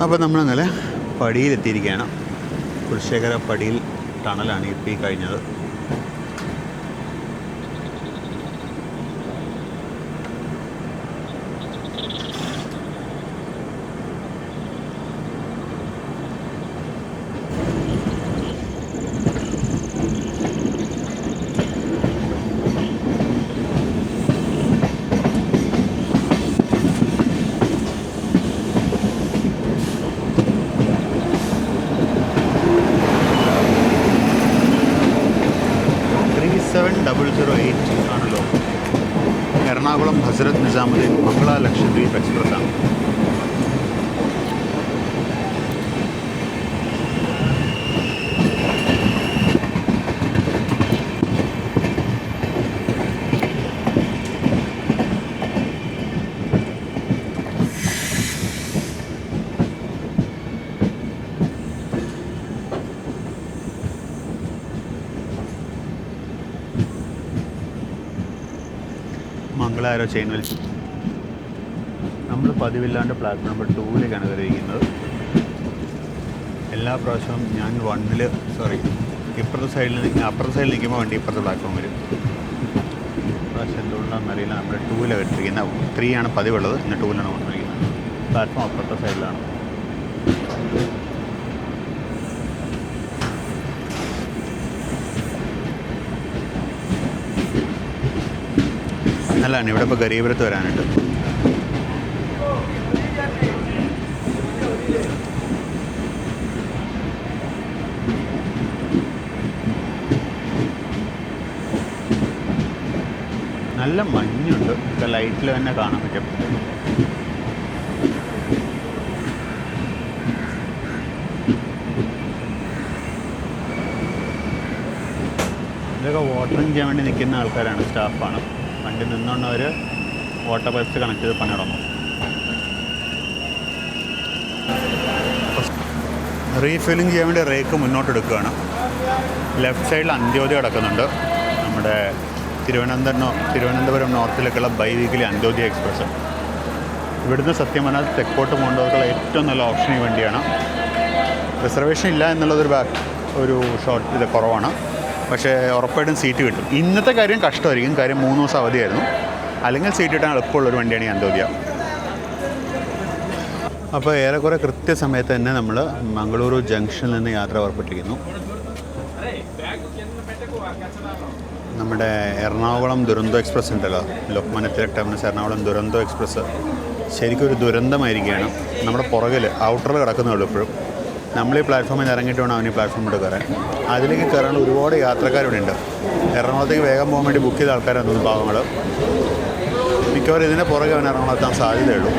അപ്പോൾ നമ്മളിന്നലെ പടിയിലെത്തിയിരിക്കുകയാണ്. കുലശേഖര പടിയിൽ ടണലാണ് ഇപ്പോൾ ഈ കഴിഞ്ഞത്. ആണല്ലോ. എറണാകുളം ഹസ്രത്ത് നിസാമുദ്ദീൻ മംഗള ലക്ഷദ്വീപ് എക്സ്പ്രസ്സാണ്. മംഗളാരോ ചെയിൻ വലിച്ചു. നമ്മൾ പതിവില്ലാണ്ട് പ്ലാറ്റ്ഫോം നമ്പർ 2ലേക്കാണ് കയറിയിരിക്കുന്നത്. എല്ലാ പ്രാവശ്യവും ഞാൻ 1-ൽ അപ്പുറത്തെ സൈഡിൽ നിൽക്കുമ്പോൾ വണ്ടി ഇപ്പുറത്തെ പ്ലാറ്റ്ഫോം വരും. പ്രാവശ്യം എന്തുകൊണ്ടാണെന്നറിയില്ല, നമ്മൾ 2ലാണ് കയറ്റിരിക്കുന്നത്. 3 ആണ് പതിവുള്ളത്, ഇന്ന് 2ലാണ് കൊണ്ടിരിക്കുന്നത്. പ്ലാറ്റ്ഫോം അപ്പുറത്തെ സൈഡിലാണ്. നല്ലതാണ് ഇവിടെ ഇപ്പോൾ ഗരീബരത്ത് വരാനുണ്ട്. നല്ല മഞ്ഞുണ്ട്, ഇപ്പോൾ ലൈറ്റിൽ തന്നെ കാണാൻ പറ്റും. ഇതൊക്കെ വാട്ടറിങ് ചെയ്യാൻ വേണ്ടി നിൽക്കുന്ന ആൾക്കാരാണ്, സ്റ്റാഫാണ്. വണ്ടി നിന്നുകൊണ്ട് അവർ വാട്ടർ പൈപ്പ്സ് കണക്ട് ചെയ്ത് പണി തുടങ്ങും. റീഫില്ലിങ് ചെയ്യാൻ വേണ്ടി റേക്ക് മുന്നോട്ട് എടുക്കുകയാണ്. ലെഫ്റ്റ് സൈഡിൽ അന്ത്യോദയ കിടക്കുന്നുണ്ട്. നമ്മുടെ തിരുവനന്തപുരം നോർത്തിലേക്കുള്ള ബൈ വീക്കിലി അന്ത്യോദയ എക്സ്പ്രസ്. ഇവിടുന്ന് സത്യം പറഞ്ഞാൽ തെക്കോട്ട് പോകേണ്ടവർക്കുള്ള ഏറ്റവും നല്ല ഓപ്ഷൻ ഈ വണ്ടിയാണ്. റിസർവേഷൻ ഇല്ല എന്നുള്ളതൊരു ഇത് കുറവാണ്. പക്ഷേ ഉറപ്പായിട്ടും സീറ്റ് കിട്ടും. ഇന്നത്തെ കാര്യം കഷ്ടമായിരിക്കും, കാര്യം 3 ദിവസം അവധിയായിരുന്നു. അല്ലെങ്കിൽ സീറ്റ് കിട്ടാൻ എളുപ്പമുള്ളൊരു വണ്ടിയാണ് ഈ അന്ത്യോദയ. അപ്പോൾ ഏറെക്കുറെ കൃത്യസമയത്ത് തന്നെ നമ്മൾ മംഗളൂരു ജംഗ്ഷനിൽ നിന്ന് യാത്ര പുറപ്പെട്ടിരിക്കുന്നു. നമ്മുടെ എറണാകുളം ദുരന്തോ എക്സ്പ്രസ് ഉണ്ടല്ലോ, ലോക്മാന്യ തിലക് ടെർമിനസ് എറണാകുളം ദുരന്തോ എക്സ്പ്രസ് ശരിക്കും ഒരു ദുരന്തമായിരിക്കുകയാണ്. നമ്മുടെ പുറകിൽ ഔട്ടറിൽ കിടക്കുന്നുള്ളൂ ഇപ്പോഴും. നമ്മൾ ഈ പ്ലാറ്റ്ഫോമിൽ നിന്ന് ഇറങ്ങിയിട്ട് വേണം അവന് ഈ പ്ലാറ്റ്ഫോമിൽ കയറാൻ. അതിലേക്ക് കയറാൻ ഒരുപാട് യാത്രക്കാരിവിടെ ഉണ്ട്. എറണാകുളത്തേക്ക് വേഗം പോകാൻ വേണ്ടി ബുക്ക് ചെയ്ത ആൾക്കാരാണ് തോന്നുന്നു പാവങ്ങൾ. മിക്കവാറും ഇതിൻ്റെ പുറകെ അവൻ എറണാകുളത്താൻ സാധ്യതയുള്ളൂ.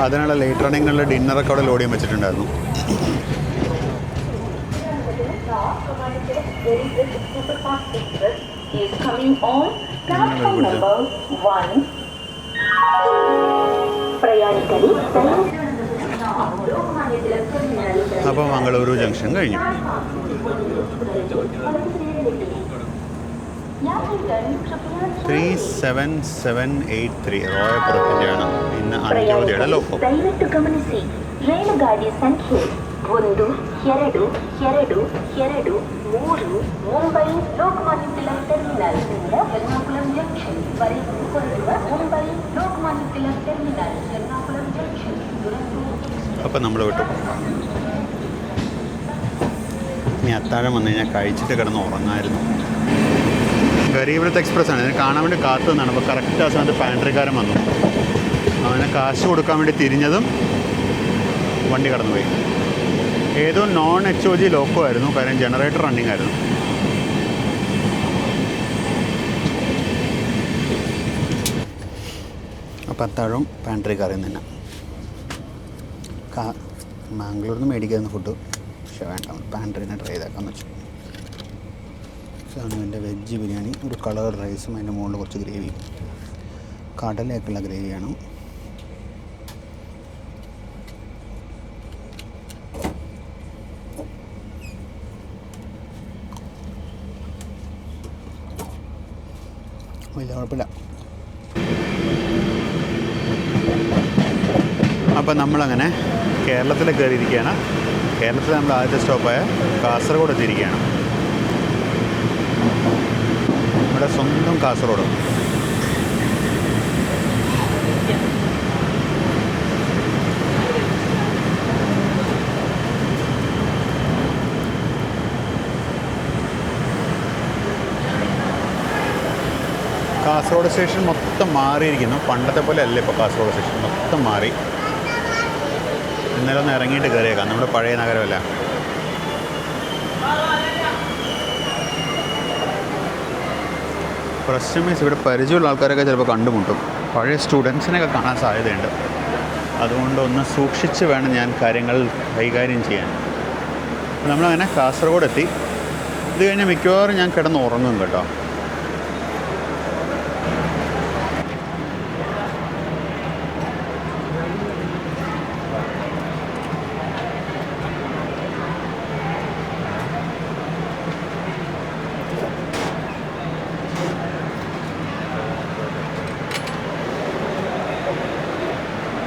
അതിനുള്ള ലേറ്റ് റണ്ണിങ്ങിനുള്ള ഡിന്നറൊക്കെ അവിടെ ലോഡ് ചെയ്യാൻ വെച്ചിട്ടുണ്ടായിരുന്നു. അപ്പോൾ മംഗളൂരു ജംഗ്ഷൻ കഴിഞ്ഞു. 37783 റോയപുരത്തിൻ്റെയാണ് ഇന്ന് അന്ത്യോദയയുടെ ലോക്കോ. ದಯವಿಟ್ಟು ಗಮನಿಸಿ, ರೈಲುಗಾಡಿ ಸಂಖ್ಯೆ 1, 2, 2, 2, 3 ಮುಂಬೈ ಲೋಕಮಾನ್ಯ ತಿಲಕ್ ಟರ್ಮಿನಲ್ ಇಂದ ಎರ್ನಾಕುಲಂ ಜಂಕ್ಷನ್ ವರೆಗೂ ಹೊರಡುವ ಮುಂಬೈ ಲೋಕಮಾನ್ಯ ತಿಲಕ್ ಟರ್ಮಿನಲ್ ಎರ್ನಾಕುಲಂ ಜಂಕ್ಷನ್ ದುರಂತೋ. അപ്പം നമ്മൾ വിട്ടു. ഇനി അത്താഴം വന്നു കഴിഞ്ഞാൽ കഴിച്ചിട്ട് കിടന്ന് ഉറങ്ങായിരുന്നു. ഗരീബ് രഥ് എക്സ്പ്രസ് ആണ്. ഇതിനെ കാണാൻ വേണ്ടി കാത്തു നിന്നാണ്. അപ്പോൾ കറക്റ്റ് ആ സമയത്ത് പാൻട്രിക്കാരൻ വന്നു. അവനെ കാശ് കൊടുക്കാൻ വേണ്ടി തിരിഞ്ഞതും വണ്ടി കടന്നുപോയി. ഏതോ നോൺ HOG ലോക്കോ ആയിരുന്നു, കാര്യം ജനറേറ്റർ റണ്ണിങ് ആയിരുന്നു. അപ്പോൾ അത്താഴം പാൻട്രിക്കാരൻ തന്നെ. മാംഗ്ലൂരിൽ നിന്ന് മേടിക്കാവുന്ന ഫുഡ്, പക്ഷേ വേണ്ട, പാൻട്രീനെ ട്രൈ ചെയ്തേക്കാന്ന് വെച്ചു. ഇതാണ് എൻ്റെ വെജ് ബിരിയാണി. ഒരു കളർ റൈസും അതിൻ്റെ മുകളിൽ കുറച്ച് ഗ്രേവി, കടലയൊക്കെയുള്ള ഗ്രേവിയാണ്. വലിയ കുഴപ്പമില്ല. അപ്പം നമ്മളങ്ങനെ കേരളത്തിൽ കയറിയിരിക്കുകയാണ്. കേരളത്തിൽ നമ്മൾ ആദ്യത്തെ സ്റ്റോപ്പായ കാസർഗോഡ് എത്തിയിരിക്കുകയാണ്. നമ്മുടെ സ്വന്തം കാസർഗോഡ്. കാസർഗോഡ് സ്റ്റേഷൻ മൊത്തം മാറിയിരിക്കുന്നു. പണ്ടത്തെ പോലെ അല്ല ഇപ്പോൾ കാസർഗോഡ് സ്റ്റേഷൻ, മൊത്തം മാറി. ഇന്നലെ ഒന്ന് ഇറങ്ങിയിട്ട് കയറിയേക്കാം. നമ്മുടെ പഴയ നഗരമല്ല. പ്രശ്നം മീൻസ് ഇവിടെ പരിചയമുള്ള ആൾക്കാരൊക്കെ ചിലപ്പോൾ കണ്ടുമുട്ടും. പഴയ സ്റ്റുഡൻസിനെയൊക്കെ കാണാൻ സാധ്യതയുണ്ട്. അതുകൊണ്ട് ഒന്ന് സൂക്ഷിച്ച് വേണം ഞാൻ കാര്യങ്ങൾ കൈകാര്യം ചെയ്യാൻ. അപ്പോൾ നമ്മളങ്ങനെ കാസർഗോഡ് എത്തി. ഇത് കഴിഞ്ഞാൽ മിക്കവാറും ഞാൻ കിടന്ന് ഉറങ്ങും കേട്ടോ.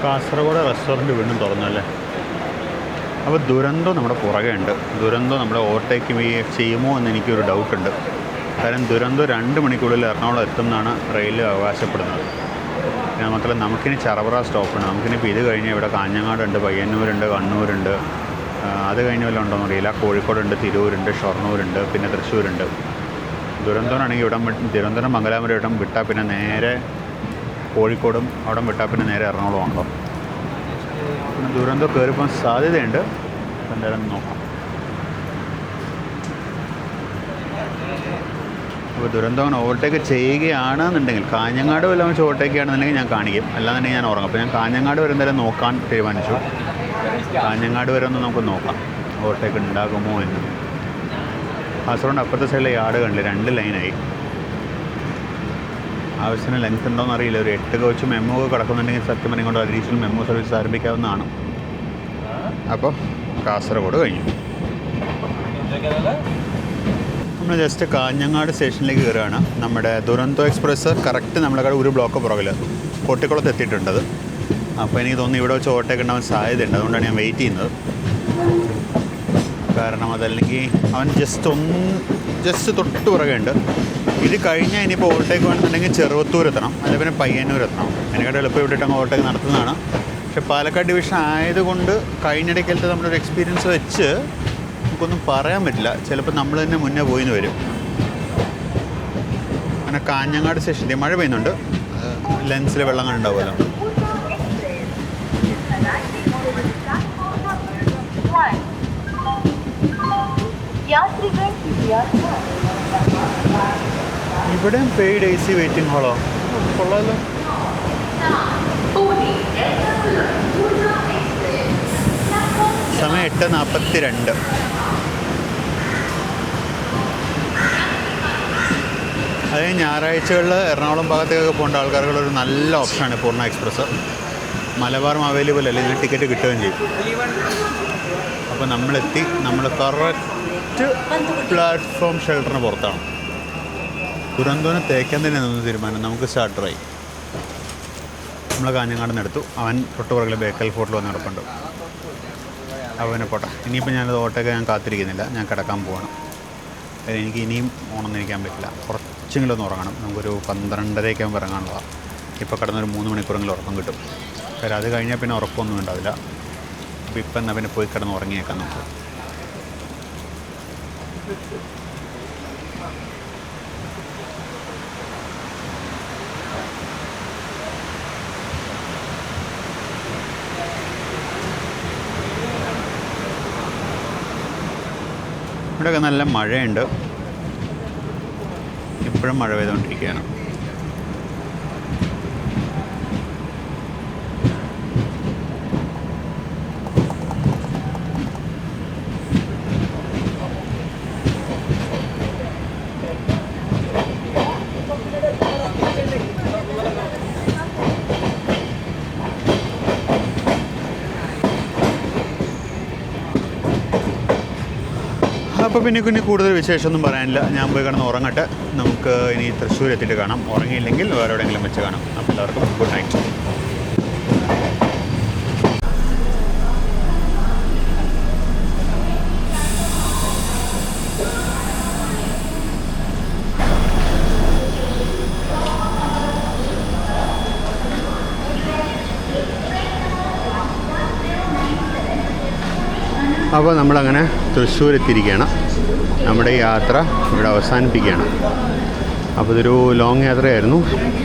കാസർഗോഡ് റെസ്റ്റോറൻറ്റ് വീണ്ടും തുറന്നല്ലേ. അപ്പോൾ ദുരന്തോ നമ്മുടെ പുറകെ ഉണ്ട്. ദുരന്തോ നമ്മളെ ഓവർടേക്ക് ചെയ്യുമോ എന്ന് എനിക്കൊരു ഡൗട്ടുണ്ട്. കാരണം ദുരന്തോ 2 മണിക്കൂറിൽ എറണാകുളം എത്തുമെന്നാണ് റെയിൽവേ അവകാശപ്പെടുന്നത്. പിന്നെ മാത്രമല്ല നമുക്കിനി ചറവറ സ്റ്റോപ്പുണ്ട്. നമുക്കിനിപ്പോൾ ഇത് കഴിഞ്ഞ് ഇവിടെ കാഞ്ഞങ്ങാടുണ്ട്, പയ്യന്നൂരുണ്ട്, കണ്ണൂരുണ്ട്. അത് കഴിഞ്ഞ് വല്ലതും ഉണ്ടോയെന്ന് അറിയില്ല. കോഴിക്കോടുണ്ട്, തിരൂരുണ്ട്, ഷൊർണൂരുണ്ട്, പിന്നെ തൃശ്ശൂരുണ്ട്. ദുരന്തോനാണെങ്കിൽ തിരുവനന്തപുരം മംഗലാപുരം ഇടം വിട്ടാൽ പിന്നെ നേരെ കോഴിക്കോടും അവിടെ വിട്ടാൽ പിന്നെ നേരെ എറണാകുളമാണല്ലോ. പിന്നെ ദുരന്തം കയറിപ്പോകാൻ സാധ്യതയുണ്ട്. എന്തായാലും നോക്കാം. അപ്പോൾ ദുരന്തം അങ്ങനെ ഓവർടേക്ക് ചെയ്യുകയാണെന്നുണ്ടെങ്കിൽ, കാഞ്ഞങ്ങാട് വല്ലതും വെച്ച് ഓവർടേക്ക് ചെയ്യുകയാണെന്നുണ്ടെങ്കിൽ ഞാൻ കാണിക്കും. അല്ലാന്നുണ്ടെങ്കിൽ ഞാൻ ഉറങ്ങും. അപ്പോൾ ഞാൻ കാഞ്ഞങ്ങാട് വരെ എന്തായാലും നോക്കാൻ തീരുമാനിച്ചു. കാഞ്ഞങ്ങാട് വരെ ഒന്ന് നമുക്ക് നോക്കാം ഓവർടേക്ക് ഉണ്ടാകുമോ എന്ന്. കാസർഗോഡ് അപ്പുറത്തെ സൈഡിലെ യാർഡ് കണ്ടില്ല, 2 ലൈനായി. ആവശ്യത്തിന് ലെങ്ത് ഉണ്ടോയെന്ന് അറിയില്ല. ഒരു 8 കോച്ച് മെമ്മോ ഒക്കെ കിടക്കുന്നുണ്ടെങ്കിൽ സത്യം പറഞ്ഞുകൊണ്ട് അഡീഷണൽ മെമ്മോ സർവീസ് ആരംഭിക്കാവുന്നതാണ്. അപ്പോൾ കാസർഗോഡ് കഴിഞ്ഞു. നമ്മൾ ജസ്റ്റ് കാഞ്ഞങ്ങാട് സ്റ്റേഷനിലേക്ക് കയറുകയാണ്. നമ്മുടെ ദുരന്തോ എക്സ്പ്രസ് കറക്റ്റ് നമ്മളെ ഒരു ബ്ലോക്ക് പുറകിൽ കോട്ടിക്കുളത്ത് എത്തിയിട്ടുണ്ടത്. അപ്പോൾ എനിക്ക് തോന്നുന്നു ഇവിടെ വെച്ച് ഓവർടേക്ക് ഉണ്ടാവാൻ സാധ്യതയുണ്ട്. അതുകൊണ്ടാണ് ഞാൻ വെയിറ്റ് ചെയ്യുന്നത്. കാരണം അതല്ലെങ്കിൽ അവൻ ജസ്റ്റ് തൊട്ട് പുറകെ ഉണ്ട്. ഇത് കഴിഞ്ഞാൽ ഇനിയിപ്പോൾ ഓവർടേക്ക് വേണമെന്നുണ്ടെങ്കിൽ ചെറുവത്തൂർ എത്തണം, അല്ലെങ്കിൽ പിന്നെ പയ്യന്നൂർ എത്തണം. എനിക്കവിടെ എളുപ്പം ഇവിടെയിട്ട് അങ്ങ് ഓവർടേക്ക് നടത്തുന്നതാണ്. പക്ഷെ പാലക്കാട് ഡിവിഷൻ ആയതുകൊണ്ട് കഴിഞ്ഞിടയ്ക്കലത്തെ നമ്മുടെ ഒരു എക്സ്പീരിയൻസ് വെച്ച് നമുക്കൊന്നും പറയാൻ പറ്റില്ല. ചിലപ്പോൾ നമ്മൾ തന്നെ മുന്നേ പോയിന്ന് വരും. അങ്ങനെ കാഞ്ഞങ്ങാട് സ്റ്റേഷനിൽ മഴ പെയ്യുന്നുണ്ട്. ലെൻസിൽ വെള്ളം കണ്ടുണ്ടാവുമല്ലോ. ഇവിടെയും പെയ്ഡ് AC വെയിറ്റിംഗ് ഹാളോ? കൊള്ളാമല്ലോ. സമയം 8:42. അത് ഞായറാഴ്ചകളിൽ എറണാകുളം ഭാഗത്തേക്കൊക്കെ പോകേണ്ട ആൾക്കാർക്കുള്ളൊരു നല്ല ഓപ്ഷനാണ് പൂർണ്ണ എക്സ്പ്രസ്. മലബാറും അവൈലബിൾ അല്ല, ഇതിന് ടിക്കറ്റ് കിട്ടുകയും ചെയ്യും. അപ്പോൾ നമ്മളെത്തി. നമ്മൾ കറക്റ്റ് പ്ലാറ്റ്ഫോം ഷെൽട്ടറിന് പുറത്താണ്. ദുരന്തോനെ തേക്കാൻ തന്നെ നിന്ന് തീരുമാനം. നമുക്ക് സ്റ്റാർട്ടറായി. നമ്മൾ കാഞ്ഞങ്ങാട് നിന്ന് എടുത്തു. അവൻ തൊട്ടുപുറകിലെ ബേക്കൽ ഫോർട്ടിൽ വന്ന് കിടപ്പുണ്ട്. അവനെ പോട്ടെ. ഇനിയിപ്പോൾ ഞാനത് ഓട്ടോയൊക്കെ ഞാൻ കാത്തിരിക്കുന്നില്ല, ഞാൻ കിടക്കാൻ പോവാണ്. എനിക്ക് ഇനിയും ഓണന്നിരിക്കാൻ പറ്റില്ല. കുറച്ചെങ്കിലും ഒന്ന് ഉറങ്ങണം. നമുക്കൊരു 12:30 ആകുമ്പോൾ ഇറങ്ങാനുള്ളതാണ്. ഇപ്പോൾ കിടന്നൊരു 3 മണിക്കൂറെങ്കിലും ഉറക്കം കിട്ടും. കാര്യം അത് കഴിഞ്ഞാൽ പിന്നെ ഉറക്കമൊന്നും ഉണ്ടാവില്ല. അപ്പോൾ ഇപ്പം എന്നാൽ പിന്നെ പോയി കിടന്ന് ഉറങ്ങിയേക്കാം നമുക്ക്. ഇവിടെയൊക്കെ നല്ല മഴയുണ്ട്. ഇപ്പോഴും മഴ പെയ്തുകൊണ്ടിരിക്കുകയാണ്. അപ്പോൾ പിന്നെ കൂടുതൽ വിശേഷമൊന്നും പറയാനില്ല. ഞാൻ പോയി കിടന്ന് ഉറങ്ങട്ടെ. നമുക്ക് ഇനി തൃശ്ശൂർ എത്തിയിട്ട് കാണാം. ഉറങ്ങിയില്ലെങ്കിൽ വേറെ എവിടെയെങ്കിലും വെച്ച് കാണാം. അപ്പോൾ എല്ലാവർക്കും ഗുഡ് നൈറ്റ്. അപ്പോൾ നമ്മളങ്ങനെ തൃശ്ശൂർ എത്തിയിരിക്കുകയാണ്. നമ്മുടെ യാത്ര ഇവിടെ അവസാനിപ്പിക്കുകയാണ്. അപ്പോൾ ഇതൊരു ലോങ് യാത്രയായിരുന്നു.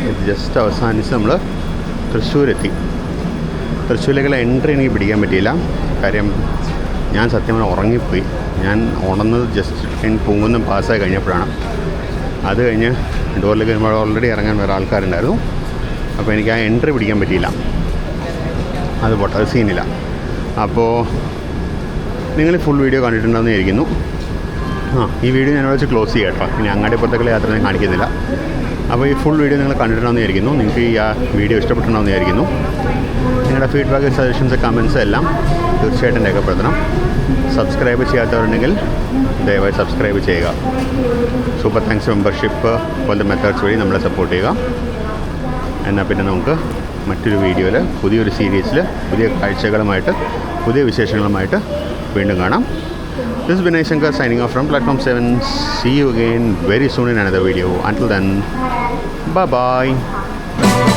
ഇത് ജസ്റ്റ് അവസാനിച്ച് നമ്മൾ തൃശ്ശൂരെത്തി. തൃശ്ശൂരിലേക്കുള്ള എൻട്രി എനിക്ക് പിടിക്കാൻ പറ്റിയില്ല. കാര്യം ഞാൻ സത്യം പറഞ്ഞാൽ ഉറങ്ങിപ്പോയി. ഞാൻ ഉണർന്നത് ജസ്റ്റ് ട്രെയിൻ പൂങ്കുന്നം പാസ്സായി കഴിഞ്ഞപ്പോഴാണ്. അത് കഴിഞ്ഞ് ഡോറിലേക്ക് വരുമ്പോൾ ഓൾറെഡി ഇറങ്ങാൻ വേറെ ആൾക്കാരുണ്ടായിരുന്നു. അപ്പോൾ എനിക്ക് ആ എൻട്രി പിടിക്കാൻ പറ്റിയില്ല. അത് പോട്ടെ, അത് സീനില്ല. അപ്പോൾ നിങ്ങൾ ഫുൾ വീഡിയോ കണ്ടിട്ടുണ്ടെന്ന് വിചാരിക്കുന്നു. ഈ വീഡിയോ ഞാൻ വെച്ച് ക്ലോസ് ചെയ്യാം കേട്ടോ. ഇനി അങ്ങാടി പുറത്തേക്കുള്ള യാത്ര ഞാൻ കാണിക്കുന്നില്ല. അപ്പോൾ ഈ ഫുൾ വീഡിയോ നിങ്ങൾ കണ്ടിട്ടുണ്ടെന്ന് വിചാരിക്കുന്നു. നിങ്ങൾക്ക് ഈ വീഡിയോ ഇഷ്ടപ്പെട്ടിട്ടുണ്ടെന്ന് വിചാരിക്കുന്നു. നിങ്ങളുടെ ഫീഡ്ബാക്ക്, സജഷൻസ്, കമൻസ് എല്ലാം തീർച്ചയായിട്ടും രേഖപ്പെടുത്തണം. സബ്സ്ക്രൈബ് ചെയ്യാത്തവരുണ്ടെങ്കിൽ ദയവായി സബ്സ്ക്രൈബ് ചെയ്യുക. സൂപ്പർ താങ്ക്സ് മെമ്പർഷിപ്പ് പോലത്തെ മെത്തേഡ്സ് വഴി നമ്മളെ സപ്പോർട്ട് ചെയ്യുക. എന്നാൽ പിന്നെ നമുക്ക് മറ്റൊരു വീഡിയോയിൽ, പുതിയൊരു സീരീസിൽ, പുതിയ കാഴ്ചകളുമായിട്ട്, പുതിയ വിശേഷങ്ങളുമായിട്ട് വീണ്ടും കാണാം. This is Vinay Shankar signing off from Platform 7. See you again very soon in another video. Until then, bye-bye.